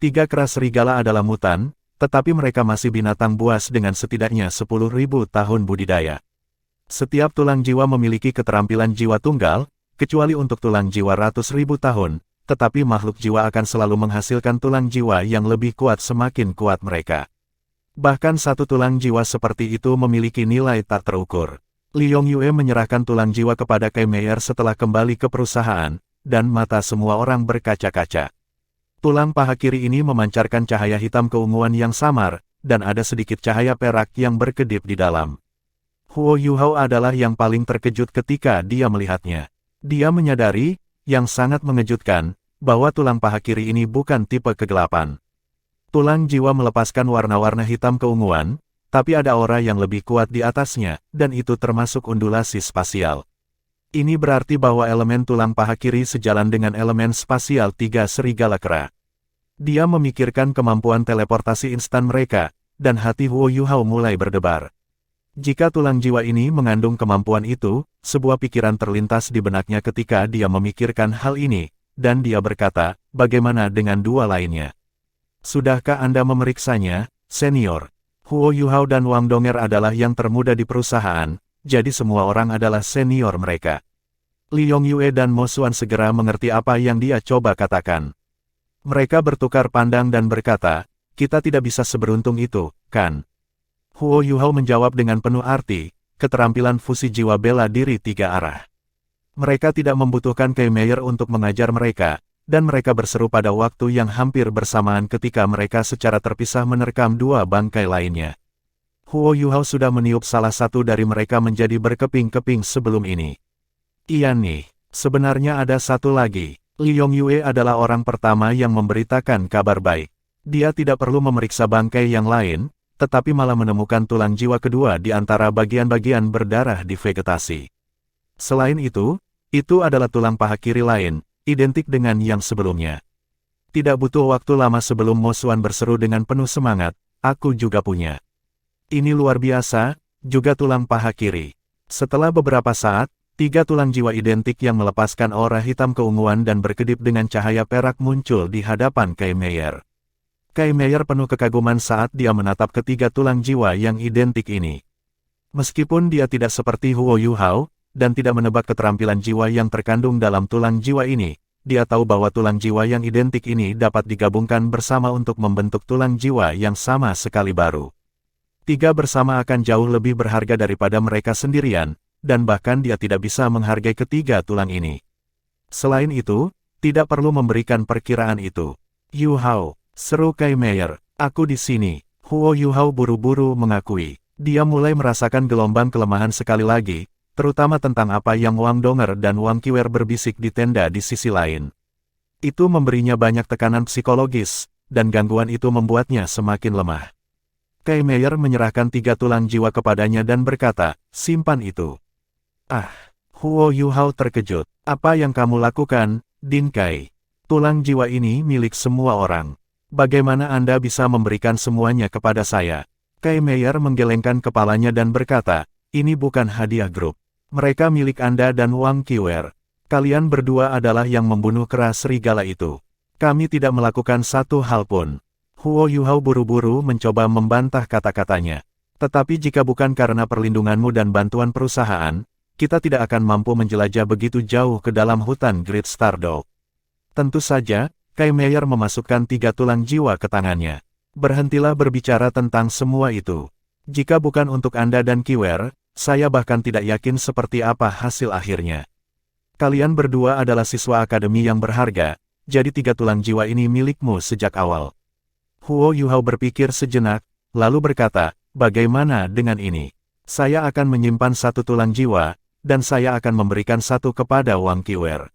3 keras serigala adalah mutan, tetapi mereka masih binatang buas dengan setidaknya 10.000 tahun budidaya. Setiap tulang jiwa memiliki keterampilan jiwa tunggal, kecuali untuk tulang jiwa ratus ribu tahun, tetapi makhluk jiwa akan selalu menghasilkan tulang jiwa yang lebih kuat semakin kuat mereka. Bahkan satu tulang jiwa seperti itu memiliki nilai tak terukur. Li Yongyue menyerahkan tulang jiwa kepada Kai Meier setelah kembali ke perusahaan, dan mata semua orang berkaca-kaca. Tulang paha kiri ini memancarkan cahaya hitam keunguan yang samar, dan ada sedikit cahaya perak yang berkedip di dalam. Huo Yuhao adalah yang paling terkejut ketika dia melihatnya. Dia menyadari, yang sangat mengejutkan, bahwa tulang paha kiri ini bukan tipe kegelapan. Tulang jiwa melepaskan warna-warna hitam keunguan, tapi ada aura yang lebih kuat di atasnya, dan itu termasuk undulasi spasial. Ini berarti bahwa elemen tulang paha kiri sejalan dengan elemen spasial 3 serigala kera. Dia memikirkan kemampuan teleportasi instan mereka, dan hati Huo Yuhao mulai berdebar. Jika tulang jiwa ini mengandung kemampuan itu, sebuah pikiran terlintas di benaknya ketika dia memikirkan hal ini, dan dia berkata, bagaimana dengan dua lainnya? Sudahkah Anda memeriksanya, senior? Huo Yuhao dan Wang Donger adalah yang termuda di perusahaan, jadi semua orang adalah senior mereka. Li Yongyue dan Mo Xuan segera mengerti apa yang dia coba katakan. Mereka bertukar pandang dan berkata, kita tidak bisa seberuntung itu, kan? Huo Yuhao menjawab dengan penuh arti, keterampilan fusi jiwa bela diri tiga arah. Mereka tidak membutuhkan Kei Meier untuk mengajar mereka, dan mereka berseru pada waktu yang hampir bersamaan ketika mereka secara terpisah menerkam dua bangkai lainnya. Huo Yuhao sudah meniup salah satu dari mereka menjadi berkeping-keping sebelum ini. Iya nih, sebenarnya ada satu lagi. Li Yongyue adalah orang pertama yang memberitakan kabar baik. Dia tidak perlu memeriksa bangkai yang lain, tetapi malah menemukan tulang jiwa kedua di antara bagian-bagian berdarah di vegetasi. Selain itu adalah tulang paha kiri lain, identik dengan yang sebelumnya. Tidak butuh waktu lama sebelum Mo Xuan berseru dengan penuh semangat, aku juga punya. Ini luar biasa, juga tulang paha kiri. Setelah beberapa saat, tiga tulang jiwa identik yang melepaskan aura hitam keunguan dan berkedip dengan cahaya perak muncul di hadapan Kei Meier. Kei Meier penuh kekaguman saat dia menatap ketiga tulang jiwa yang identik ini. Meskipun dia tidak seperti Huo Yuhao, dan tidak menebak keterampilan jiwa yang terkandung dalam tulang jiwa ini, dia tahu bahwa tulang jiwa yang identik ini dapat digabungkan bersama untuk membentuk tulang jiwa yang sama sekali baru. Tiga bersama akan jauh lebih berharga daripada mereka sendirian, dan bahkan dia tidak bisa menghargai ketiga tulang ini. Selain itu, tidak perlu memberikan perkiraan itu. Yuhao, seru Kei Meier, aku di sini. Huo Yuhao buru-buru mengakui. Dia mulai merasakan gelombang kelemahan sekali lagi, terutama tentang apa yang Wang Donger dan Wang Qiwer berbisik di tenda di sisi lain. Itu memberinya banyak tekanan psikologis, dan gangguan itu membuatnya semakin lemah. Kei Meier menyerahkan tiga tulang jiwa kepadanya dan berkata, simpan itu. Ah, Huo Yuhao terkejut. Apa yang kamu lakukan, Din Kai? Tulang jiwa ini milik semua orang. Bagaimana Anda bisa memberikan semuanya kepada saya? Kei Meier menggelengkan kepalanya dan berkata, ini bukan hadiah grup. Mereka milik Anda dan Wang Qiwer. Kalian berdua adalah yang membunuh kera serigala itu. Kami tidak melakukan satu hal pun. Huo Yuhao buru-buru mencoba membantah kata-katanya. Tetapi jika bukan karena perlindunganmu dan bantuan perusahaan, kita tidak akan mampu menjelajah begitu jauh ke dalam hutan Great Star Dog. Tentu saja, Kei Meier memasukkan tiga tulang jiwa ke tangannya. Berhentilah berbicara tentang semua itu. Jika bukan untuk Anda dan Qiwer, saya bahkan tidak yakin seperti apa hasil akhirnya. Kalian berdua adalah siswa akademi yang berharga, jadi tiga tulang jiwa ini milikmu sejak awal. Huo Yuhao berpikir sejenak, lalu berkata, bagaimana dengan ini? Saya akan menyimpan satu tulang jiwa, dan saya akan memberikan satu kepada Wang Qiwer.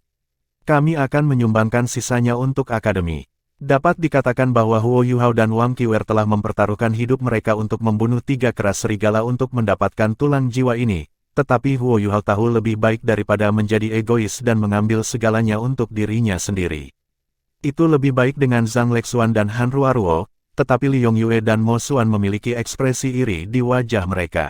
Kami akan menyumbangkan sisanya untuk akademi. Dapat dikatakan bahwa Huo Yuhao dan Wang Qiwer telah mempertaruhkan hidup mereka untuk membunuh tiga kera serigala untuk mendapatkan tulang jiwa ini, tetapi Huo Yuhao tahu lebih baik daripada menjadi egois dan mengambil segalanya untuk dirinya sendiri. Itu lebih baik dengan Zhang Lexuan dan Han Ruoruo, tetapi Li Yongyue dan Mo Xuan memiliki ekspresi iri di wajah mereka.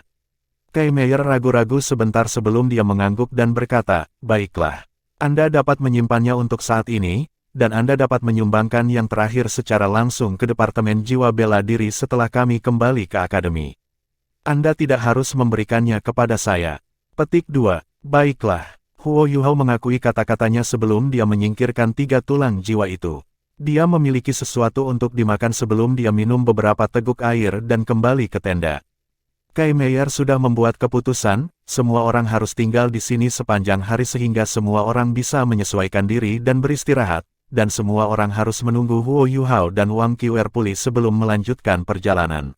Kei Meier ragu-ragu sebentar sebelum dia mengangguk dan berkata, baiklah. Anda dapat menyimpannya untuk saat ini, dan Anda dapat menyumbangkan yang terakhir secara langsung ke Departemen Jiwa Bela Diri setelah kami kembali ke Akademi. Anda tidak harus memberikannya kepada saya. Petik 2. Baiklah. Huo Yuhao mengakui kata-katanya sebelum dia menyingkirkan tiga tulang jiwa itu. Dia memiliki sesuatu untuk dimakan sebelum dia minum beberapa teguk air dan kembali ke tenda. Kei Meier sudah membuat keputusan, semua orang harus tinggal di sini sepanjang hari sehingga semua orang bisa menyesuaikan diri dan beristirahat, dan semua orang harus menunggu Huo Yuhao dan Wang Qiwer pulih sebelum melanjutkan perjalanan.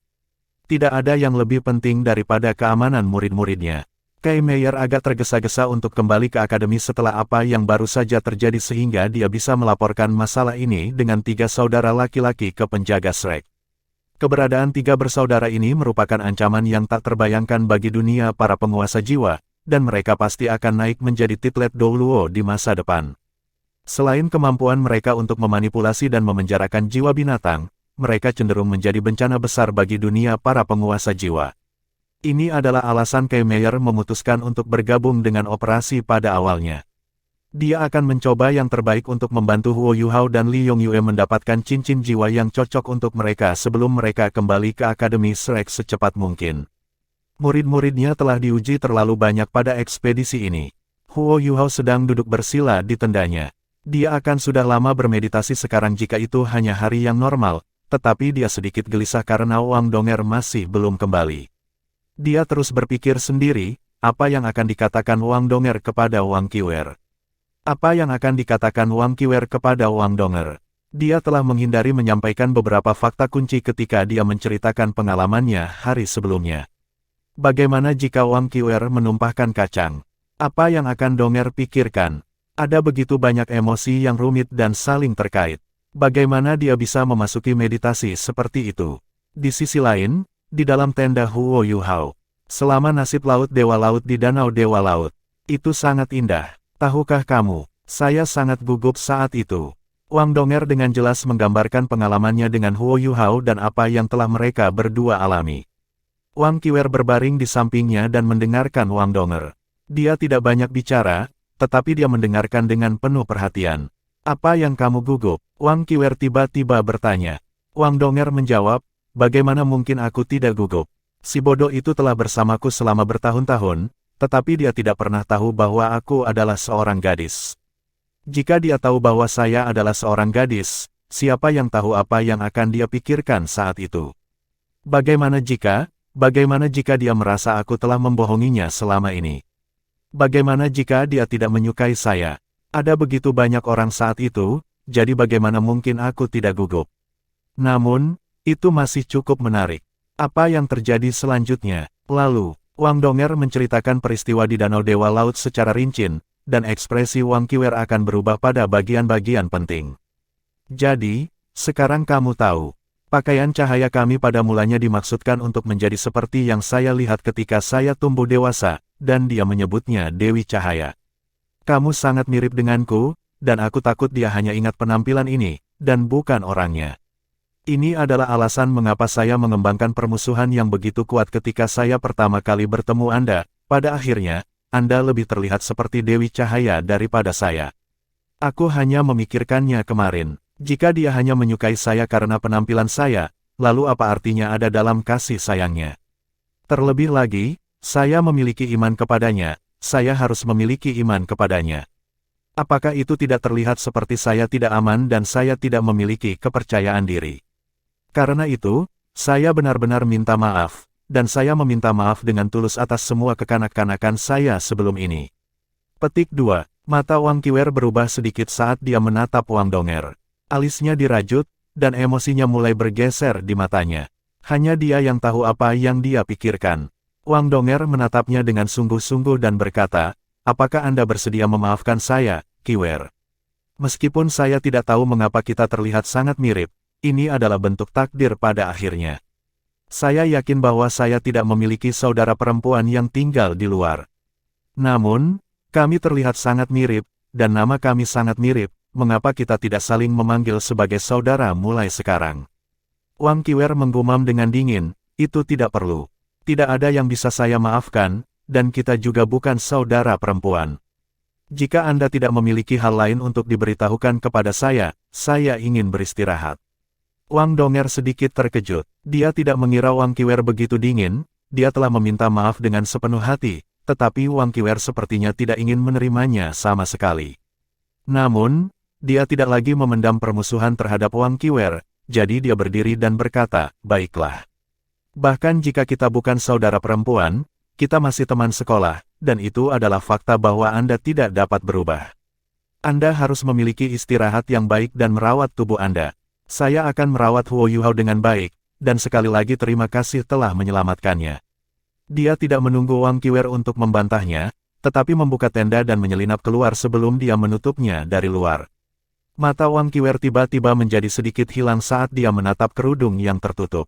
Tidak ada yang lebih penting daripada keamanan murid-muridnya. Kei Meier agak tergesa-gesa untuk kembali ke akademi setelah apa yang baru saja terjadi sehingga dia bisa melaporkan masalah ini dengan tiga saudara laki-laki ke penjaga Shrek. Keberadaan tiga bersaudara ini merupakan ancaman yang tak terbayangkan bagi dunia para penguasa jiwa, dan mereka pasti akan naik menjadi titlet Douluo di masa depan. Selain kemampuan mereka untuk memanipulasi dan memenjarakan jiwa binatang, mereka cenderung menjadi bencana besar bagi dunia para penguasa jiwa. Ini adalah alasan Kay Meyer memutuskan untuk bergabung dengan operasi pada awalnya. Dia akan mencoba yang terbaik untuk membantu Huo Yuhao dan Li Yongyue mendapatkan cincin jiwa yang cocok untuk mereka sebelum mereka kembali ke Akademi Shrek secepat mungkin. Murid-muridnya telah diuji terlalu banyak pada ekspedisi ini. Huo Yuhao sedang duduk bersila di tendanya. Dia akan sudah lama bermeditasi sekarang jika itu hanya hari yang normal, tetapi dia sedikit gelisah karena Wang Donger masih belum kembali. Dia terus berpikir sendiri, apa yang akan dikatakan Wang Donger kepada Wang Qiwer. Apa yang akan dikatakan Wang Qiwer kepada Wang Donger? Dia telah menghindari menyampaikan beberapa fakta kunci ketika dia menceritakan pengalamannya hari sebelumnya. Bagaimana jika Wang Qiwer menumpahkan kacang? Apa yang akan Donger pikirkan? Ada begitu banyak emosi yang rumit dan saling terkait. Bagaimana dia bisa memasuki meditasi seperti itu? Di sisi lain, di dalam tenda Huo Yuhao, selama nasib laut Dewa Laut di Danau Dewa Laut, itu sangat indah. Tahukah kamu, saya sangat gugup saat itu. Wang Donger dengan jelas menggambarkan pengalamannya dengan Huo Yuhao dan apa yang telah mereka berdua alami. Wang Qiwer berbaring di sampingnya dan mendengarkan Wang Donger. Dia tidak banyak bicara, tetapi dia mendengarkan dengan penuh perhatian. Apa yang kamu gugup? Wang Qiwer tiba-tiba bertanya. Wang Donger menjawab, bagaimana mungkin aku tidak gugup? Si bodoh itu telah bersamaku selama bertahun-tahun, tetapi dia tidak pernah tahu bahwa aku adalah seorang gadis. Jika dia tahu bahwa saya adalah seorang gadis, siapa yang tahu apa yang akan dia pikirkan saat itu? Bagaimana jika dia merasa aku telah membohonginya selama ini? Bagaimana jika dia tidak menyukai saya? Ada begitu banyak orang saat itu, jadi bagaimana mungkin aku tidak gugup? Namun, itu masih cukup menarik. Apa yang terjadi selanjutnya? Lalu, Wang Donger menceritakan peristiwa di Danau Dewa Laut secara rinci, dan ekspresi Wang Qiwer akan berubah pada bagian-bagian penting. Jadi, sekarang kamu tahu, pakaian cahaya kami pada mulanya dimaksudkan untuk menjadi seperti yang saya lihat ketika saya tumbuh dewasa, dan dia menyebutnya Dewi Cahaya. Kamu sangat mirip denganku, dan aku takut dia hanya ingat penampilan ini, dan bukan orangnya. Ini adalah alasan mengapa saya mengembangkan permusuhan yang begitu kuat ketika saya pertama kali bertemu Anda. Pada akhirnya, Anda lebih terlihat seperti Dewi Cahaya daripada saya. Aku hanya memikirkannya kemarin. Jika dia hanya menyukai saya karena penampilan saya, lalu apa artinya ada dalam kasih sayangnya? Terlebih lagi, saya memiliki iman kepadanya, saya harus memiliki iman kepadanya. Apakah itu tidak terlihat seperti saya tidak aman dan saya tidak memiliki kepercayaan diri? Karena itu, saya benar-benar minta maaf, dan saya meminta maaf dengan tulus atas semua kekanak-kanakan saya sebelum ini. Petik 2. Mata Wang Qiwer berubah sedikit saat dia menatap Wang Donger. Alisnya dirajut, dan emosinya mulai bergeser di matanya. Hanya dia yang tahu apa yang dia pikirkan. Wang Donger menatapnya dengan sungguh-sungguh dan berkata, apakah Anda bersedia memaafkan saya, Qiwer? Meskipun saya tidak tahu mengapa kita terlihat sangat mirip, ini adalah bentuk takdir pada akhirnya. Saya yakin bahwa saya tidak memiliki saudara perempuan yang tinggal di luar. Namun, kami terlihat sangat mirip, dan nama kami sangat mirip, mengapa kita tidak saling memanggil sebagai saudara mulai sekarang? Wang Qiwer menggumam dengan dingin, itu tidak perlu. Tidak ada yang bisa saya maafkan, dan kita juga bukan saudara perempuan. Jika Anda tidak memiliki hal lain untuk diberitahukan kepada saya ingin beristirahat. Wang Donger sedikit terkejut. Dia tidak mengira Wang Qiwer begitu dingin, dia telah meminta maaf dengan sepenuh hati, tetapi Wang Qiwer sepertinya tidak ingin menerimanya sama sekali. Namun, dia tidak lagi memendam permusuhan terhadap Wang Qiwer, jadi dia berdiri dan berkata, baiklah. Bahkan jika kita bukan saudara perempuan, kita masih teman sekolah, dan itu adalah fakta bahwa Anda tidak dapat berubah. Anda harus memiliki istirahat yang baik dan merawat tubuh Anda. Saya akan merawat Huo Yuhao dengan baik, dan sekali lagi terima kasih telah menyelamatkannya. Dia tidak menunggu Wang Qiwer untuk membantahnya, tetapi membuka tenda dan menyelinap keluar sebelum dia menutupnya dari luar. Mata Wang Qiwer tiba-tiba menjadi sedikit hilang saat dia menatap kerudung yang tertutup.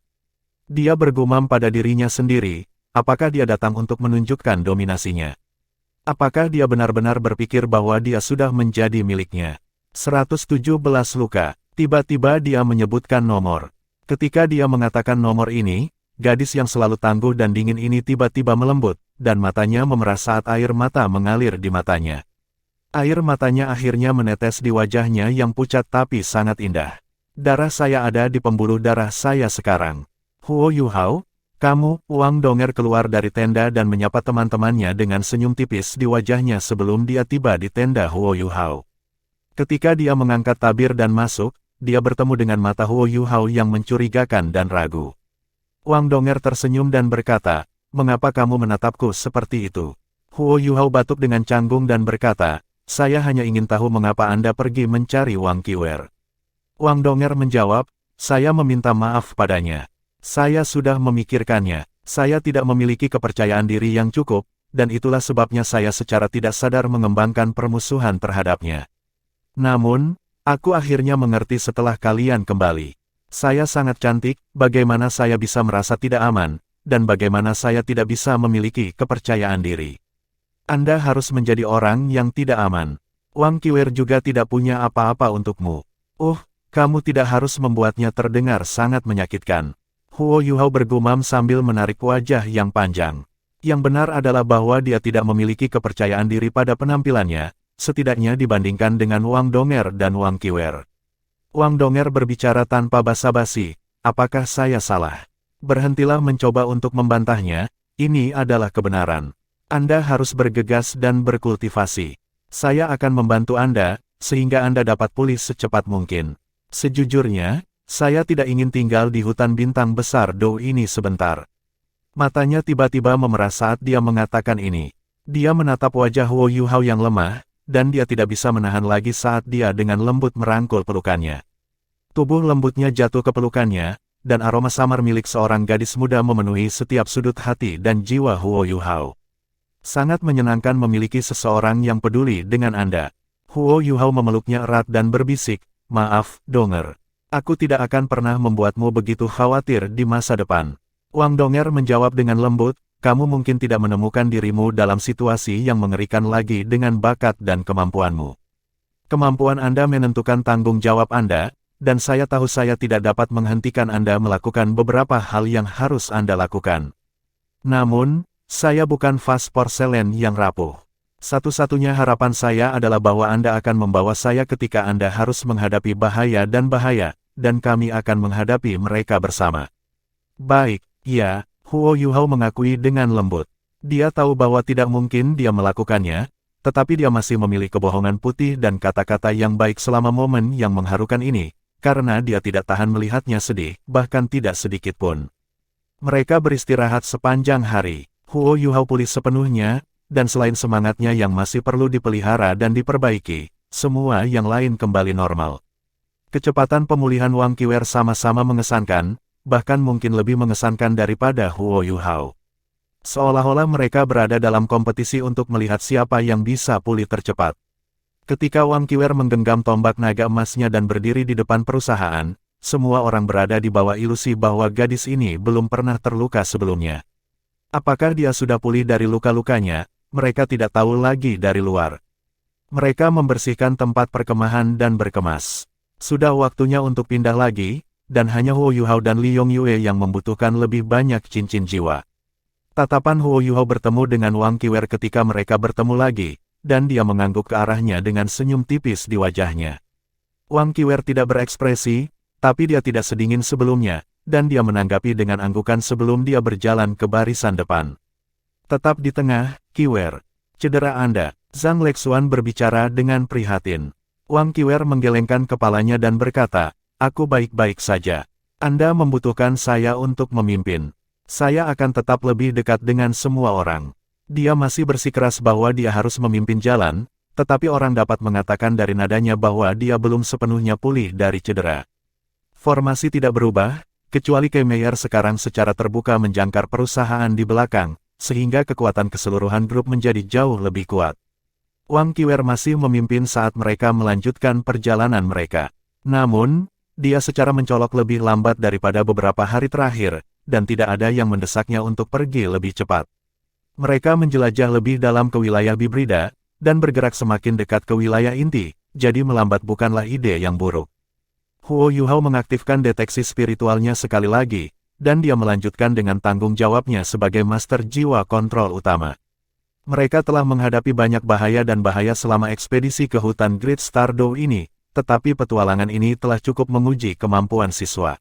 Dia bergumam pada dirinya sendiri, apakah dia datang untuk menunjukkan dominasinya? Apakah dia benar-benar berpikir bahwa dia sudah menjadi miliknya? 117 luka. Tiba-tiba dia menyebutkan nomor. Ketika dia mengatakan nomor ini, gadis yang selalu tangguh dan dingin ini tiba-tiba melembut, dan matanya memerah saat air mata mengalir di matanya. Air matanya akhirnya menetes di wajahnya yang pucat tapi sangat indah. Darah saya ada di pembuluh darah saya sekarang. Huo Yuhao, kamu, Wang Donger keluar dari tenda dan menyapa teman-temannya dengan senyum tipis di wajahnya sebelum dia tiba di tenda Huo Yuhao. Ketika dia mengangkat tabir dan masuk, dia bertemu dengan mata Huo Yuhao yang mencurigakan dan ragu. Wang Donger tersenyum dan berkata, "Mengapa kamu menatapku seperti itu?" Huo Yuhao batuk dengan canggung dan berkata, "Saya hanya ingin tahu mengapa Anda pergi mencari Wang Qiwer." Wang Donger menjawab, "Saya meminta maaf padanya. Saya sudah memikirkannya. Saya tidak memiliki kepercayaan diri yang cukup, dan itulah sebabnya saya secara tidak sadar mengembangkan permusuhan terhadapnya. Namun, aku akhirnya mengerti setelah kalian kembali. Saya sangat cantik, bagaimana saya bisa merasa tidak aman, dan bagaimana saya tidak bisa memiliki kepercayaan diri. Anda harus menjadi orang yang tidak aman. Wang Qiwer juga tidak punya apa-apa untukmu. Kamu tidak harus membuatnya terdengar sangat menyakitkan." Huo Yuhao bergumam sambil menarik wajah yang panjang. Yang benar adalah bahwa dia tidak memiliki kepercayaan diri pada penampilannya, setidaknya dibandingkan dengan Wang Donger dan Wang Qiwer. Wang Donger berbicara tanpa basa-basi, "Apakah saya salah? Berhentilah mencoba untuk membantahnya, ini adalah kebenaran. Anda harus bergegas dan berkultivasi. Saya akan membantu Anda, sehingga Anda dapat pulih secepat mungkin. Sejujurnya, saya tidak ingin tinggal di hutan bintang besar Dou ini sebentar." Matanya tiba-tiba memerah saat dia mengatakan ini. Dia menatap wajah Huo Yuhao yang lemah, dan dia tidak bisa menahan lagi saat dia dengan lembut merangkul pelukannya. Tubuh lembutnya jatuh ke pelukannya, dan aroma samar milik seorang gadis muda memenuhi setiap sudut hati dan jiwa Huo Yuhao. Sangat menyenangkan memiliki seseorang yang peduli dengan Anda. Huo Yuhao memeluknya erat dan berbisik, "Maaf, Donger. Aku tidak akan pernah membuatmu begitu khawatir di masa depan." Wang Donger menjawab dengan lembut, "Kamu mungkin tidak menemukan dirimu dalam situasi yang mengerikan lagi dengan bakat dan kemampuanmu. Kemampuan Anda menentukan tanggung jawab Anda, dan saya tahu saya tidak dapat menghentikan Anda melakukan beberapa hal yang harus Anda lakukan. Namun, saya bukan vas porselen yang rapuh. Satu-satunya harapan saya adalah bahwa Anda akan membawa saya ketika Anda harus menghadapi bahaya, dan kami akan menghadapi mereka bersama." "Baik, ya," Huo Yuhao mengakui dengan lembut. Dia tahu bahwa tidak mungkin dia melakukannya, tetapi dia masih memilih kebohongan putih dan kata-kata yang baik selama momen yang mengharukan ini, karena dia tidak tahan melihatnya sedih, bahkan tidak sedikit pun. Mereka beristirahat sepanjang hari. Huo Yuhao pulih sepenuhnya, dan selain semangatnya yang masih perlu dipelihara dan diperbaiki, semua yang lain kembali normal. Kecepatan pemulihan Wang Qiwer sama-sama mengesankan, bahkan mungkin lebih mengesankan daripada Huo Yuhao. Seolah-olah mereka berada dalam kompetisi untuk melihat siapa yang bisa pulih tercepat. Ketika Wang Qiwer menggenggam tombak naga emasnya dan berdiri di depan perusahaan, semua orang berada di bawah ilusi bahwa gadis ini belum pernah terluka sebelumnya. Apakah dia sudah pulih dari luka-lukanya? Mereka tidak tahu lagi dari luar. Mereka membersihkan tempat perkemahan dan berkemas. Sudah waktunya untuk pindah lagi, dan hanya Huo Yuhao dan Li Yongyue yang membutuhkan lebih banyak cincin jiwa. Tatapan Huo Yuhao bertemu dengan Wang Qiwer ketika mereka bertemu lagi, dan dia mengangguk ke arahnya dengan senyum tipis di wajahnya. Wang Qiwer tidak berekspresi, tapi dia tidak sedingin sebelumnya, dan dia menanggapi dengan anggukan sebelum dia berjalan ke barisan depan. "Tetap di tengah, Qiwer. Cedera Anda." Zhang Lexuan berbicara dengan prihatin. Wang Qiwer menggelengkan kepalanya dan berkata, "Aku baik-baik saja. Anda membutuhkan saya untuk memimpin. Saya akan tetap lebih dekat dengan semua orang." Dia masih bersikeras bahwa dia harus memimpin jalan, tetapi orang dapat mengatakan dari nadanya bahwa dia belum sepenuhnya pulih dari cedera. Formasi tidak berubah, kecuali Kei Meier sekarang secara terbuka menjangkar perusahaan di belakang, sehingga kekuatan keseluruhan grup menjadi jauh lebih kuat. Wang Qiwer masih memimpin saat mereka melanjutkan perjalanan mereka. Namun, dia secara mencolok lebih lambat daripada beberapa hari terakhir, dan tidak ada yang mendesaknya untuk pergi lebih cepat. Mereka menjelajah lebih dalam ke wilayah Bibrida, dan bergerak semakin dekat ke wilayah inti, jadi melambat bukanlah ide yang buruk. Huo Yuhao mengaktifkan deteksi spiritualnya sekali lagi, dan dia melanjutkan dengan tanggung jawabnya sebagai Master Jiwa Kontrol Utama. Mereka telah menghadapi banyak bahaya dan bahaya selama ekspedisi ke hutan Great Stardow ini, tetapi petualangan ini telah cukup menguji kemampuan siswa.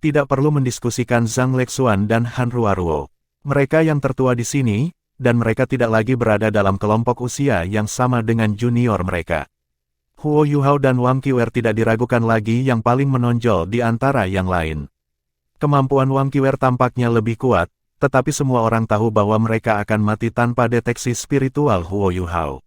Tidak perlu mendiskusikan Zhang Lexuan dan Han Ruoruo. Mereka yang tertua di sini, dan mereka tidak lagi berada dalam kelompok usia yang sama dengan junior mereka. Huo Yuhao dan Wang Qiwer tidak diragukan lagi yang paling menonjol di antara yang lain. Kemampuan Wang Qiwer tampaknya lebih kuat, tetapi semua orang tahu bahwa mereka akan mati tanpa deteksi spiritual Huo Yuhao.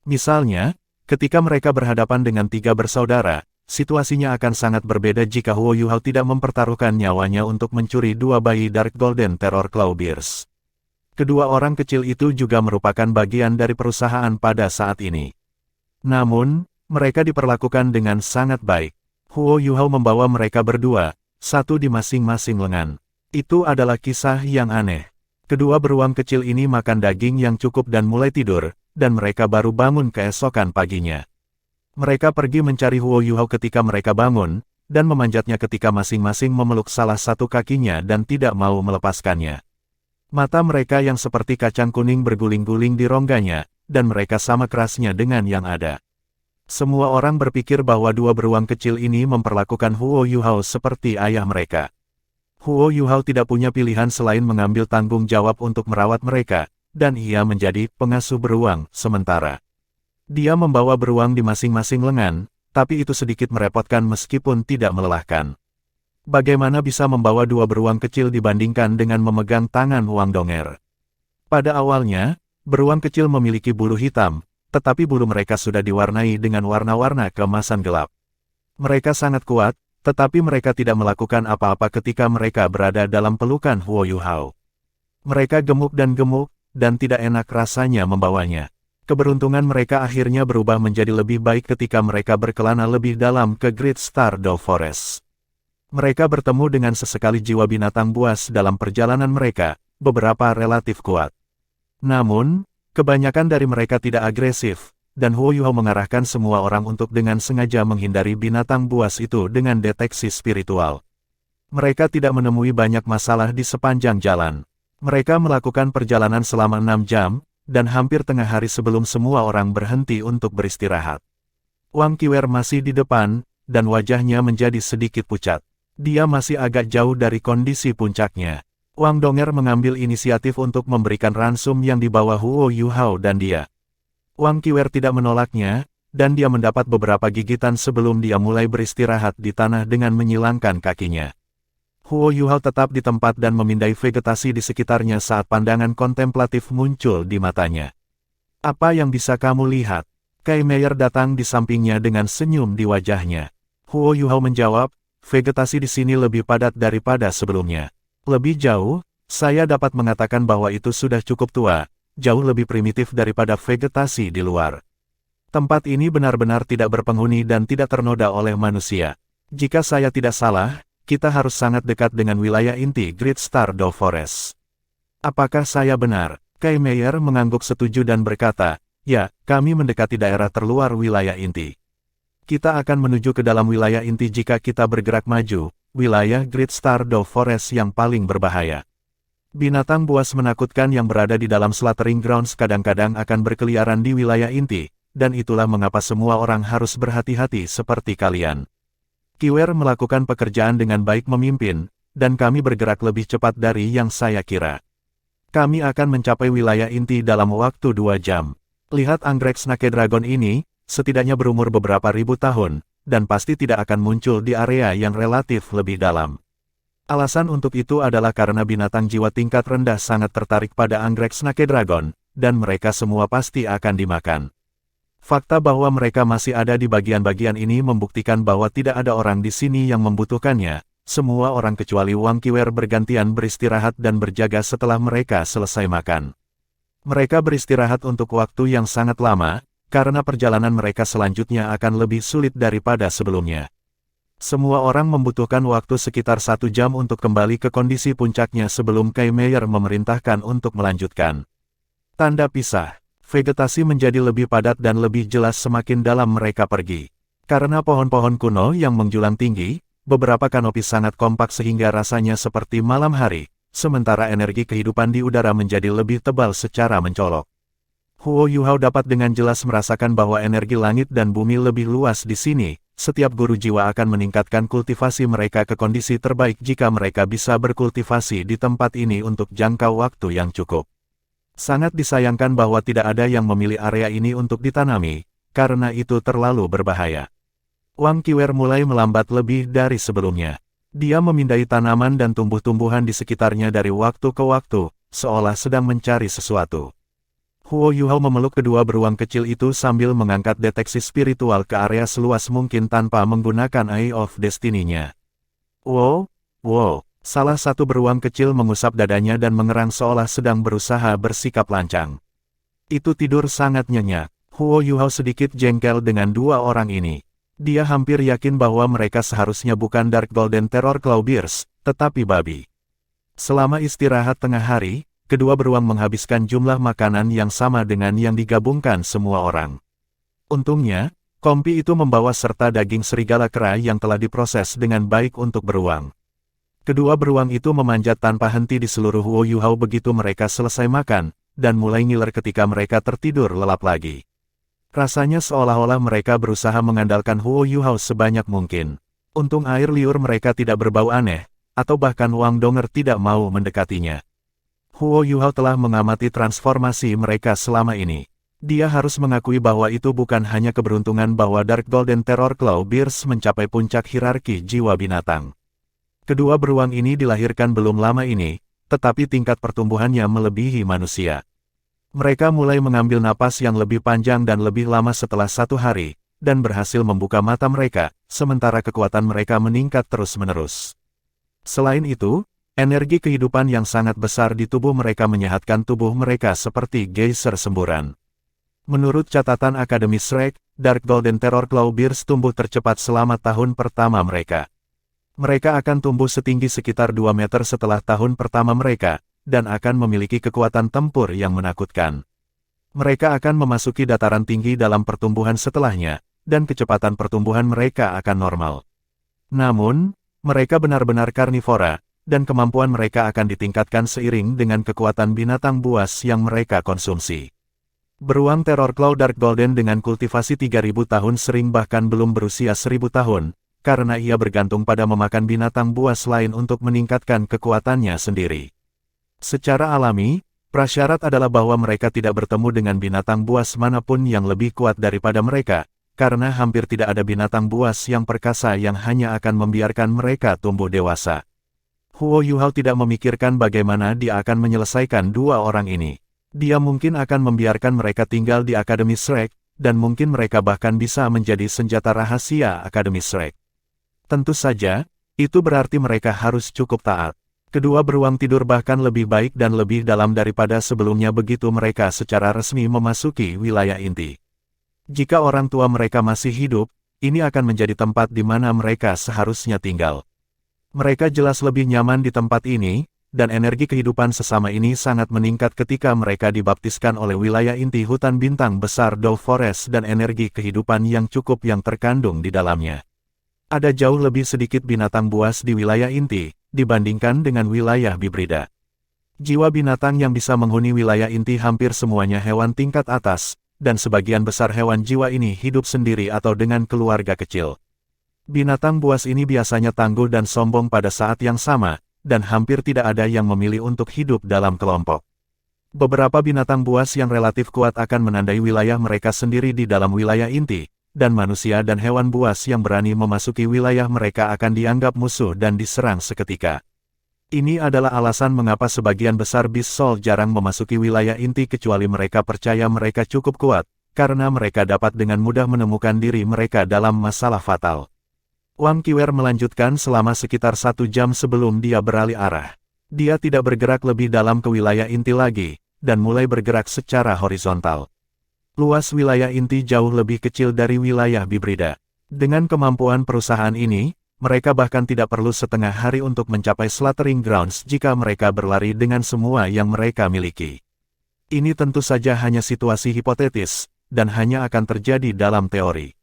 Misalnya, ketika mereka berhadapan dengan 3 bersaudara, situasinya akan sangat berbeda jika Huo Yuhao tidak mempertaruhkan nyawanya untuk mencuri 2 bayi Dark Golden Terror Clawbears. Kedua orang kecil itu juga merupakan bagian dari perusahaan pada saat ini. Namun, mereka diperlakukan dengan sangat baik. Huo Yuhao membawa mereka berdua, satu di masing-masing lengan. Itu adalah kisah yang aneh. Kedua beruang kecil ini makan daging yang cukup dan mulai tidur, dan mereka baru bangun keesokan paginya. Mereka pergi mencari Huo Yuhao ketika mereka bangun, dan memanjatnya ketika masing-masing memeluk salah satu kakinya dan tidak mau melepaskannya. Mata mereka yang seperti kacang kuning berguling-guling di rongganya, dan mereka sama kerasnya dengan yang ada. Semua orang berpikir bahwa 2 beruang kecil ini memperlakukan Huo Yuhao seperti ayah mereka. Huo Yuhao tidak punya pilihan selain mengambil tanggung jawab untuk merawat mereka, dan ia menjadi pengasuh beruang sementara. Dia membawa beruang di masing-masing lengan, tapi itu sedikit merepotkan meskipun tidak melelahkan. Bagaimana bisa membawa 2 beruang kecil dibandingkan dengan memegang tangan Wang Donger? Pada awalnya, beruang kecil memiliki bulu hitam, tetapi bulu mereka sudah diwarnai dengan warna-warna keemasan gelap. Mereka sangat kuat, tetapi mereka tidak melakukan apa-apa ketika mereka berada dalam pelukan Huo Yuhao. Mereka gemuk, dan tidak enak rasanya membawanya. Keberuntungan mereka akhirnya berubah menjadi lebih baik ketika mereka berkelana lebih dalam ke Great Stardow Forest. Mereka bertemu dengan sesekali jiwa binatang buas dalam perjalanan mereka, beberapa relatif kuat. Namun, kebanyakan dari mereka tidak agresif, dan Huo Yuhao mengarahkan semua orang untuk dengan sengaja menghindari binatang buas itu dengan deteksi spiritual. Mereka tidak menemui banyak masalah di sepanjang jalan. Mereka melakukan perjalanan selama 6 jam, dan hampir tengah hari sebelum semua orang berhenti untuk beristirahat. Wang Qiwer masih di depan, dan wajahnya menjadi sedikit pucat. Dia masih agak jauh dari kondisi puncaknya. Wang Donger mengambil inisiatif untuk memberikan ransum yang dibawa Huo Yuhao dan dia. Wang Qiwer tidak menolaknya, dan dia mendapat beberapa gigitan sebelum dia mulai beristirahat di tanah dengan menyilangkan kakinya. Huo Yuhao tetap di tempat dan memindai vegetasi di sekitarnya saat pandangan kontemplatif muncul di matanya. Apa yang bisa kamu lihat? Kai Meier datang di sampingnya dengan senyum di wajahnya. Huo Yuhao menjawab, vegetasi di sini lebih padat daripada sebelumnya. Lebih jauh, saya dapat mengatakan bahwa itu sudah cukup tua, jauh lebih primitif daripada vegetasi di luar. Tempat ini benar-benar tidak berpenghuni dan tidak ternoda oleh manusia. Jika saya tidak salah, kita harus sangat dekat dengan wilayah inti Great Stardow Forest. Apakah saya benar? Kai Meier mengangguk setuju dan berkata, ya, kami mendekati daerah terluar wilayah inti. Kita akan menuju ke dalam wilayah inti jika kita bergerak maju, wilayah Great Stardow Forest yang paling berbahaya. Binatang buas menakutkan yang berada di dalam Slaughtering Grounds kadang-kadang akan berkeliaran di wilayah inti, dan itulah mengapa semua orang harus berhati-hati seperti kalian. Qiwer melakukan pekerjaan dengan baik memimpin, dan kami bergerak lebih cepat dari yang saya kira. Kami akan mencapai wilayah inti dalam waktu 2 jam. Lihat anggrek Snake Dragon ini, setidaknya berumur beberapa ribu tahun, dan pasti tidak akan muncul di area yang relatif lebih dalam. Alasan untuk itu adalah karena binatang jiwa tingkat rendah sangat tertarik pada anggrek Snake Dragon, dan mereka semua pasti akan dimakan. Fakta bahwa mereka masih ada di bagian-bagian ini membuktikan bahwa tidak ada orang di sini yang membutuhkannya. Semua orang kecuali Wang Qiwer bergantian beristirahat dan berjaga setelah mereka selesai makan. Mereka beristirahat untuk waktu yang sangat lama, karena perjalanan mereka selanjutnya akan lebih sulit daripada sebelumnya. Semua orang membutuhkan waktu sekitar 1 jam untuk kembali ke kondisi puncaknya sebelum Kai Meier memerintahkan untuk melanjutkan. Tanda pisah. Vegetasi menjadi lebih padat dan lebih jelas semakin dalam mereka pergi. Karena pohon-pohon kuno yang menjulang tinggi, beberapa kanopi sangat kompak sehingga rasanya seperti malam hari, sementara energi kehidupan di udara menjadi lebih tebal secara mencolok. Huo Yuhao dapat dengan jelas merasakan bahwa energi langit dan bumi lebih luas di sini. Setiap guru jiwa akan meningkatkan kultivasi mereka ke kondisi terbaik jika mereka bisa berkultivasi di tempat ini untuk jangka waktu yang cukup. Sangat disayangkan bahwa tidak ada yang memilih area ini untuk ditanami, karena itu terlalu berbahaya. Wang Qiwer mulai melambat lebih dari sebelumnya. Dia memindai tanaman dan tumbuh-tumbuhan di sekitarnya dari waktu ke waktu, seolah sedang mencari sesuatu. Huo Yuhao memeluk kedua beruang kecil itu sambil mengangkat deteksi spiritual ke area seluas mungkin tanpa menggunakan Eye of Destiny-nya. Wow, salah satu beruang kecil mengusap dadanya dan mengerang seolah sedang berusaha bersikap lancang. Itu tidur sangat nyenyak. Huo Yuhao sedikit jengkel dengan dua orang ini. Dia hampir yakin bahwa mereka seharusnya bukan Dark Golden Terror Clawbears, tetapi babi. Selama istirahat tengah hari, kedua beruang menghabiskan jumlah makanan yang sama dengan yang digabungkan semua orang. Untungnya, kompi itu membawa serta daging serigala kera yang telah diproses dengan baik untuk beruang. Kedua beruang itu memanjat tanpa henti di seluruh Huo Yuhao begitu mereka selesai makan, dan mulai ngiler ketika mereka tertidur lelap lagi. Rasanya seolah-olah mereka berusaha mengandalkan Huo Yuhao sebanyak mungkin. Untung air liur mereka tidak berbau aneh, atau bahkan Wang Donger tidak mau mendekatinya. Huo Yuhao telah mengamati transformasi mereka selama ini. Dia harus mengakui bahwa itu bukan hanya keberuntungan bahwa Dark Golden Terror Clawbears mencapai puncak hierarki jiwa binatang. Kedua beruang ini dilahirkan belum lama ini, tetapi tingkat pertumbuhannya melebihi manusia. Mereka mulai mengambil napas yang lebih panjang dan lebih lama setelah 1 hari, dan berhasil membuka mata mereka, sementara kekuatan mereka meningkat terus-menerus. Selain itu, energi kehidupan yang sangat besar di tubuh mereka menyehatkan tubuh mereka seperti geyser semburan. Menurut catatan Akademi Shrek, Dark Golden Terror Clawbears tumbuh tercepat selama tahun pertama mereka. Mereka akan tumbuh setinggi sekitar 2 meter setelah tahun pertama mereka, dan akan memiliki kekuatan tempur yang menakutkan. Mereka akan memasuki dataran tinggi dalam pertumbuhan setelahnya, dan kecepatan pertumbuhan mereka akan normal. Namun, mereka benar-benar karnivora, dan kemampuan mereka akan ditingkatkan seiring dengan kekuatan binatang buas yang mereka konsumsi. Beruang Terror Claw Dark Golden dengan kultivasi 3000 tahun sering bahkan belum berusia 1000 tahun, karena ia bergantung pada memakan binatang buas lain untuk meningkatkan kekuatannya sendiri. Secara alami, prasyarat adalah bahwa mereka tidak bertemu dengan binatang buas manapun yang lebih kuat daripada mereka, karena hampir tidak ada binatang buas yang perkasa yang hanya akan membiarkan mereka tumbuh dewasa. Huo Yuhao tidak memikirkan bagaimana dia akan menyelesaikan dua orang ini. Dia mungkin akan membiarkan mereka tinggal di Akademi Shrek, dan mungkin mereka bahkan bisa menjadi senjata rahasia Akademi Shrek. Tentu saja, itu berarti mereka harus cukup taat. Kedua beruang tidur bahkan lebih baik dan lebih dalam daripada sebelumnya begitu mereka secara resmi memasuki wilayah inti. Jika orang tua mereka masih hidup, ini akan menjadi tempat di mana mereka seharusnya tinggal. Mereka jelas lebih nyaman di tempat ini, dan energi kehidupan sesama ini sangat meningkat ketika mereka dibaptiskan oleh wilayah inti hutan bintang besar Dove Forest dan energi kehidupan yang cukup yang terkandung di dalamnya. Ada jauh lebih sedikit binatang buas di wilayah inti, dibandingkan dengan wilayah Bibrida. Jiwa binatang yang bisa menghuni wilayah inti hampir semuanya hewan tingkat atas, dan sebagian besar hewan jiwa ini hidup sendiri atau dengan keluarga kecil. Binatang buas ini biasanya tangguh dan sombong pada saat yang sama, dan hampir tidak ada yang memilih untuk hidup dalam kelompok. Beberapa binatang buas yang relatif kuat akan menandai wilayah mereka sendiri di dalam wilayah inti, dan manusia dan hewan buas yang berani memasuki wilayah mereka akan dianggap musuh dan diserang seketika. Ini adalah alasan mengapa sebagian besar Beast Soul jarang memasuki wilayah inti kecuali mereka percaya mereka cukup kuat, karena mereka dapat dengan mudah menemukan diri mereka dalam masalah fatal. Wang Qiwer melanjutkan selama sekitar 1 jam sebelum dia beralih arah. Dia tidak bergerak lebih dalam ke wilayah inti lagi, dan mulai bergerak secara horizontal. Luas wilayah inti jauh lebih kecil dari wilayah Bibrida. Dengan kemampuan perusahaan ini, mereka bahkan tidak perlu setengah hari untuk mencapai Slaughtering Grounds jika mereka berlari dengan semua yang mereka miliki. Ini tentu saja hanya situasi hipotetis, dan hanya akan terjadi dalam teori.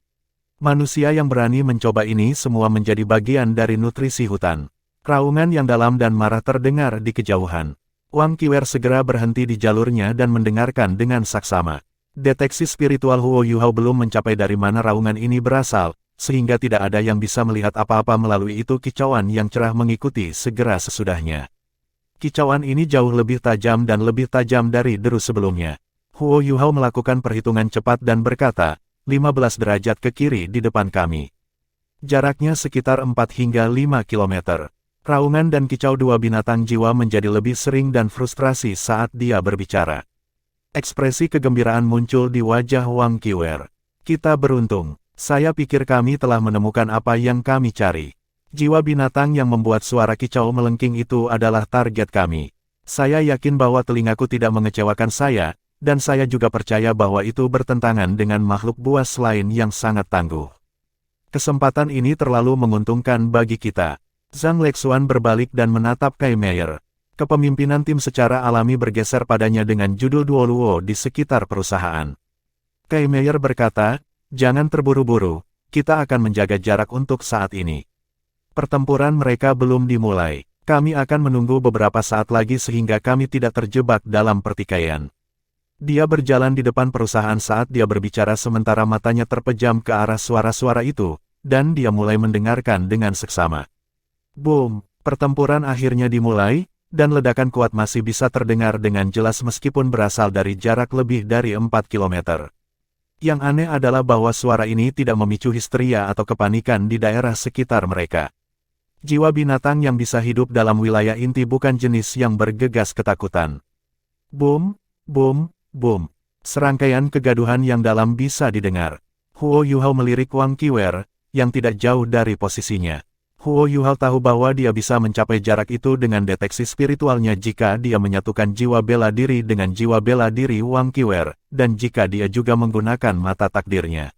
Manusia yang berani mencoba ini semua menjadi bagian dari nutrisi hutan. Raungan yang dalam dan marah terdengar di kejauhan. Wang Qiwer segera berhenti di jalurnya dan mendengarkan dengan saksama. Deteksi spiritual Huo Yuhao belum mencapai dari mana raungan ini berasal, sehingga tidak ada yang bisa melihat apa-apa melalui itu. Kicauan yang cerah mengikuti segera sesudahnya. Kicauan ini jauh lebih tajam dan lebih tajam dari deru sebelumnya. Huo Yuhao melakukan perhitungan cepat dan berkata, 15 derajat ke kiri di depan kami. Jaraknya sekitar 4 hingga 5 kilometer. Raungan dan kicau dua binatang jiwa menjadi lebih sering dan frustrasi saat dia berbicara. Ekspresi kegembiraan muncul di wajah Wang Qiwer. Kita beruntung. Saya pikir kami telah menemukan apa yang kami cari. Jiwa binatang yang membuat suara kicau melengking itu adalah target kami. Saya yakin bahwa telingaku tidak mengecewakan saya, dan saya juga percaya bahwa itu bertentangan dengan makhluk buas lain yang sangat tangguh. Kesempatan ini terlalu menguntungkan bagi kita. Zhang Lexuan berbalik dan menatap Kai Meier. Kepemimpinan tim secara alami bergeser padanya dengan judul Duo Luo di sekitar perusahaan. Kai Meier berkata, jangan terburu-buru, kita akan menjaga jarak untuk saat ini. Pertempuran mereka belum dimulai. Kami akan menunggu beberapa saat lagi sehingga kami tidak terjebak dalam pertikaian. Dia berjalan di depan perusahaan saat dia berbicara sementara matanya terpejam ke arah suara-suara itu, dan dia mulai mendengarkan dengan seksama. Boom! Pertempuran akhirnya dimulai, dan ledakan kuat masih bisa terdengar dengan jelas meskipun berasal dari jarak lebih dari 4 kilometer. Yang aneh adalah bahwa suara ini tidak memicu histeria atau kepanikan di daerah sekitar mereka. Jiwa binatang yang bisa hidup dalam wilayah inti bukan jenis yang bergegas ketakutan. Boom! Boom! Boom! Serangkaian kegaduhan yang dalam bisa didengar. Huo Yuhao melirik Wang Qiwer, yang tidak jauh dari posisinya. Huo Yuhao tahu bahwa dia bisa mencapai jarak itu dengan deteksi spiritualnya jika dia menyatukan jiwa bela diri dengan jiwa bela diri Wang Qiwer, dan jika dia juga menggunakan mata takdirnya.